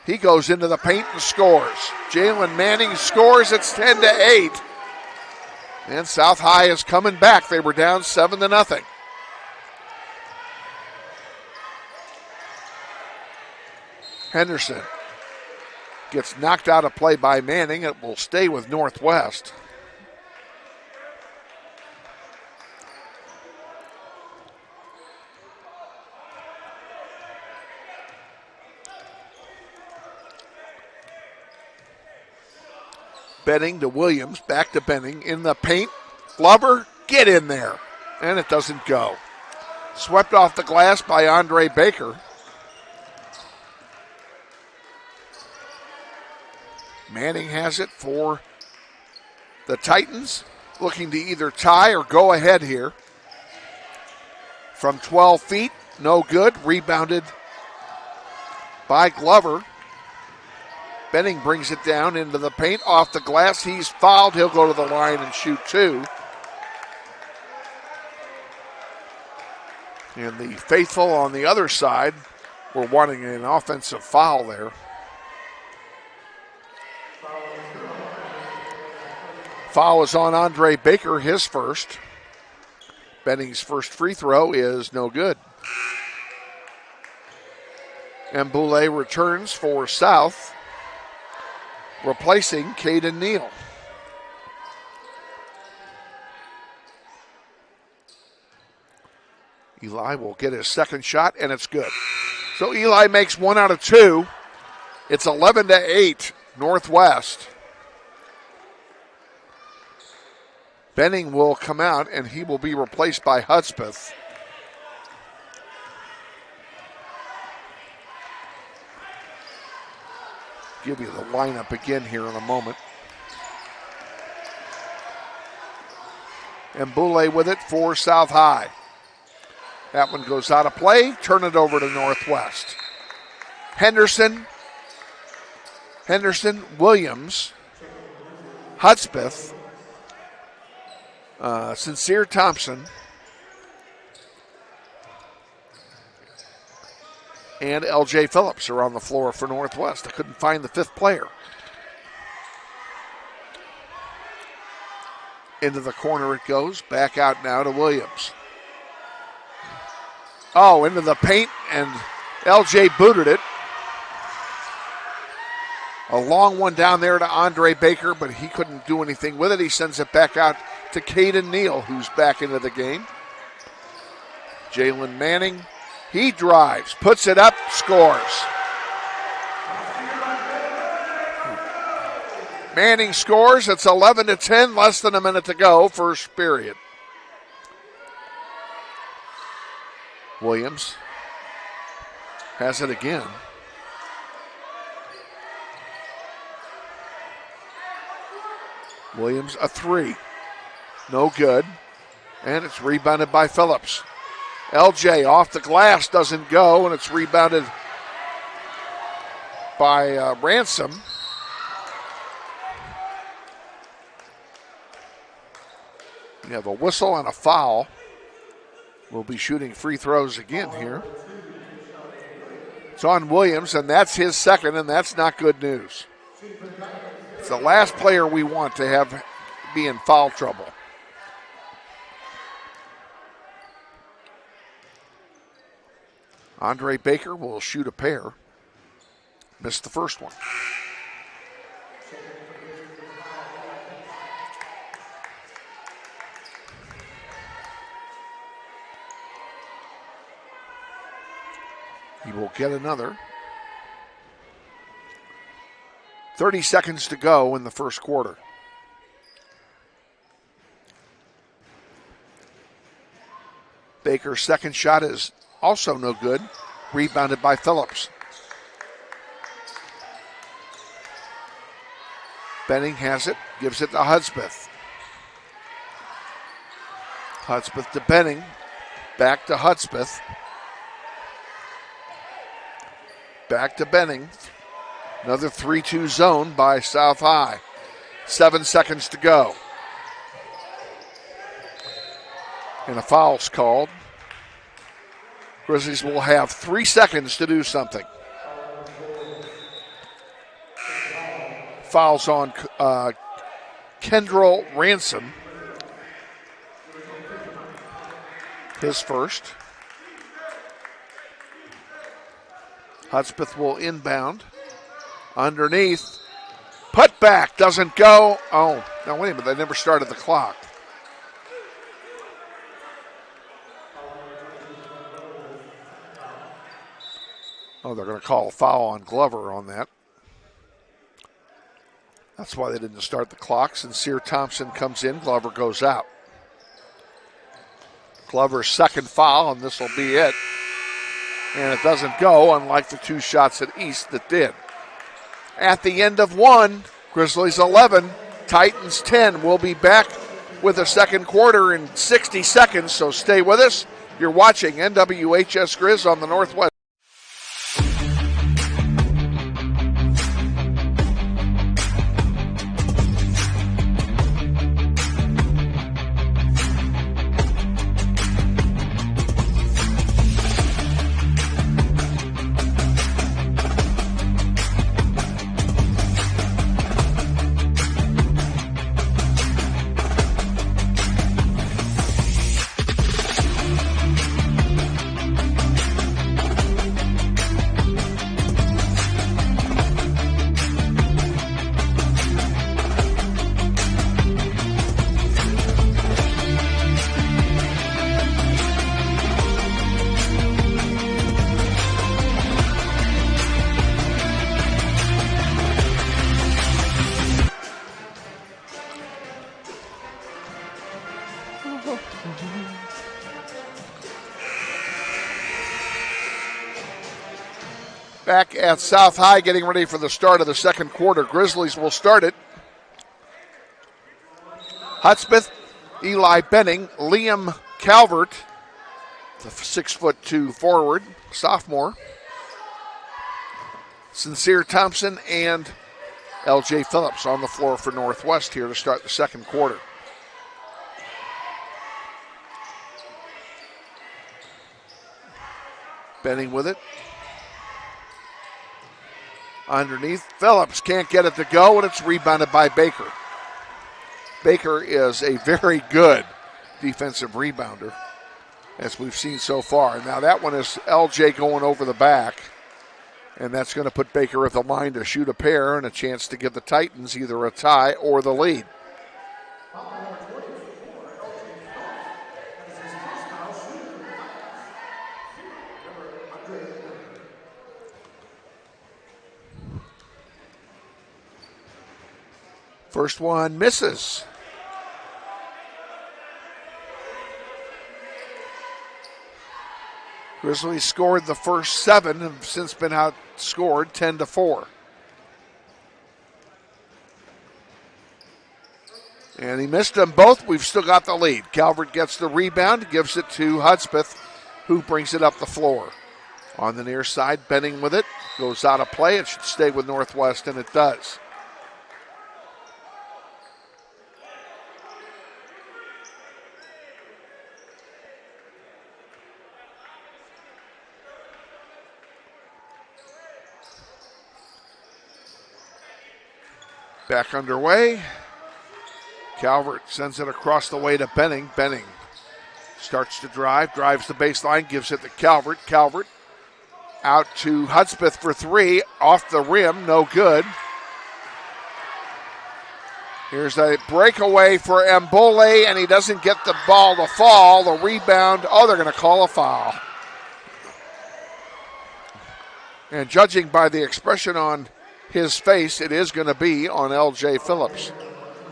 He goes into the paint and scores. Jalen Manning scores. It's 10-8. And South High is coming back. They were down 7-0. Henderson gets knocked out of play by Manning. It will stay with Northwest. Benning to Williams, back to Benning, in the paint. Glover, get in there. And it doesn't go. Swept off the glass by Andre Baker. Manning has it for the Titans, looking to either tie or go ahead here. From 12 feet, no good. Rebounded by Glover. Benning brings it down into the paint, off the glass. He's fouled. He'll go to the line and shoot 2. And the faithful on the other side were wanting an offensive foul there. Foul is on Andre Baker, his first. Benning's first free throw is no good. And Boulay returns for South, replacing Caden Neal. Eli will get his second shot, and it's good. So Eli makes 1 out of 2. It's 11-8, Northwest. Benning will come out, and he will be replaced by Hudspeth. Give you the lineup again here in a moment. And Boulay with it for South High. That one goes out of play. Turn it over to Northwest. Henderson, Williams, Hudspeth, Sincere Thompson, and L.J. Phillips are on the floor for Northwest. I couldn't find the 5th player. Into the corner it goes. Back out now to Williams. Oh, into the paint, and L.J. booted it. A long one down there to Andre Baker, but he couldn't do anything with it. He sends it back out to Caden Neal, who's back into the game. Jalen Manning, he drives, puts it up, scores. Manning scores. It's 11-10, less than a minute to go, first period. Williams has it again. Williams, a 3. No good. And it's rebounded by Phillips. LJ off the glass, doesn't go, and it's rebounded by Ransom. You have a whistle and a foul. We'll be shooting free throws again here. It's on Williams, and that's his second, and that's not good news. It's the last player we want to have be in foul trouble. Andre Baker will shoot a pair. Missed the first one. He will get another. 30 seconds to go in the first quarter. Baker's second shot is also no good. Rebounded by Phillips. Benning has it, gives it to Hudspeth. Hudspeth to Benning. Back to Hudspeth. Back to Benning. Another 3-2 zone by South High. 7 seconds to go. And a foul's called. Grizzlies will have 3 seconds to do something. Fouls on Kendrell Ransom. His first. Hudspeth will inbound. Underneath. Put back. Doesn't go. Oh, no, wait a minute. They never started the clock. Oh, they're going to call a foul on Glover on that. That's why they didn't start the clock. Sincere Thompson comes in. Glover goes out. Glover's second foul, and this will be it. And it doesn't go, unlike the 2 shots at East that did. At the end of 1, Grizzlies 11, Titans 10. We'll be back with the second quarter in 60 seconds, so stay with us. You're watching NWHS Grizz on the Northwest. Back at South High, getting ready for the start of the second quarter. Grizzlies will start it. Hudspeth, Eli Benning, Liam Calvert, the 6'2" forward, sophomore. Sincere Thompson and L.J. Phillips on the floor for Northwest here to start the second quarter. Benning with it. Underneath, Phillips can't get it to go, and it's rebounded by Baker. Baker is a very good defensive rebounder, as we've seen so far. Now that one is LJ going over the back, and that's going to put Baker at the line to shoot a pair and a chance to give the Titans either a tie or the lead. First one misses. Grizzlies scored the first 7 and have since been outscored 10-4. And he missed them both. We've still got the lead. Calvert gets the rebound, gives it to Hudspeth, who brings it up the floor. On the near side, Benning with it. Goes out of play. It should stay with Northwest, and it does. Back underway. Calvert sends it across the way to Benning. Benning starts to drive, drives the baseline, gives it to Calvert. Calvert out to Hudspeth for 3. Off the rim, no good. Here's a breakaway for Mbole, and he doesn't get the ball to fall. The rebound, they're going to call a foul. And judging by the expression on his face, it is going to be on L.J. Phillips.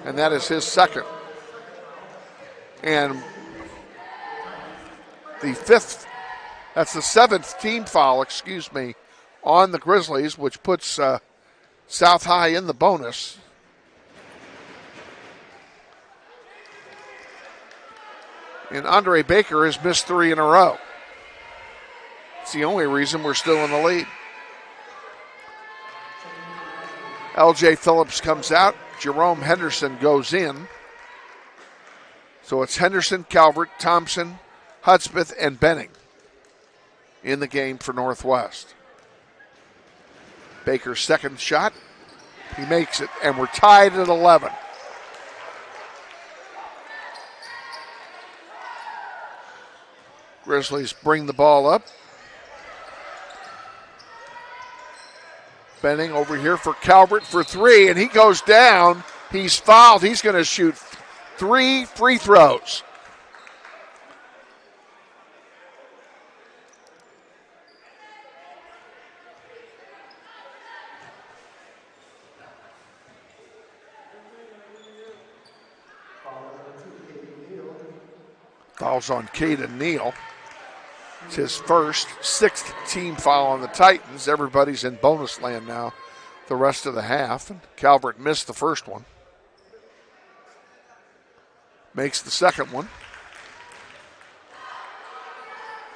And that is his second. And that's the seventh team foul, on the Grizzlies, which puts South High in the bonus. And Andre Baker has missed 3 in a row. It's the only reason we're still in the lead. L.J. Phillips comes out. Jerome Henderson goes in. So it's Henderson, Calvert, Thompson, Hudspeth, and Benning in the game for Northwest. Baker's second shot. He makes it, and we're tied at 11. Grizzlies bring the ball up. Benning over here for Calvert for 3, and he goes down. He's fouled. He's going to shoot 3 free throws. Fouls on Caden Neal. It's his first, 6th team foul on the Titans. Everybody's in bonus land now the rest of the half. And Calvert missed the first one. Makes the second one.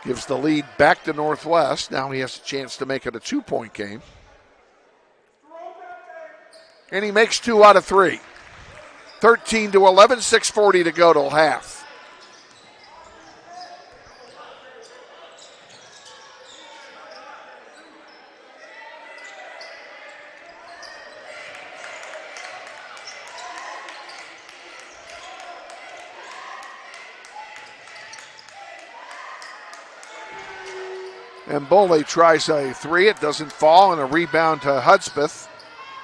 Gives the lead back to Northwest. Now he has a chance to make it a 2-point game. And he makes 2 out of 3. 13-11, 6:40 to go till half. And Boley tries a 3. It doesn't fall, and a rebound to Hudspeth.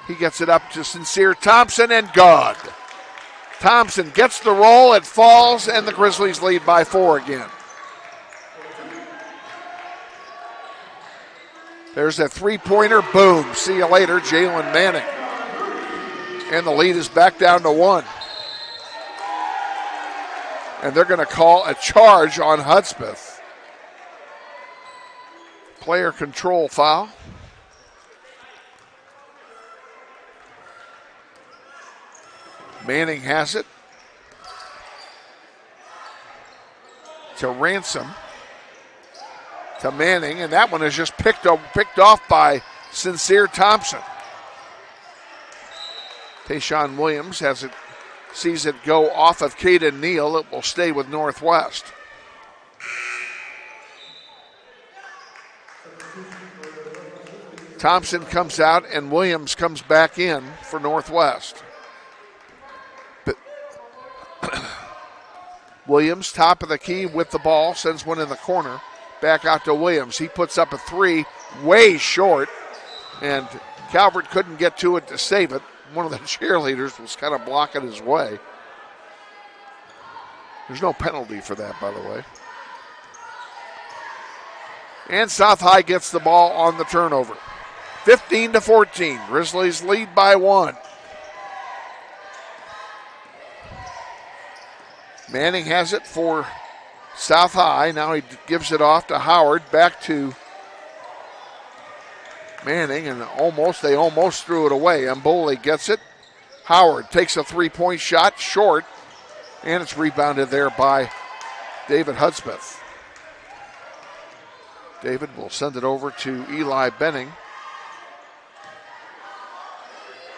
He gets it up to Sincere Thompson, and good. Thompson gets the roll, it falls, and the Grizzlies lead by 4 again. There's a 3-pointer, boom. See you later, Jalen Manning. And the lead is back down to 1. And they're going to call a charge on Hudspeth. Player control foul. Manning has it to Ransom, to Manning, and that one is just picked off by Sincere Thompson. Tayshawn Williams sees it go off of Caden Neal. It will stay with Northwest. Thompson comes out and Williams comes back in for Northwest. Williams, top of the key with the ball, sends one in the corner. Back out to Williams. He puts up a 3, way short, and Calvert couldn't get to it to save it. One of the cheerleaders was kind of blocking his way. There's no penalty for that, by the way. And South High gets the ball on the turnover. 15-14. Grizzlies lead by 1. Manning has it for South High. Now he gives it off to Howard. Back to Manning, and they almost threw it away. Mboli gets it. Howard takes a 3-point shot, short, and it's rebounded there by David Hudspeth. David will send it over to Eli Benning.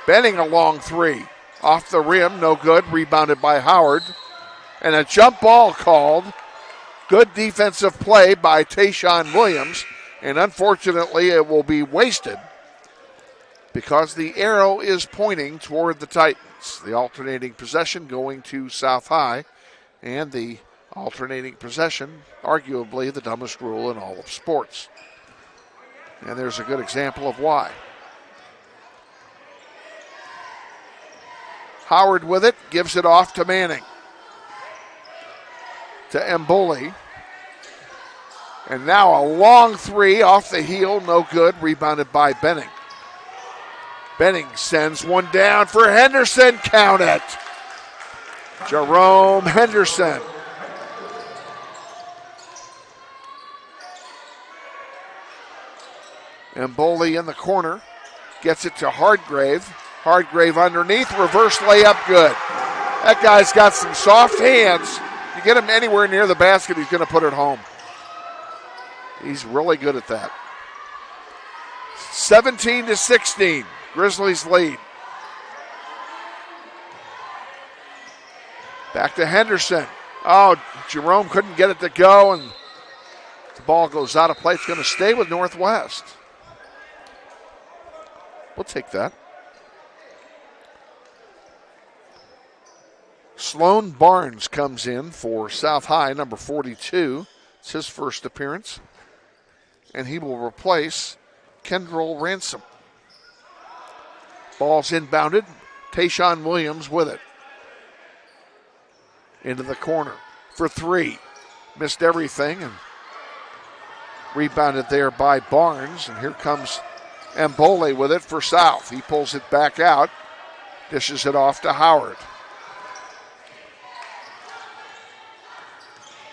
Benning a long 3. Off the rim, no good. Rebounded by Howard. And a jump ball called. Good defensive play by Tayshawn Williams. And unfortunately, it will be wasted because the arrow is pointing toward the Titans. The alternating possession going to South High. And the alternating possession, arguably the dumbest rule in all of sports. And there's a good example of why. Howard with it, gives it off to Manning. To Mboli. And now a long three off the heel, no good, rebounded by Benning. Benning sends one down for Henderson, count it. Jerome Henderson. Mboli in the corner, gets it to Hardgrave. Hardgrave underneath, reverse layup, good. That guy's got some soft hands. You get him anywhere near the basket, he's going to put it home. He's really good at that. 17-16, Grizzlies lead. Back to Henderson. Oh, Jerome couldn't get it to go, and the ball goes out of play. It's going to stay with Northwest. We'll take that. Sloan Barnes comes in for South High, number 42. It's his first appearance. And he will replace Kendrell Ransom. Ball's inbounded. Tayshawn Williams with it. Into the corner for three. Missed everything and rebounded there by Barnes. And here comes Mbole with it for South. He pulls it back out. Dishes it off to Howard.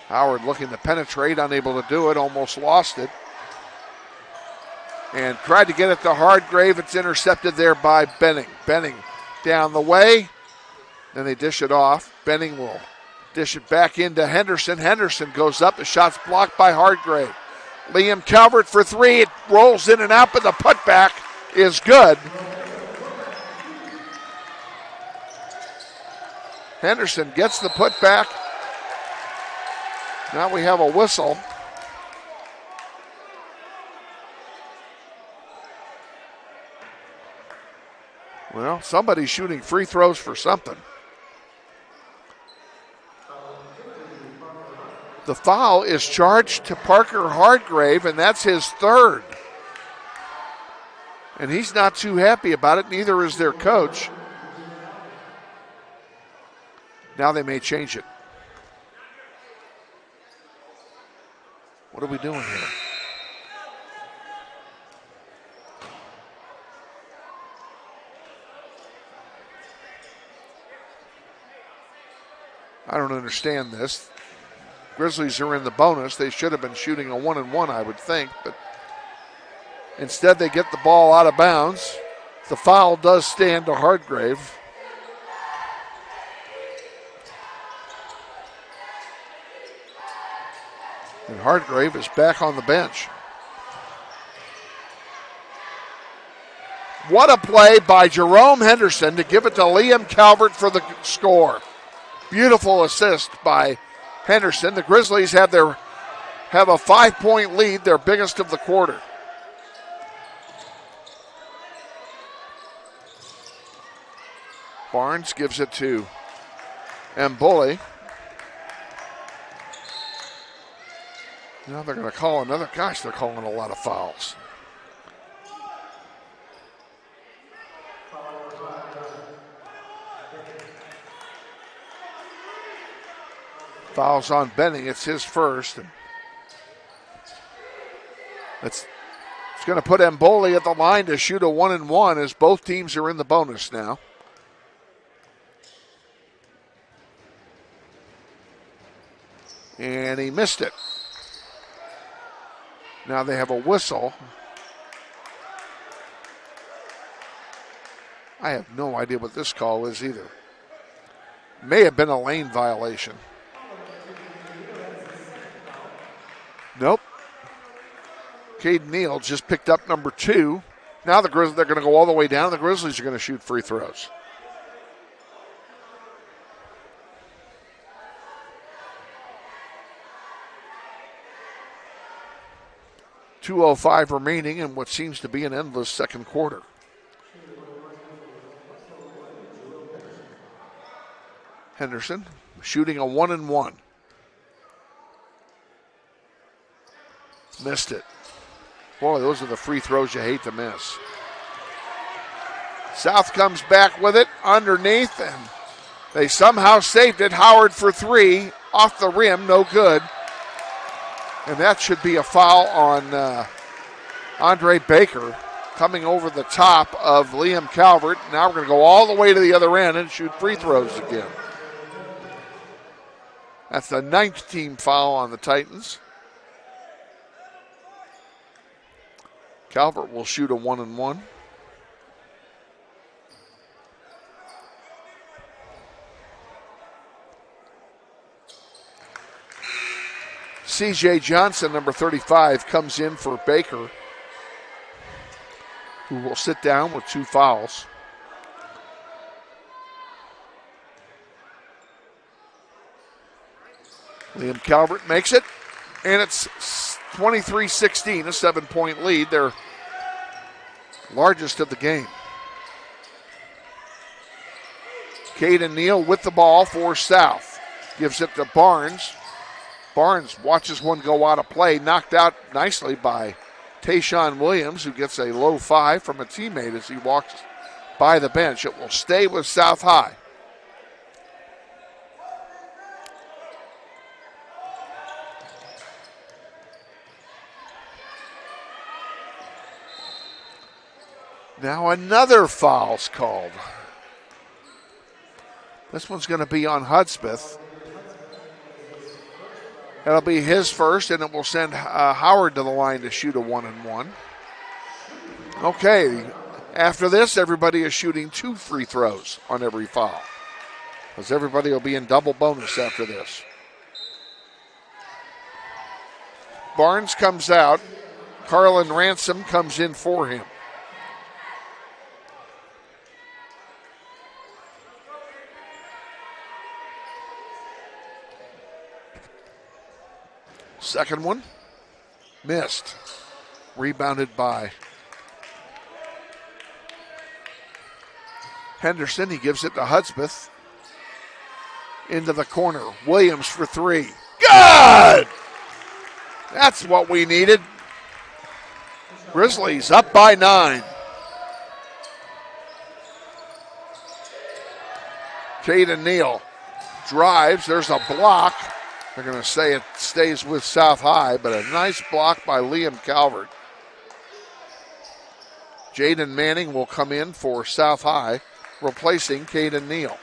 Howard looking to penetrate, unable to do it, almost lost it. And tried to get it to Hardgrave. It's intercepted there by Benning. Benning down the way. Then they dish it off. Benning will dish it back into Henderson. Henderson goes up. The shot's blocked by Hardgrave. Liam Calvert for three. It rolls in and out, but the putback is good. Henderson gets the putback. Now we have a whistle. Well, somebody's shooting free throws for something. The foul is charged to Parker Hardgrave, and that's his third. And he's not too happy about it, neither is their coach. Now they may change it. What are we doing here? I don't understand this. Grizzlies are in the bonus. They should have been shooting a 1-and-1, I would think, but instead they get the ball out of bounds. The foul does stand to Hardgrave. And Hardgrave is back on the bench. What a play by Jerome Henderson to give it to Liam Calvert for the score. Beautiful assist by Henderson. The Grizzlies have a 5-point lead, their biggest of the quarter. Barnes gives it to Mbole. Now they're going to call another. Gosh, they're calling a lot of fouls. Fouls on Benning. It's his first. And it's going to put Mbole at the line to shoot a 1-and-1 as both teams are in the bonus now. And he missed it. Now they have a whistle. I have no idea what this call is either. May have been a lane violation. Nope. Caden Neal just picked up number 2. Now they're going to go all the way down. The Grizzlies are going to shoot free throws. .205 remaining in what seems to be an endless second quarter. Henderson shooting a 1-and-1. Missed it. Boy, those are the free throws you hate to miss. South comes back with it underneath, and they somehow saved it. Howard for 3, off the rim, no good. And that should be a foul on Andre Baker coming over the top of Liam Calvert. Now we're going to go all the way to the other end and shoot free throws again. That's the 9th team foul on the Titans. Calvert will shoot a 1-and-1. C.J. Johnson, number 35, comes in for Baker, who will sit down with 2 fouls. Liam Calvert makes it, and it's 23-16, a 7-point lead, their largest of the game. Caden Neal with the ball for South. Gives it to Barnes. Barnes watches one go out of play, knocked out nicely by Tayshawn Williams, who gets a low 5 from a teammate as he walks by the bench. It will stay with South High. Now another foul's called. This one's going to be on Hudspeth. That'll be his first, and it will send Howard to the line to shoot a 1-and-1. Okay, after this, everybody is shooting 2 free throws on every foul, because everybody will be in double bonus after this. Barnes comes out. Carlin Ransom comes in for him. Second one, missed. Rebounded by Henderson. He gives it to Hudspeth. Into the corner. Williams for 3. Good! That's what we needed. Grizzlies up by 9. Caden Neal drives. There's a block. They're going to say it stays with South High, but a nice block by Liam Calvert. Jaden Manning will come in for South High, replacing Caden Neal.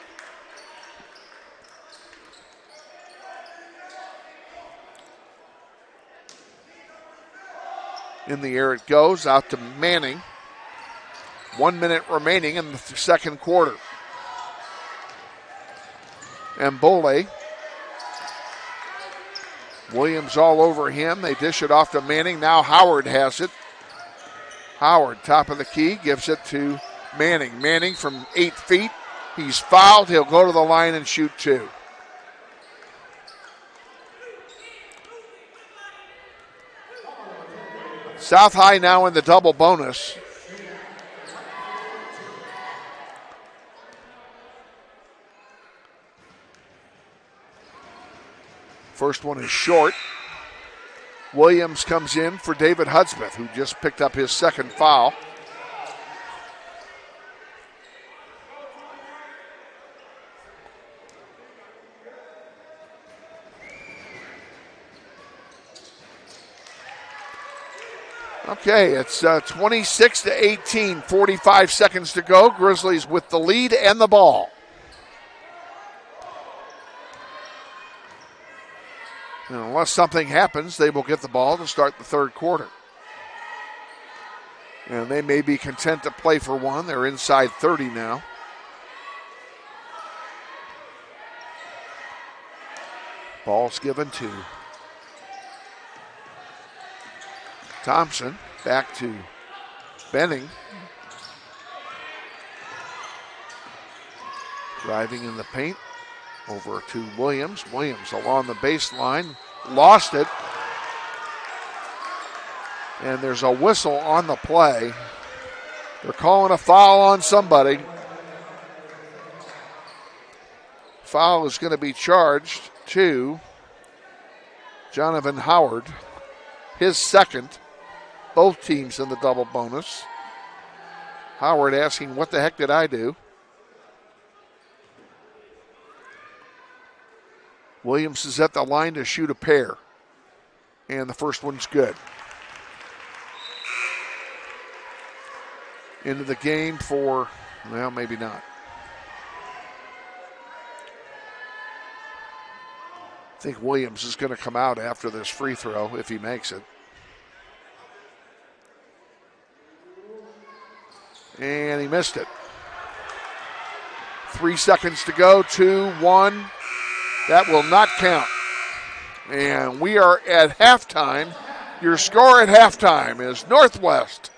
In the air it goes, out to Manning. 1 minute remaining in the second quarter. Mbole. Williams all over him. They dish it off to Manning. Now Howard has it. Howard, top of the key, gives it to Manning. Manning from 8 feet. He's fouled. He'll go to the line and shoot 2. South High now in the double bonus. First one is short. Williams comes in for David Hudspeth, who just picked up his second foul. Okay, it's 26-18, 45 seconds to go. Grizzlies with the lead and the ball. And unless something happens, they will get the ball to start the third quarter. And they may be content to play for one. They're inside 30 now. Ball's given to Thompson. Back to Benning. Driving in the paint. Over to Williams. Williams along the baseline. Lost it. And there's a whistle on the play. They're calling a foul on somebody. Foul is going to be charged to Jonathan Howard. His second. Both teams in the double bonus. Howard asking, what the heck did I do? Williams is at the line to shoot a pair. And the first one's good. Into the game for, well, maybe not. I think Williams is going to come out after this free throw if he makes it. And he missed it. 3 seconds to go, 2, 1. That will not count. And we are at halftime. Your score at halftime is Northwest.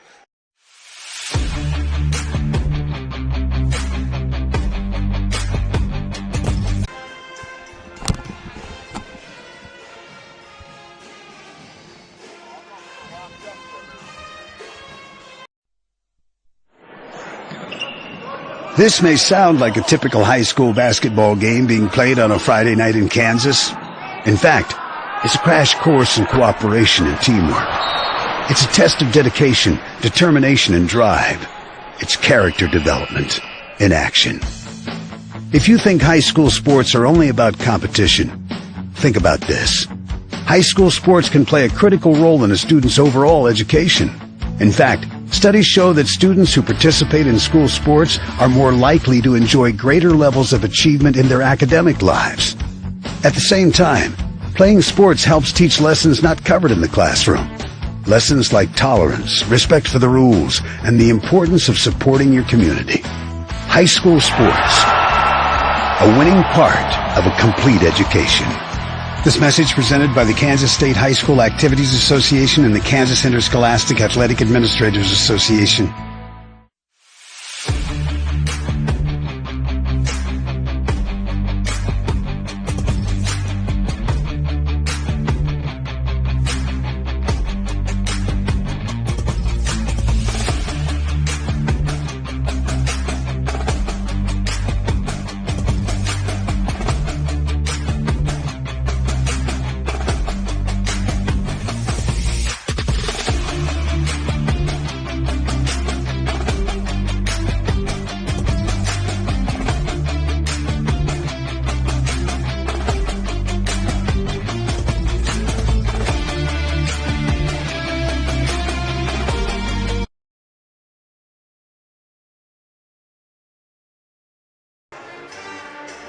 This may sound like a typical high school basketball game being played on a Friday night in Kansas. In fact, it's a crash course in cooperation and teamwork. It's a test of dedication, determination, and drive. It's character development in action. If you think high school sports are only about competition, think about this. High school sports can play a critical role in a student's overall education. In fact, studies show that students who participate in school sports are more likely to enjoy greater levels of achievement in their academic lives. At the same time, playing sports helps teach lessons not covered in the classroom. Lessons like tolerance, respect for the rules, and the importance of supporting your community. High school sports, a winning part of a complete education. This message presented by the Kansas State High School Activities Association and the Kansas Interscholastic Athletic Administrators Association.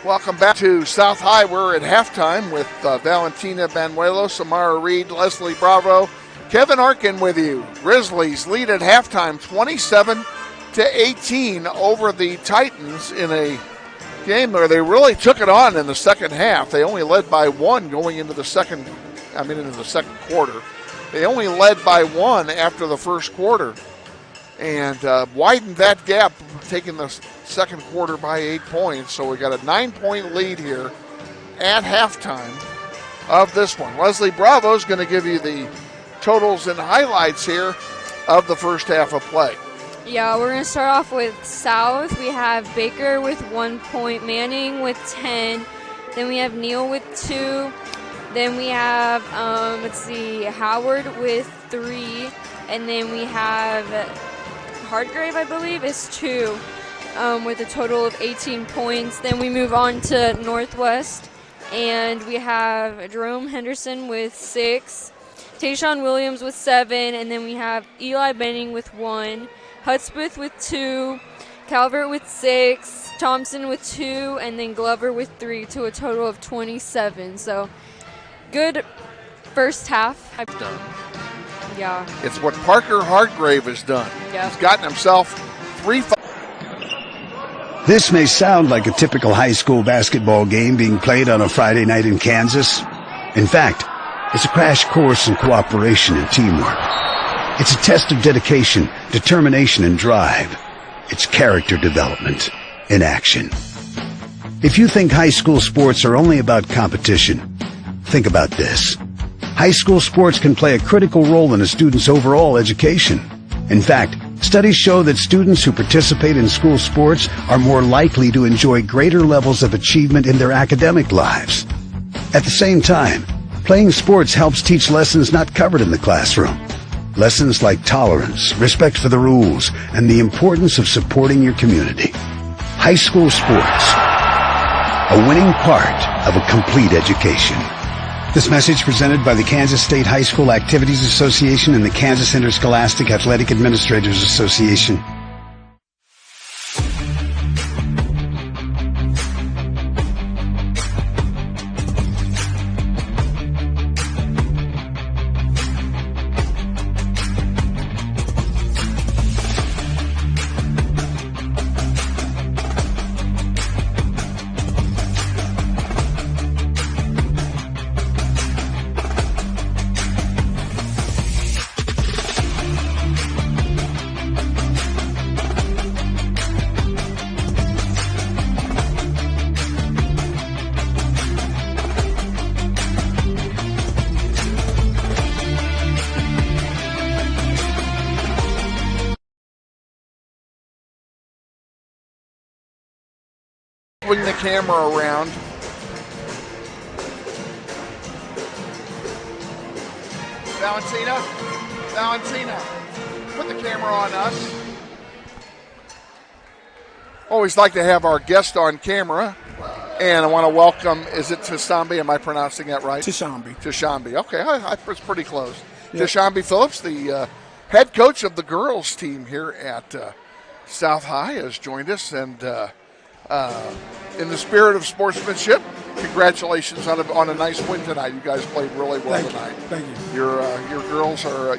Welcome back to South High. We're at halftime with Valentina, Banuelos, Amara, Reid, Leslie Bravo, Kevin Arkin with you. Grizzlies lead at halftime 27-18 over the Titans in a game where they really took it on in the second half. They only led by one going into the second quarter. They only led by one after the first quarter and widened that gap, taking the second quarter by 8 points. So we got a 9-point lead here at halftime of this one. Leslie Bravo is going to give you the totals and highlights here of the first half of play. Yeah, we're going to start off with South. We have Baker with 1 point, Manning with 10. Then we have Neal with 2. Then we have, Howard with 3. And then we have Hardgrave, I believe, is 2 with a total of 18 points. Then we move on to Northwest, and we have Jerome Henderson with 6, Tayshawn Williams with 7, and then we have Eli Benning with 1, Hudspeth with 2, Calvert with 6, Thompson with 2, and then Glover with 3, to a total of 27. So good first half. Done. Yeah. It's what Parker Hardgrave has done. Yeah. He's gotten himself 3. This may sound like a typical high school basketball game being played on a Friday night in Kansas. In fact, it's a crash course in cooperation and teamwork. It's a test of dedication, determination, and drive. It's character development in action. If you think high school sports are only about competition, think about this. High school sports can play a critical role in a student's overall education. In fact, studies show that students who participate in school sports are more likely to enjoy greater levels of achievement in their academic lives. At the same time, playing sports helps teach lessons not covered in the classroom. Lessons like tolerance, respect for the rules, and the importance of supporting your community. High school sports, a winning part of a complete education. This message presented by the Kansas State High School Activities Association and the Kansas Interscholastic Athletic Administrators Association. Swing the camera around. Valentina, put the camera on us. Always like to have our guest on camera. And I want to welcome, is it Tashambi? Am I pronouncing that right? Tashambi. Okay, I was pretty close. Yep. Tashambi Phillips, the head coach of the girls team here at South High, has joined us. And in the spirit of sportsmanship, congratulations on a nice win tonight. You guys played really well tonight. Thank you. Your girls are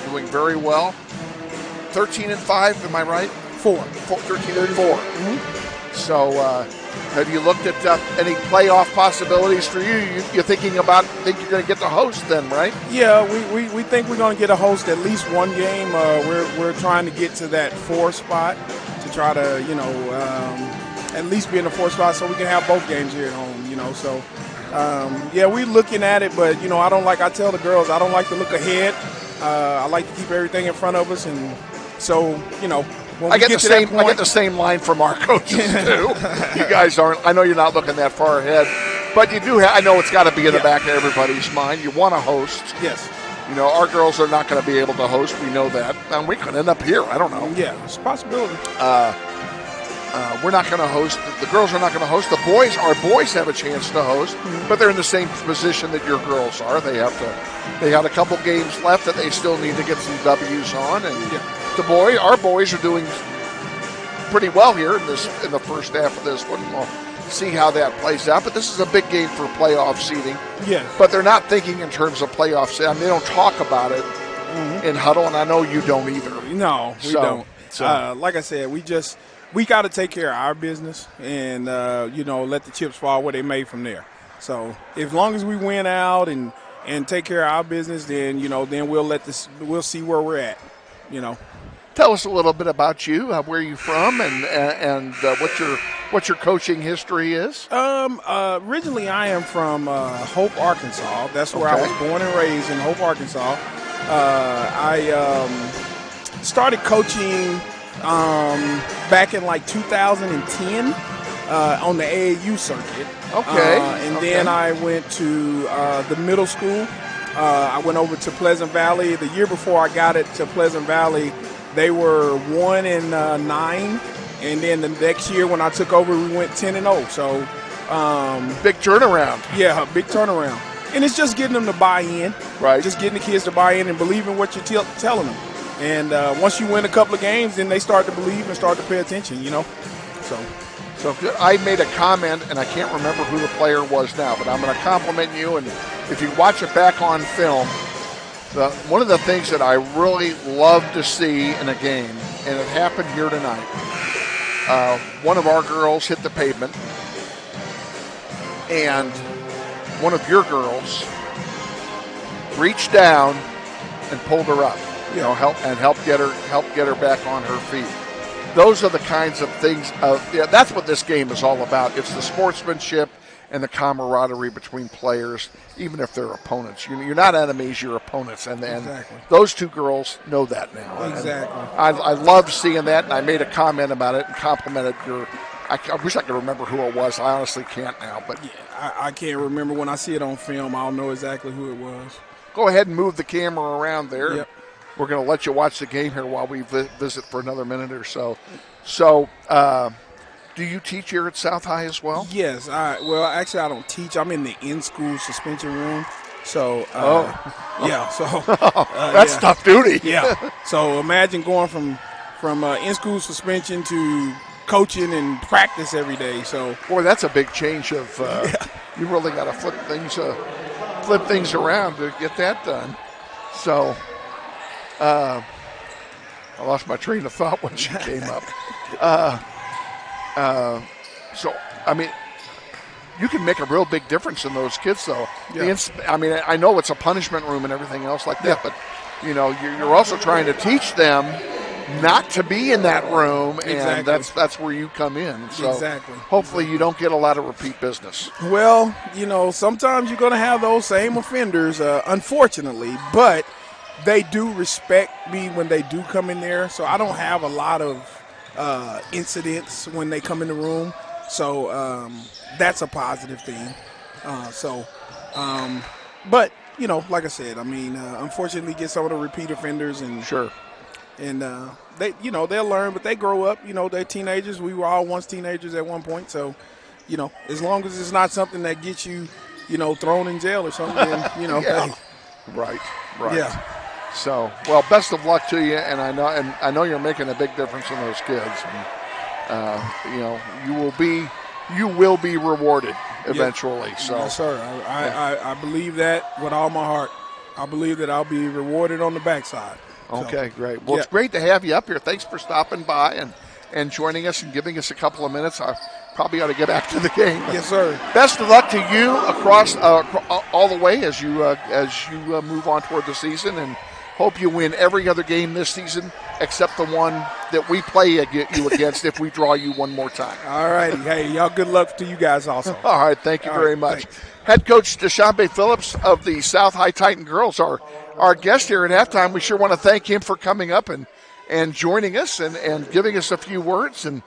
doing very well. 13-5, am I right? 13-4. Mm-hmm. So, have you looked at any playoff possibilities for you? You're think you're going to get the host then, right? Yeah, we think we're going to get a host at least one game. We're trying to get to that 4 spot to try to at least be in the 4th spot so we can have both games here at home, So, we're looking at it, but, I tell the girls, I don't like to look ahead. I like to keep everything in front of us. And so, when I get the same line from our coaches, too. You guys aren't. I know you're not looking that far ahead, but you do I know it's got to be in the back of everybody's mind. You want to host. Yes. Our girls are not going to be able to host. We know that. And we could end up here. I don't know. Yeah, it's a possibility. We're not going to host. The girls are not going to host. Our boys have a chance to host, but they're in the same position that your girls are. They had a couple games left that they still need to get some W's on. And our boys are doing pretty well here in the first half of this one. We'll see how that plays out. But this is a big game for playoff seeding. Yes. But they're not thinking in terms of playoff seeding. They don't talk about it in huddle, and I know you don't either. No, we don't. So. Like I said, we got to take care of our business and, let the chips fall where they may from there. So as long as we win out and take care of our business, then, then we'll see where we're at, Tell us a little bit about you, where you from, and what your coaching history is. Originally, I am from Hope, Arkansas. That's where I was born and raised, in Hope, Arkansas. I started coaching back in 2010 on the AAU circuit. Then I went to the middle school. I went over to Pleasant Valley. The year before I got it to Pleasant Valley, they were 1-9, and then the next year when I took over, we went 10-0. So big turnaround. Yeah, big turnaround. And it's just getting them to buy in. Right. Just getting the kids to buy in and believe in what you're telling them. And once you win a couple of games, then they start to believe and start to pay attention, So I made a comment, and I can't remember who the player was now, but I'm going to compliment you. And if you watch it back on film, one of the things that I really love to see in a game, and it happened here tonight, one of our girls hit the pavement, and one of your girls reached down and pulled her up. Help get her back on her feet. Those are the kinds of things. That's what this game is all about. It's the sportsmanship and the camaraderie between players, even if they're opponents. You're not enemies; you're opponents, and exactly. Those two girls know that now. Exactly. I love seeing that, and I made a comment about it and complimented your. I wish I could remember who it was. I honestly can't now, but I can't remember. When I see it on film, I'll know exactly who it was. Go ahead and move the camera around there. Yep. We're going to let you watch the game here while we visit for another minute or so. So do you teach here at South High as well? Yes. Well, actually, I don't teach. I'm in the in-school suspension room. So, yeah. So that's tough duty. Yeah. So imagine going from in-school suspension to coaching and practice every day. So, boy, that's a big change of. You really got to flip things around to get that done. So, I lost my train of thought when she came up. So, I mean, you can make a real big difference in those kids, though. Yeah. I mean, I know it's a punishment room and everything else like that, but, you know, you're also trying to teach them not to be in that room, and that's where you come in. So hopefully you don't get a lot of repeat business. Well, you know, sometimes you're going to have those same offenders, unfortunately, but they do respect me when they do come in there, so I don't have a lot of incidents when they come in the room. So that's a positive thing. But, you know, like I said, I mean, unfortunately get some of the repeat offenders and sure. And they, you know, they'll learn, but they grow up. You know, they're teenagers. We were all once teenagers at one point. So, you know, as long as it's not something that gets you, you know, thrown in jail or something, then, you know. Yeah. Hey. Right. Yeah. So, well, best of luck to you, and I know you're making a big difference in those kids. And, you know, you will be rewarded eventually. So, yes, sir. I believe that with all my heart. I believe that I'll be rewarded on the backside. Okay, great. Well, it's great to have you up here. Thanks for stopping by and joining us and giving us a couple of minutes. I probably ought to get back to the game. Yes, sir. Best of luck to you across all the way as you move on toward the season, and hope you win every other game this season except the one that we play you against if we draw you one more time. All righty. Hey, y'all good luck to you guys also. All right, thank you very much. Thanks. Head coach Deshaunte Phillips of the South High Titan girls, our guest here at halftime. We sure want to thank him for coming up and joining us and giving us a few words. And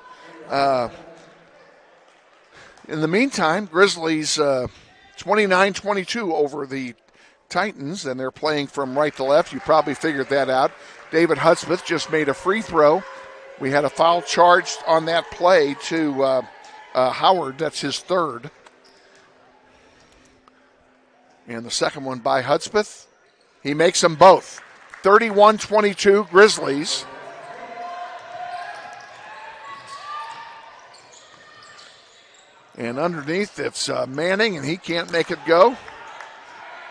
in the meantime, Grizzlies 29-22 over the Titans, and they're playing from right to left. You probably figured that out. David Hudspeth just made a free throw. We had a foul charged on that play to Howard. That's his third. And the second one by Hudspeth. He makes them both. 31-22 Grizzlies. And underneath it's Manning, and he can't make it go.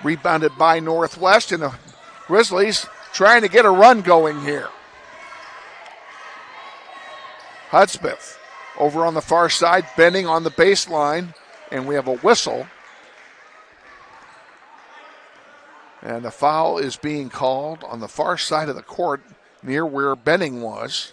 Rebounded by Northwest, and the Grizzlies trying to get a run going here. Hudspeth over on the far side, bending on the baseline, and we have a whistle. And the foul is being called on the far side of the court near where Benning was.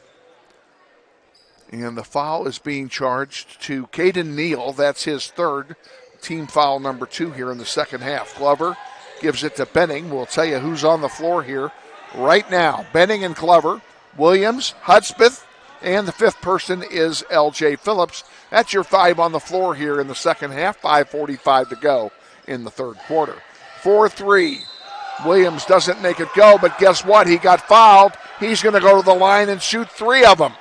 And the foul is being charged to Caden Neal. That's his third, team foul number 2 here in the second half. Glover gives it to Benning. We'll tell you who's on the floor here right now. Benning and Glover, Williams, Hudspeth, and the fifth person is L.J. Phillips. That's your 5 on the floor here in the second half. 5:45 to go in the third quarter. 4-3. Williams doesn't make it go, but guess what? He got fouled. He's going to go to the line and shoot 3 of them.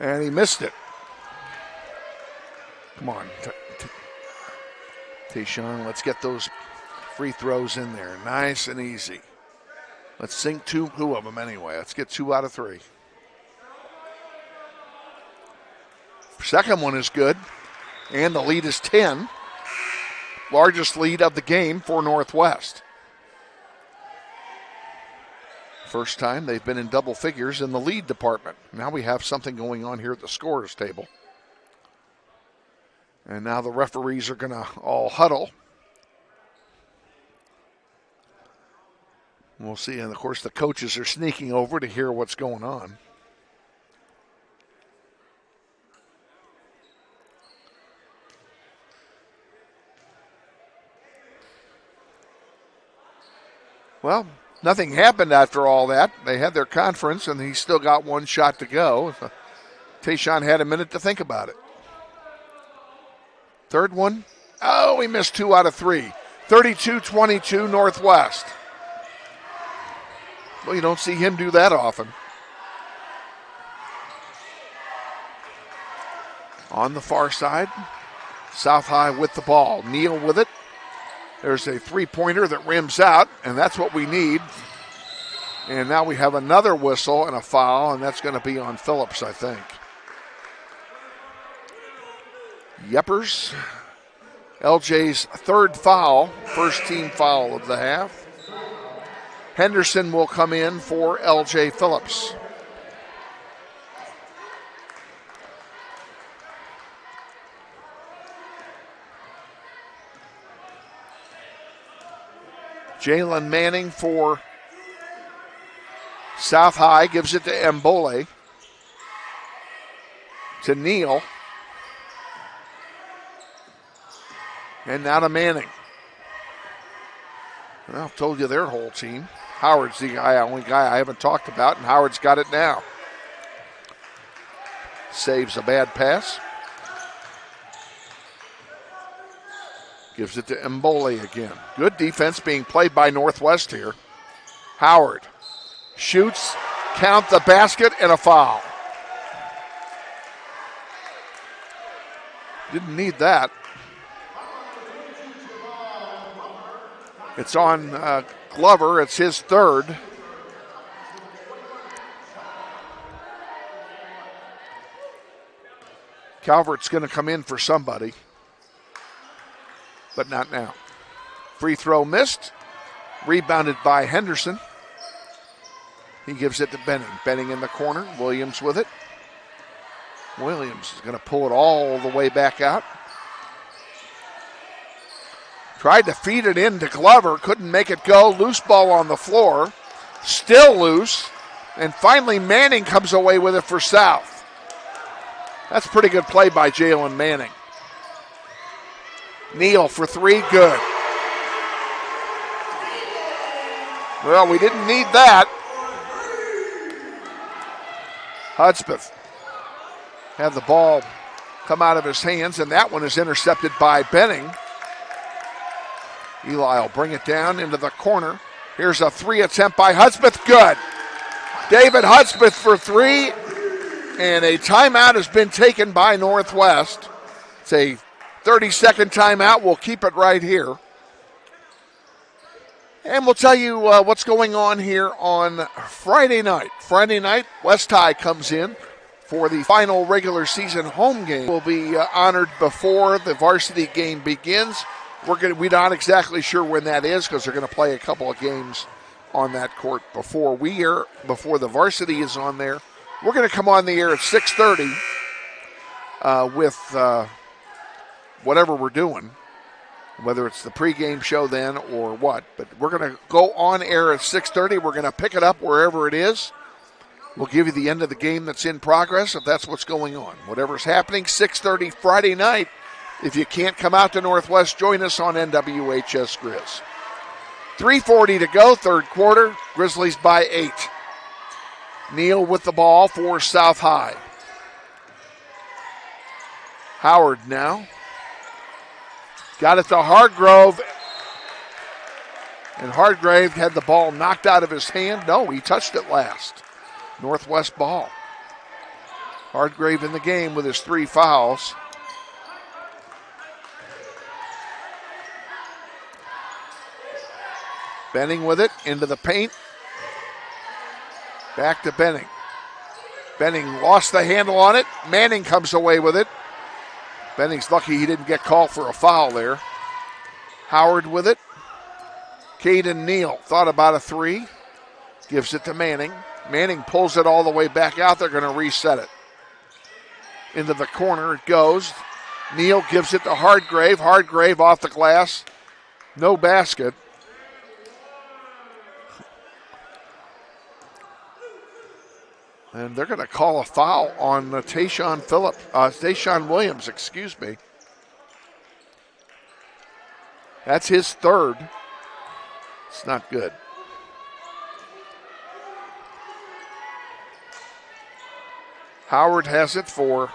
And he missed it. Come on, Tayshawn, let's get those free throws in there. Nice and easy. Let's sink 2 of them anyway. Let's get 2 out of 3. Second one is good, and the lead is 10. Largest lead of the game for Northwest. First time they've been in double figures in the lead department. Now we have something going on here at the scorer's table. And now the referees are going to all huddle. We'll see. And, of course, the coaches are sneaking over to hear what's going on. Well, Nothing happened after all that. They had their conference, and he still got one shot to go. Tayshawn had a minute to think about it. Third one. Oh, he missed 2 out of 3. 32-22 Northwest. Well, you don't see him do that often. On the far side, South High with the ball. Neal with it. There's a three-pointer that rims out, and that's what we need. And now we have another whistle and a foul, and that's going to be on Phillips, I think. Yepers. LJ's third foul, first team foul of the half. Henderson will come in for LJ Phillips. Jalen Manning for South High gives it to Mbole. To Neal. And now to Manning. Well, I've told you their whole team. Howard's the only guy I haven't talked about, and Howard's got it now. Saves a bad pass. Gives it to Mbole again. Good defense being played by Northwest here. Howard shoots, count the basket, and a foul. Didn't need that. It's on Glover. It's his third. Calvert's going to come in for somebody, but not now. Free throw missed. Rebounded by Henderson. He gives it to Benning. Benning in the corner. Williams with it. Williams is going to pull it all the way back out. Tried to feed it into Glover. Couldn't make it go. Loose ball on the floor. Still loose. And finally Manning comes away with it for South. That's pretty good play by Jalen Manning. Neal for 3. Good. Well, we didn't need that. Hudspeth had the ball come out of his hands, and that one is intercepted by Benning. Eli will bring it down into the corner. Here's a 3 attempt by Hudspeth. Good. David Hudspeth for 3. And a timeout has been taken by Northwest. It's a 30-second timeout. We'll keep it right here. And we'll tell you what's going on here on Friday night. Friday night, West High comes in for the final regular season home game. Will be honored before the varsity game begins. We're not exactly sure when that is because they're going to play a couple of games on that court before the varsity is on there. We're going to come on the air at 6:30 with whatever we're doing, whether it's the pregame show then or what. But we're going to go on air at 6:30. We're going to pick it up wherever it is. We'll give you the end of the game that's in progress if that's what's going on. Whatever's happening, 6:30 Friday night. If you can't come out to Northwest, join us on NWHS Grizz. 3:40 to go, third quarter. Grizzlies by 8. Neal with the ball for South High. Howard now. Got it to Hargrove. And Hargrave had the ball knocked out of his hand. No, he touched it last. Northwest ball. Hargrave in the game with his 3 fouls. Benning with it into the paint. Back to Benning. Benning lost the handle on it. Manning comes away with it. Benning's lucky he didn't get called for a foul there. Howard with it. Caden Neal thought about a 3. Gives it to Manning. Manning pulls it all the way back out. They're going to reset it. Into the corner it goes. Neal gives it to Hargrave. Hargrave off the glass. No basket. And they're going to call a foul on Tayshawn Williams, excuse me. That's his third. It's not good. Howard has it for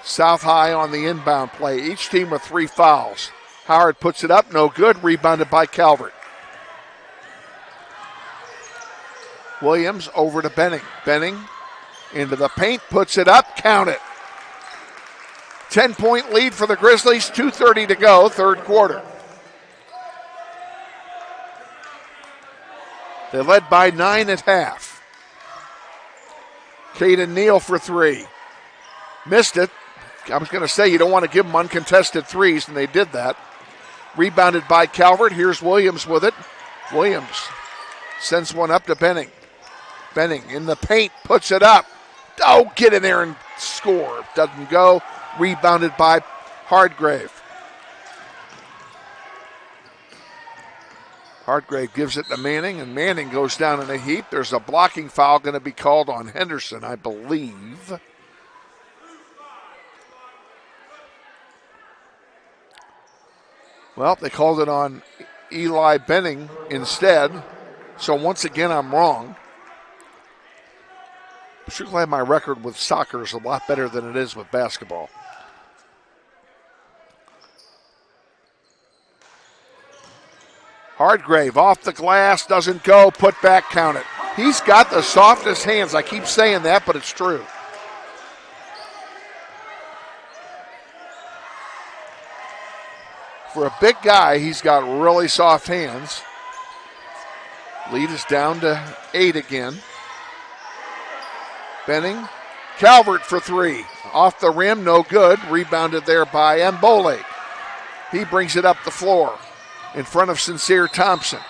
South High on the inbound play. Each team with 3 fouls. Howard puts it up, no good. Rebounded by Calvert. Williams over to Benning. Benning into the paint, puts it up, count it. 10-point lead for the Grizzlies, 2:30 to go, third quarter. They led by 9 at half. Caden Neal for 3. Missed it. I was going to say you don't want to give them uncontested threes, and they did that. Rebounded by Calvert. Here's Williams with it. Williams sends one up to Benning. Benning in the paint, puts it up. Oh, get in there and score. Doesn't go. Rebounded by Hardgrave. Hardgrave gives it to Manning, and Manning goes down in a heap. There's a blocking foul going to be called on Henderson, I believe. Well, they called it on Eli Benning instead. So once again, I'm wrong. I'm sure glad my record with soccer is a lot better than it is with basketball. Hardgrave off the glass, doesn't go, put back, count it. He's got the softest hands. I keep saying that, but it's true. For a big guy, he's got really soft hands. Lead is down to 8 again. Benning, Calvert for 3. Off the rim, no good. Rebounded there by Mbole. He brings it up the floor in front of Sincere Thompson.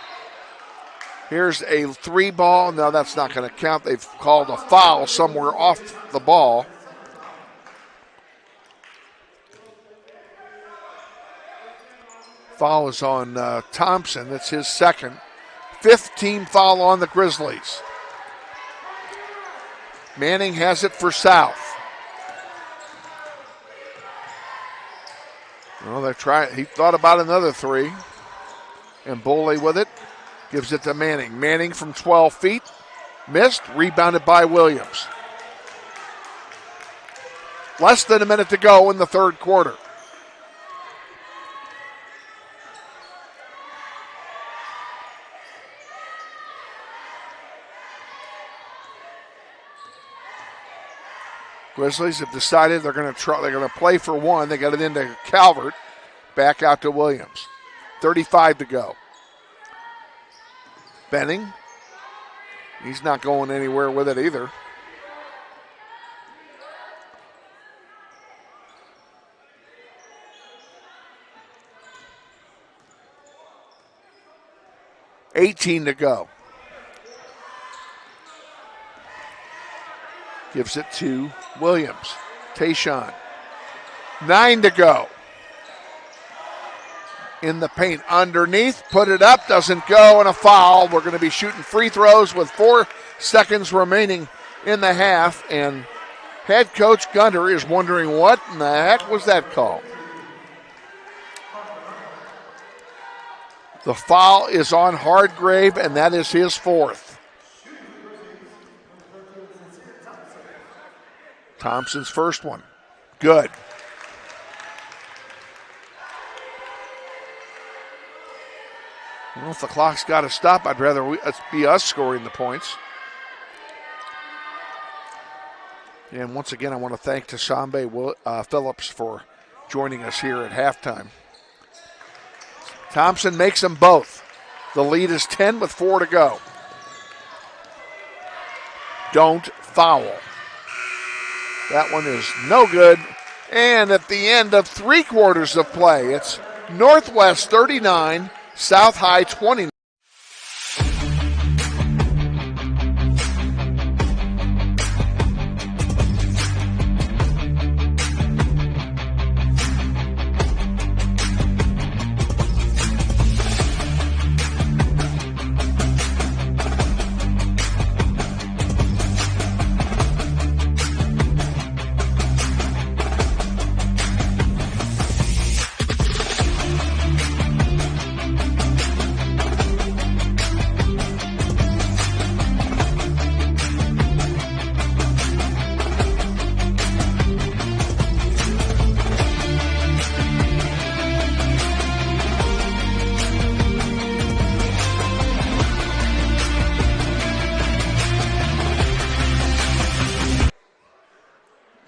Here's a 3 ball. No, that's not going to count. They've called a foul somewhere off the ball. Foul is on Thompson. That's his second. 5th team foul on the Grizzlies. Manning has it for South. Well, they're trying. He thought about another 3. And Boley with it. Gives it to Manning. Manning from 12 feet. Missed. Rebounded by Williams. Less than a minute to go in the third quarter. Grizzlies have decided they're going to try. They're going to play for 1. They got it into Calvert. Back out to Williams. 35 to go. Benning. He's not going anywhere with it either. $18 to go. Gives it to Williams. Tayshaun. 9 to go. In the paint underneath. Put it up. Doesn't go. And a foul. We're going to be shooting free throws with 4 seconds remaining in the half. And head coach Gunter is wondering what in the heck was that call? The foul is on Hardgrave, and that is his 4th. Thompson's first one. Good. Well, if the clock's got to stop, I'd rather it be us scoring the points. And once again, I want to thank Tashambe Phillips for joining us here at halftime. Thompson makes them both. The lead is 10 with 4 to go. Don't foul. That one is no good. And at the end of 3 quarters of play, it's Northwest 39, South High 29.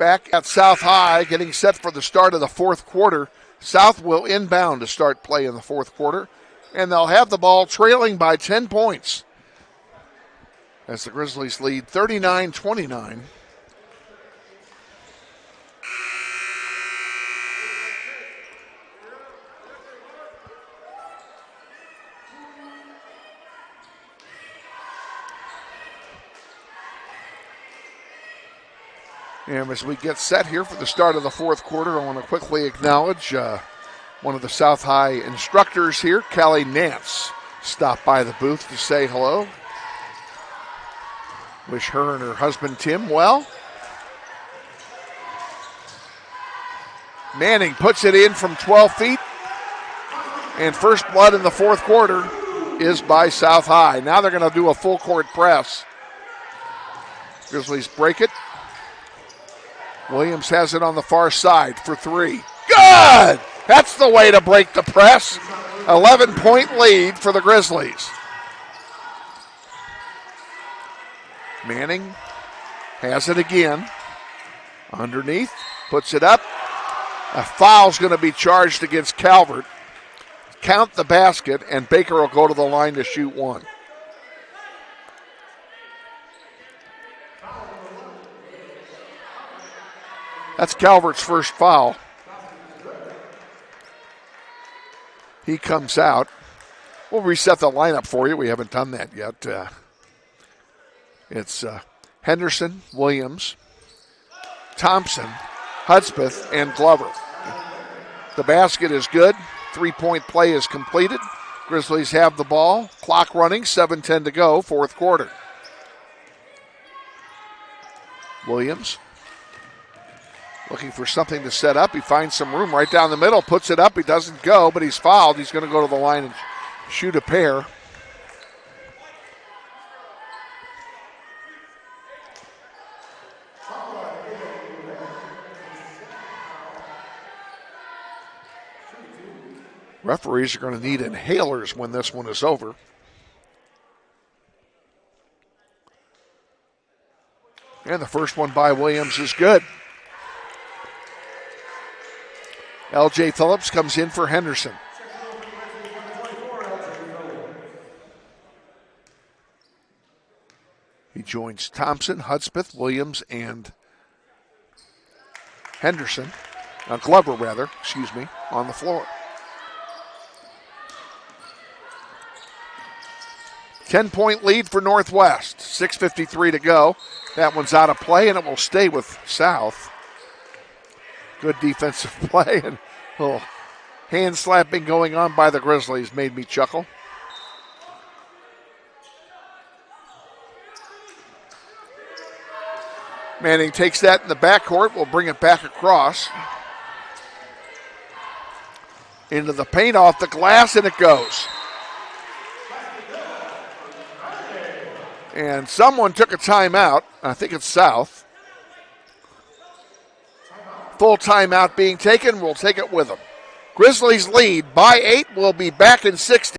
back at South High, getting set for the start of the fourth quarter. South will inbound to start play in the fourth quarter, and they'll have the ball trailing by 10 points as the Grizzlies lead 39-29. And as we get set here for the start of the fourth quarter, I want to quickly acknowledge one of the South High instructors here, Callie Nance, stopped by the booth to say hello. Wish her and her husband Tim well. Manning puts it in from 12 feet. And first blood in the fourth quarter is by South High. Now they're going to do a full court press. Grizzlies break it. Williams has it on the far side for three. Good! That's the way to break the press. 11-point lead for the Grizzlies. Manning has it again. Underneath, puts it up. A foul's going to be charged against Calvert. Count the basket, and Baker will go to the line to shoot one. That's Calvert's first foul. He comes out. We'll reset the lineup for you. We haven't done that yet. It's Henderson, Williams, Thompson, Hudspeth, and Glover. The basket is good. 3-point play is completed. Grizzlies have the ball. Clock running, 7:10 to go, fourth quarter. Williams looking for something to set up. He finds some room right down the middle, puts it up. He doesn't go, but he's fouled. He's going to go to the line and shoot a pair. Referees are going to need inhalers when this one is over. And the first one by Williams is good. L.J. Phillips comes in for Henderson. He joins Thompson, Hudspeth, Williams, and Henderson. Glover, rather, on the floor. 10-point lead for Northwest. 6:53 to go. That one's out of play, and it will stay with South. Good defensive play, and a little hand slapping going on by the Grizzlies made me chuckle. Manning takes that in the backcourt. We'll bring it back across. Into the paint, off the glass, and it goes. And someone took a timeout. I think it's South. Full timeout being taken. We'll take it with them. Grizzlies lead by 8. We'll be back in 60.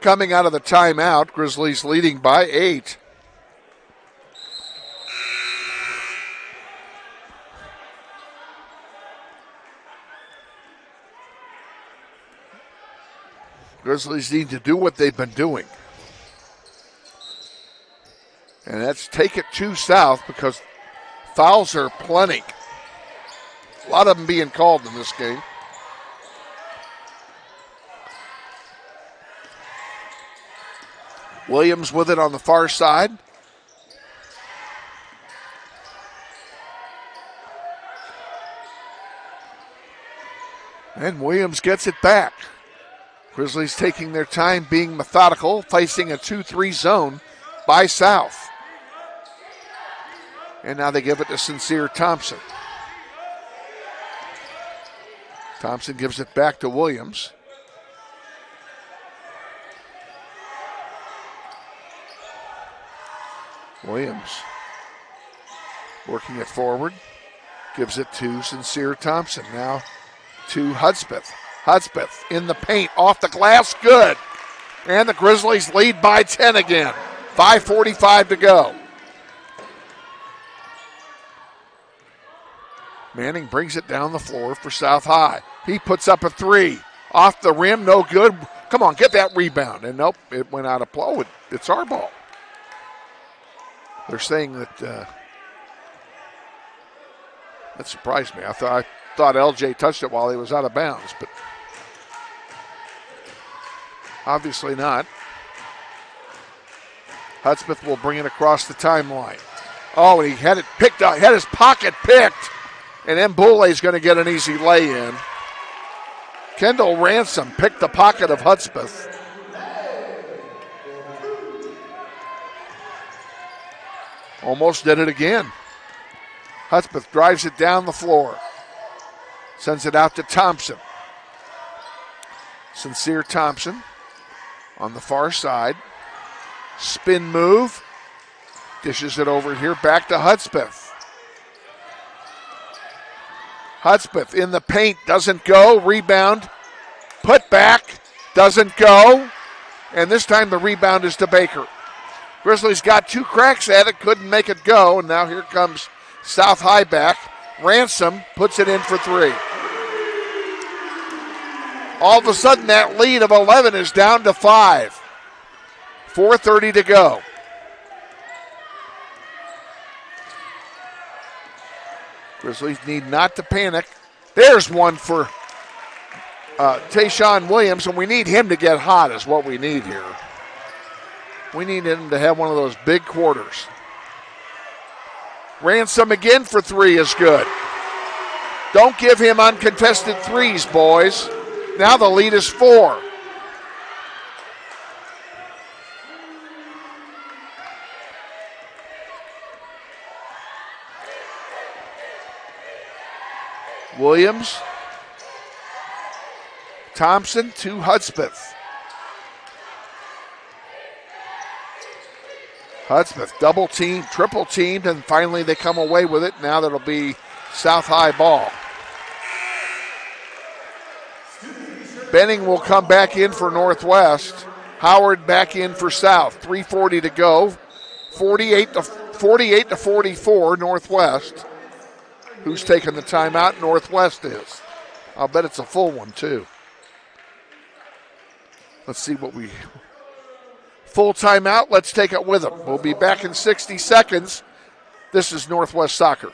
Coming out of the timeout, Grizzlies leading by 8. Grizzlies need to do what they've been doing. And that's take it to South because fouls are plenty. A lot of them being called in this game. Williams with it on the far side. And Williams gets it back. Grizzlies taking their time, being methodical, facing a 2-3 zone by South. And now they give it to Sincere Thompson. Thompson gives it back to Williams. Williams working it forward. Gives it to Sincere Thompson. Now to Hudspeth. Hudspeth in the paint, off the glass, good. And the Grizzlies lead by 10 again. 5:45 to go. Manning brings it down the floor for South High. He puts up a three. Off the rim, no good. Come on, get that rebound. And nope, it went out of play. It's our ball. They're saying that that surprised me. I thought LJ touched it while he was out of bounds, but obviously not. Hudspeth will bring it across the timeline. Oh, and he had it picked up, had his pocket picked, and Mbule is going to get an easy lay-in. Kendall Ransom picked the pocket of Hudspeth. Almost did it again. Hudspeth drives it down the floor. Sends it out to Thompson. Sincere Thompson on the far side. Spin move. Dishes it over here. Back to Hudspeth. Hudspeth in the paint. Doesn't go. Rebound. Put back. Doesn't go. And this time the rebound is to Baker. Grizzlies got two cracks at it. Couldn't make it go. And now here comes South High back. Ransom puts it in for three. All of a sudden, that lead of 11 is down to 5. 4:30 to go. Grizzlies need not to panic. There's one for Tayshawn Williams, and we need him to get hot is what we need here. We need him to have one of those big quarters. Ransom again for three is good. Don't give him uncontested threes, boys. Now the lead is 4. Williams. Thompson to Hudspeth. Hudspeth double teamed, triple teamed, and finally they come away with it. Now that'll be South High ball. Benning will come back in for Northwest. Howard back in for South. 3:40 to go. 48 to 44 Northwest. Who's taking the timeout? Northwest is. I'll bet it's a full one too. Let's see what we... Full timeout, let's take it with them. We'll be back in 60 seconds. This is Northwest Soccer.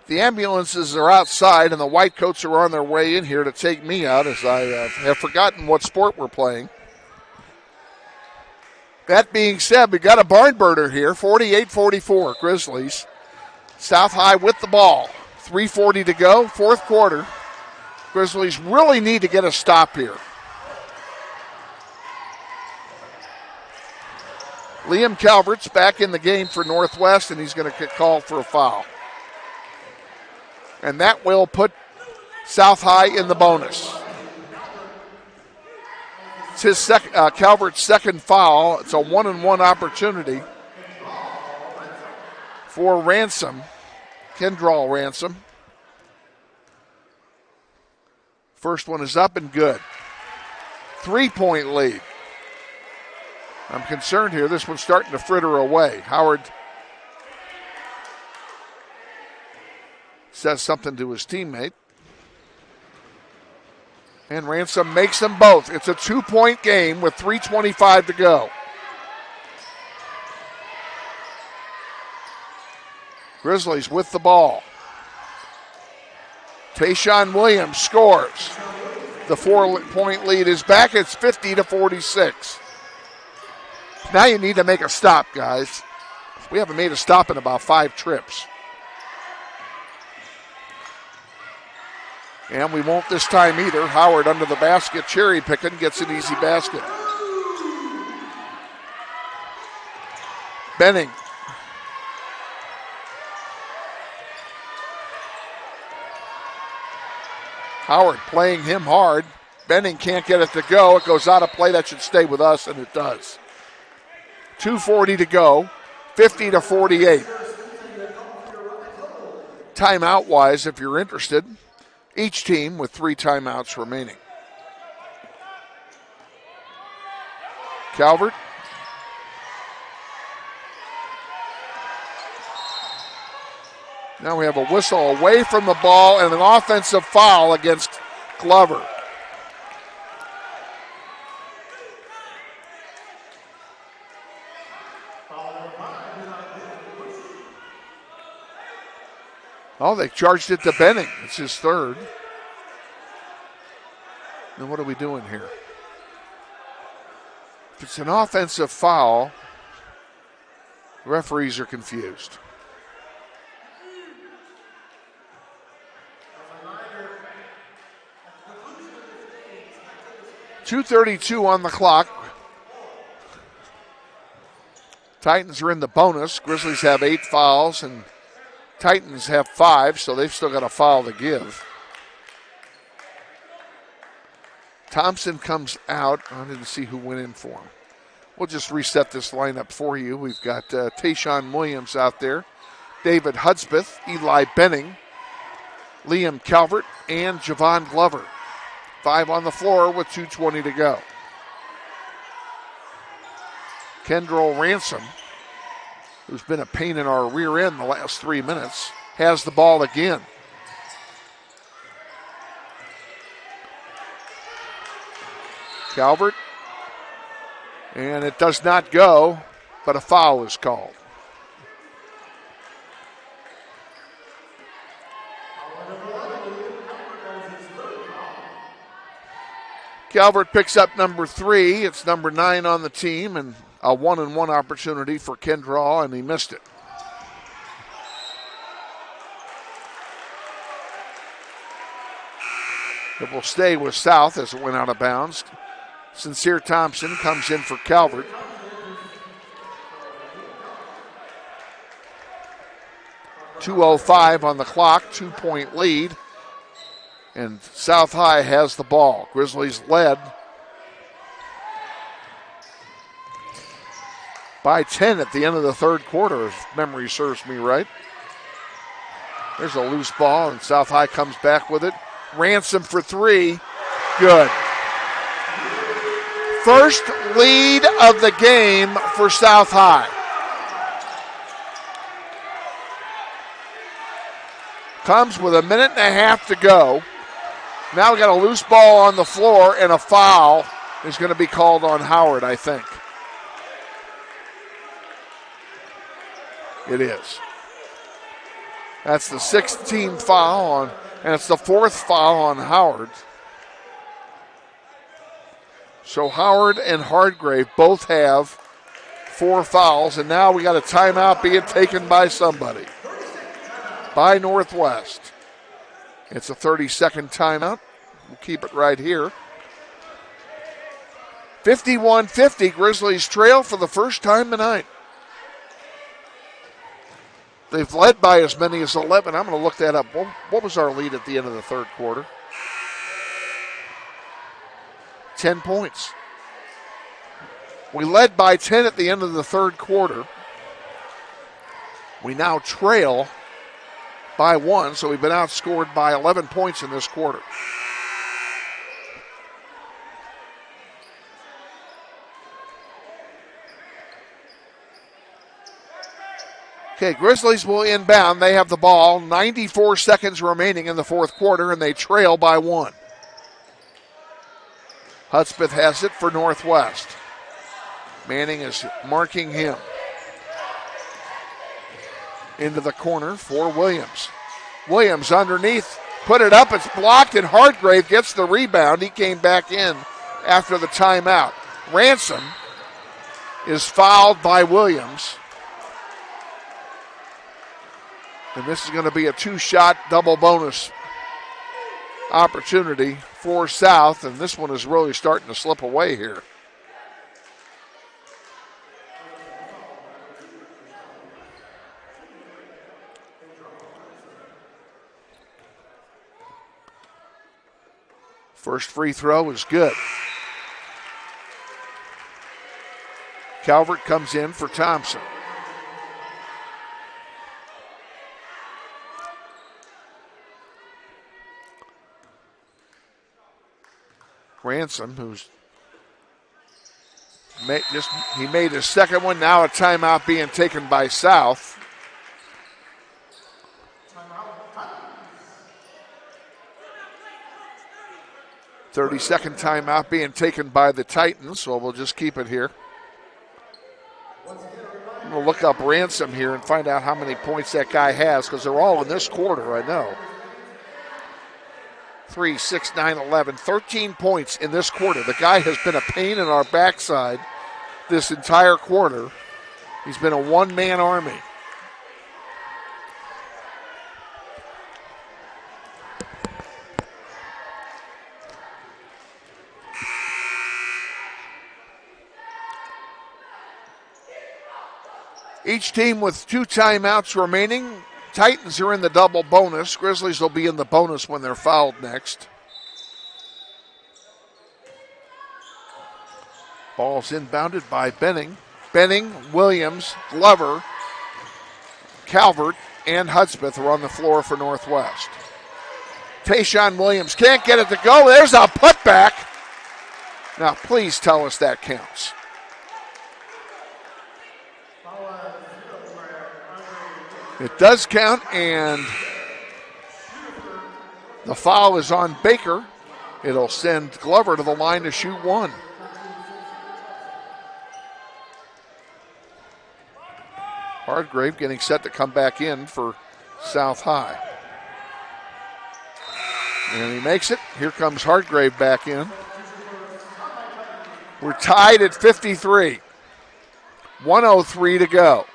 The ambulances are outside, and the white coats are on their way in here to take me out as I have forgotten what sport we're playing. That being said, we got a barn burner here, 48-44 Grizzlies. South High with the ball. 3:40 to go, fourth quarter. Grizzlies really need to get a stop here. Liam Calvert's back in the game for Northwest, and he's going to get called for a foul. And that will put South High in the bonus. It's his Calvert's second foul. It's a 1-and-1 opportunity for Ransom, Kendall Ransom. First one is up and good. 3-point lead. I'm concerned here. This one's starting to fritter away. Howard says something to his teammate. And Ransom makes them both. It's a 2-point game with 3:25 to go. Grizzlies with the ball. Tayshawn Williams scores. The 4-point lead is back. It's 50-46. Now you need to make a stop, guys. We haven't made a stop in about 5 trips. And we won't this time either. Howard under the basket, cherry picking, gets an easy basket. Benning. Howard playing him hard. Benning can't get it to go. It goes out of play. That should stay with us, and it does. 2:40 to go. 50-48. Timeout-wise, if you're interested, each team with 3 timeouts remaining. Calvert. Now we have a whistle away from the ball and an offensive foul against Glover. Oh, they charged it to Benning. It's his third. Then what are we doing here? If it's an offensive foul, the referees are confused. .232 on the clock. Titans are in the bonus. Grizzlies have 8 fouls, and Titans have 5, so they've still got a foul to give. Thompson comes out. I didn't see who went in for him. We'll just reset this lineup for you. We've got Tayshawn Williams out there, David Hudspeth, Eli Benning, Liam Calvert, and Javon Glover. 5 on the floor with 2:20 to go. Kendall Ransom, who's been a pain in our rear end the last 3 minutes, has the ball again. Calvert, and it does not go, but a foul is called. Calvert picks up number 3. It's number 9 on the team, and a 1-and-1 opportunity for Kendall, and he missed it. It will stay with South as it went out of bounds. Sincere Thompson comes in for Calvert. .205 on the clock, 2-point lead. And South High has the ball. Grizzlies led by 10 at the end of the third quarter, if memory serves me right. There's a loose ball, and South High comes back with it. Ransom for 3. Good. First lead of the game for South High. Comes with 1.5 minutes to go. Now we got a loose ball on the floor, and a foul is going to be called on Howard, I think. It is. That's the 16th foul on, and it's the 4th foul on Howard. So Howard and Hardgrave both have 4 fouls, and now we got a timeout being taken by somebody. By Northwest. It's a 30-second timeout. We'll keep it right here. 51-50, Grizzlies trail for the first time tonight. They've led by as many as 11. I'm going to look that up. What was our lead at the end of the third quarter? 10 points. We led by 10 at the end of the third quarter. We now trail by 1, so we've been outscored by 11 points in this quarter. Okay, Grizzlies will inbound. They have the ball. 94 seconds remaining in the fourth quarter, and they trail by 1. Hudspeth has it for Northwest. Manning is marking him. Into the corner for Williams. Williams underneath, put it up, it's blocked, and Hargrave gets the rebound. He came back in after the timeout. Ransom is fouled by Williams. And this is going to be a 2-shot double bonus opportunity for South, and this one is really starting to slip away here. First free throw is good. Calvert comes in for Thompson. Ransom, who's he made his second one. Now a timeout being taken by South. Timeout. 30-second timeout being taken by the Titans, so we'll just keep it here. We'll look up Ransom here and find out how many points that guy has, because they're all in this quarter, I know. 3, 6, 9, 11, 13 points in this quarter. The guy has been a pain in our backside this entire quarter. He's been a one-man army. Each team with 2 timeouts remaining. Titans are in the double bonus. Grizzlies will be in the bonus when they're fouled next. Ball's inbounded by Benning. Benning, Williams, Glover, Calvert, and Hudspeth are on the floor for Northwest. Tayshawn Williams can't get it to go. There's a putback. Now, please tell us that counts. It does count, and the foul is on Baker. It'll send Glover to the line to shoot 1. Hargrave getting set to come back in for South High. And he makes it. Here comes Hargrave back in. We're tied at 53. 1:03 to go.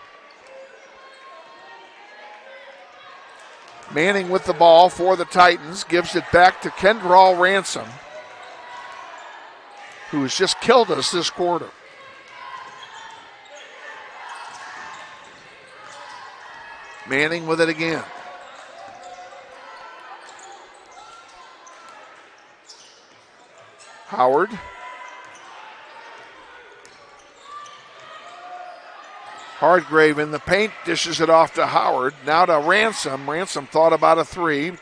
Manning with the ball for the Titans, gives it back to Kendall Ransom, who has just killed us this quarter. Manning with it again. Howard. Hargrave in the paint, dishes it off to Howard. Now to Ransom. Ransom thought about a 3,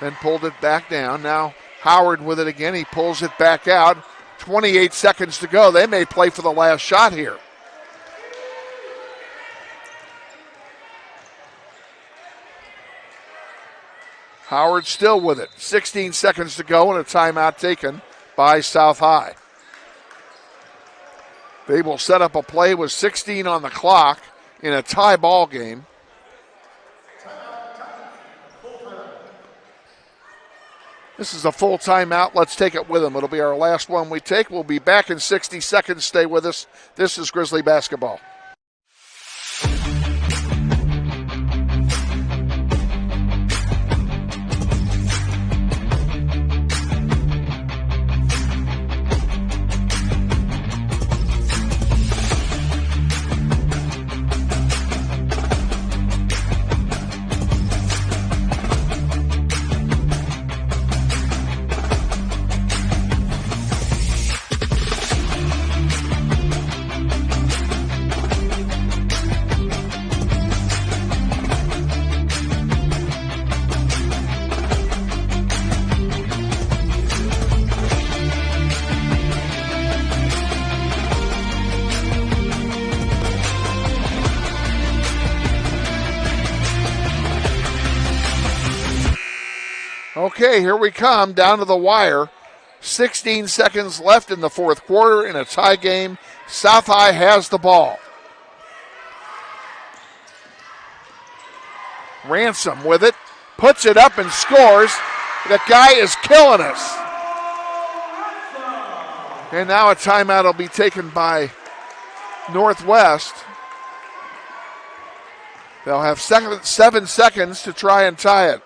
then pulled it back down. Now Howard with it again. He pulls it back out. 28 seconds to go. They may play for the last shot here. Howard still with it. 16 seconds to go and a timeout taken by South High. They will set up a play with 16 on the clock in a tie ball game. This is a full timeout. Let's take it with them. It'll be our last one we take. We'll be back in 60 seconds. Stay with us. This is Grizzly basketball. Okay, here we come down to the wire. 16 seconds left in the fourth quarter in a tie game. South High has the ball. Ransom with it, puts it up and scores. That guy is killing us. And now a timeout will be taken by Northwest. They'll have 7 seconds to try and tie it.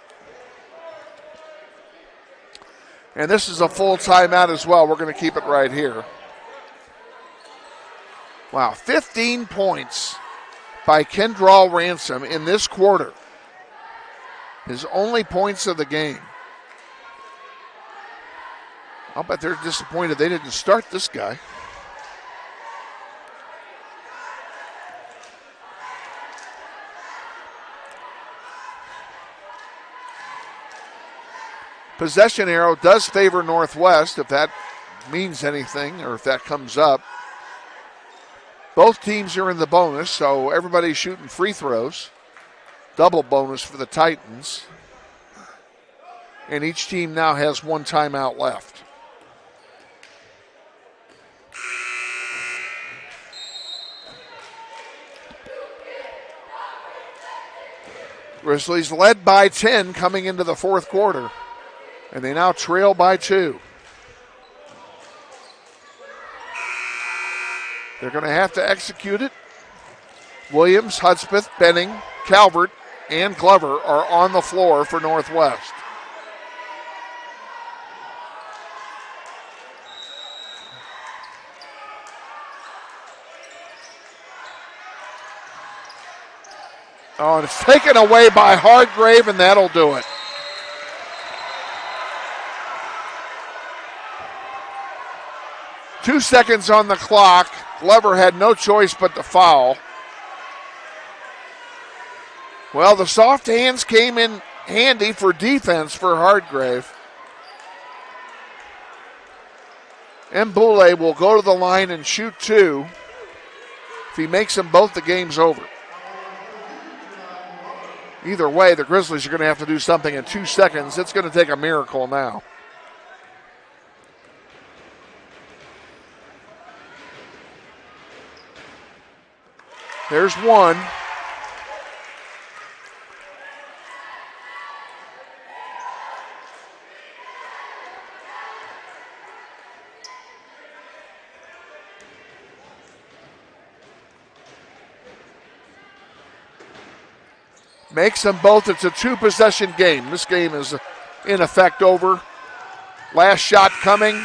And this is a full timeout as well. We're going to keep it right here. Wow, 15 points by Kendall Ransom in this quarter. His only points of the game. I'll bet they're disappointed they didn't start this guy. Possession arrow does favor Northwest, if that means anything or if that comes up. Both teams are in the bonus, so everybody's shooting free throws. Double bonus for the Titans. And each team now has one timeout left. Grizzlies led by 10 coming into the fourth quarter. And they now trail by 2. They're going to have to execute it. Williams, Hudspeth, Benning, Calvert, and Glover are on the floor for Northwest. Oh, and it's taken away by Hargrave, and that'll do it. Two seconds on the clock. Glover had no choice but to foul. Well, the soft hands came in handy for defense for Hargrave. Mbule will go to the line and shoot 2. If he makes them both, the game's over. Either way, the Grizzlies are going to have to do something in 2 seconds. It's going to take a miracle now. There's one. Makes them both. It's a 2-possession game. This game is in effect over. Last shot coming.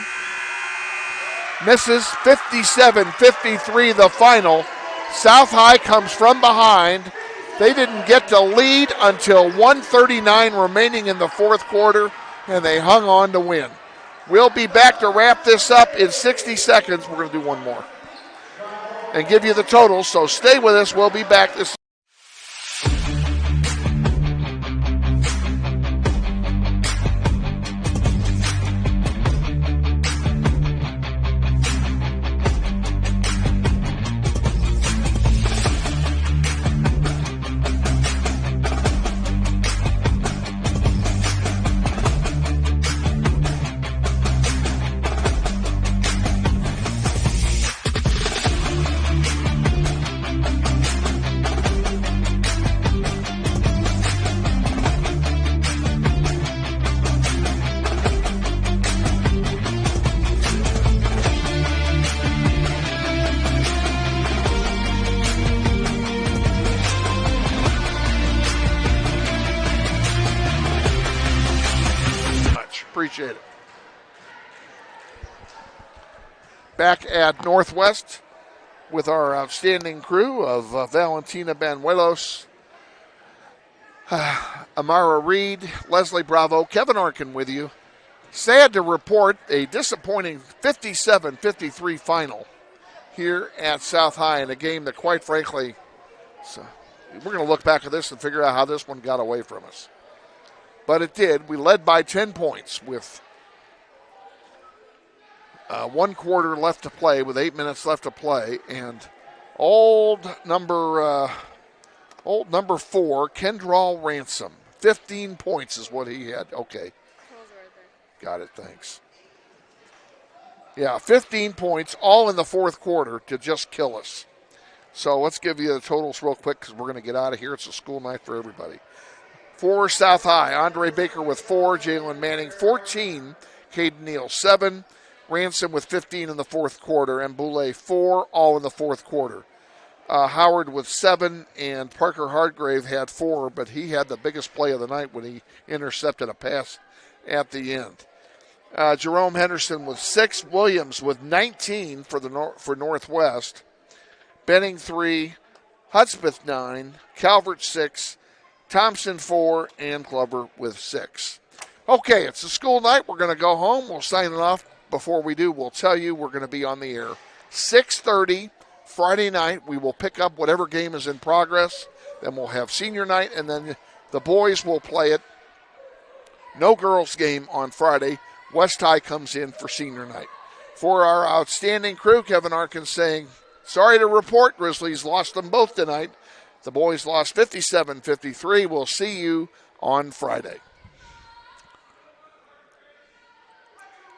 Misses. 57-53 the final. South High comes from behind. They didn't get to lead until 1:39 remaining in the fourth quarter, and they hung on to win. We'll be back to wrap this up in 60 seconds. We're going to do one more and give you the totals, so stay with us. We'll be back this. Appreciate it. Back at Northwest with our outstanding crew of Valentina Banuelos, Amara Reid, Leslie Bravo, Kevin Arkin with you. Sad to report a disappointing 57-53 final here at South High in a game that, quite frankly, we're going to look back at this and figure out how this one got away from us. But it did. We led by 10 points with 1 quarter left to play, with 8 minutes left to play. And old number 4, Kendall Ransom, 15 points is what he had. Okay, Got it, thanks. Yeah, 15 points, all in the fourth quarter to just kill us. So let's give you the totals real quick because we're going to get out of here. It's a school night for everybody. For South High, Andre Baker with 4, Jalen Manning 14, Caden Neal 7, Ransom with 15 in the fourth quarter, and Boulay 4, all in the fourth quarter. Howard with 7, and Parker Hardgrave had 4, but he had the biggest play of the night when he intercepted a pass at the end. Jerome Henderson with 6, Williams with 19 for Northwest, Benning 3, Hudspeth 9, Calvert 6, Thompson 4, and Glover with 6. Okay, it's a school night. We're going to go home. We'll sign it off. Before we do, we'll tell you we're going to be on the air 6:30 Friday night. We will pick up whatever game is in progress. Then we'll have senior night, and then the boys will play it. No girls game on Friday. West High comes in for senior night. For our outstanding crew, Kevin Arkin saying, sorry to report, Grizzlies lost them both tonight. The boys lost 57-53. We'll see you on Friday.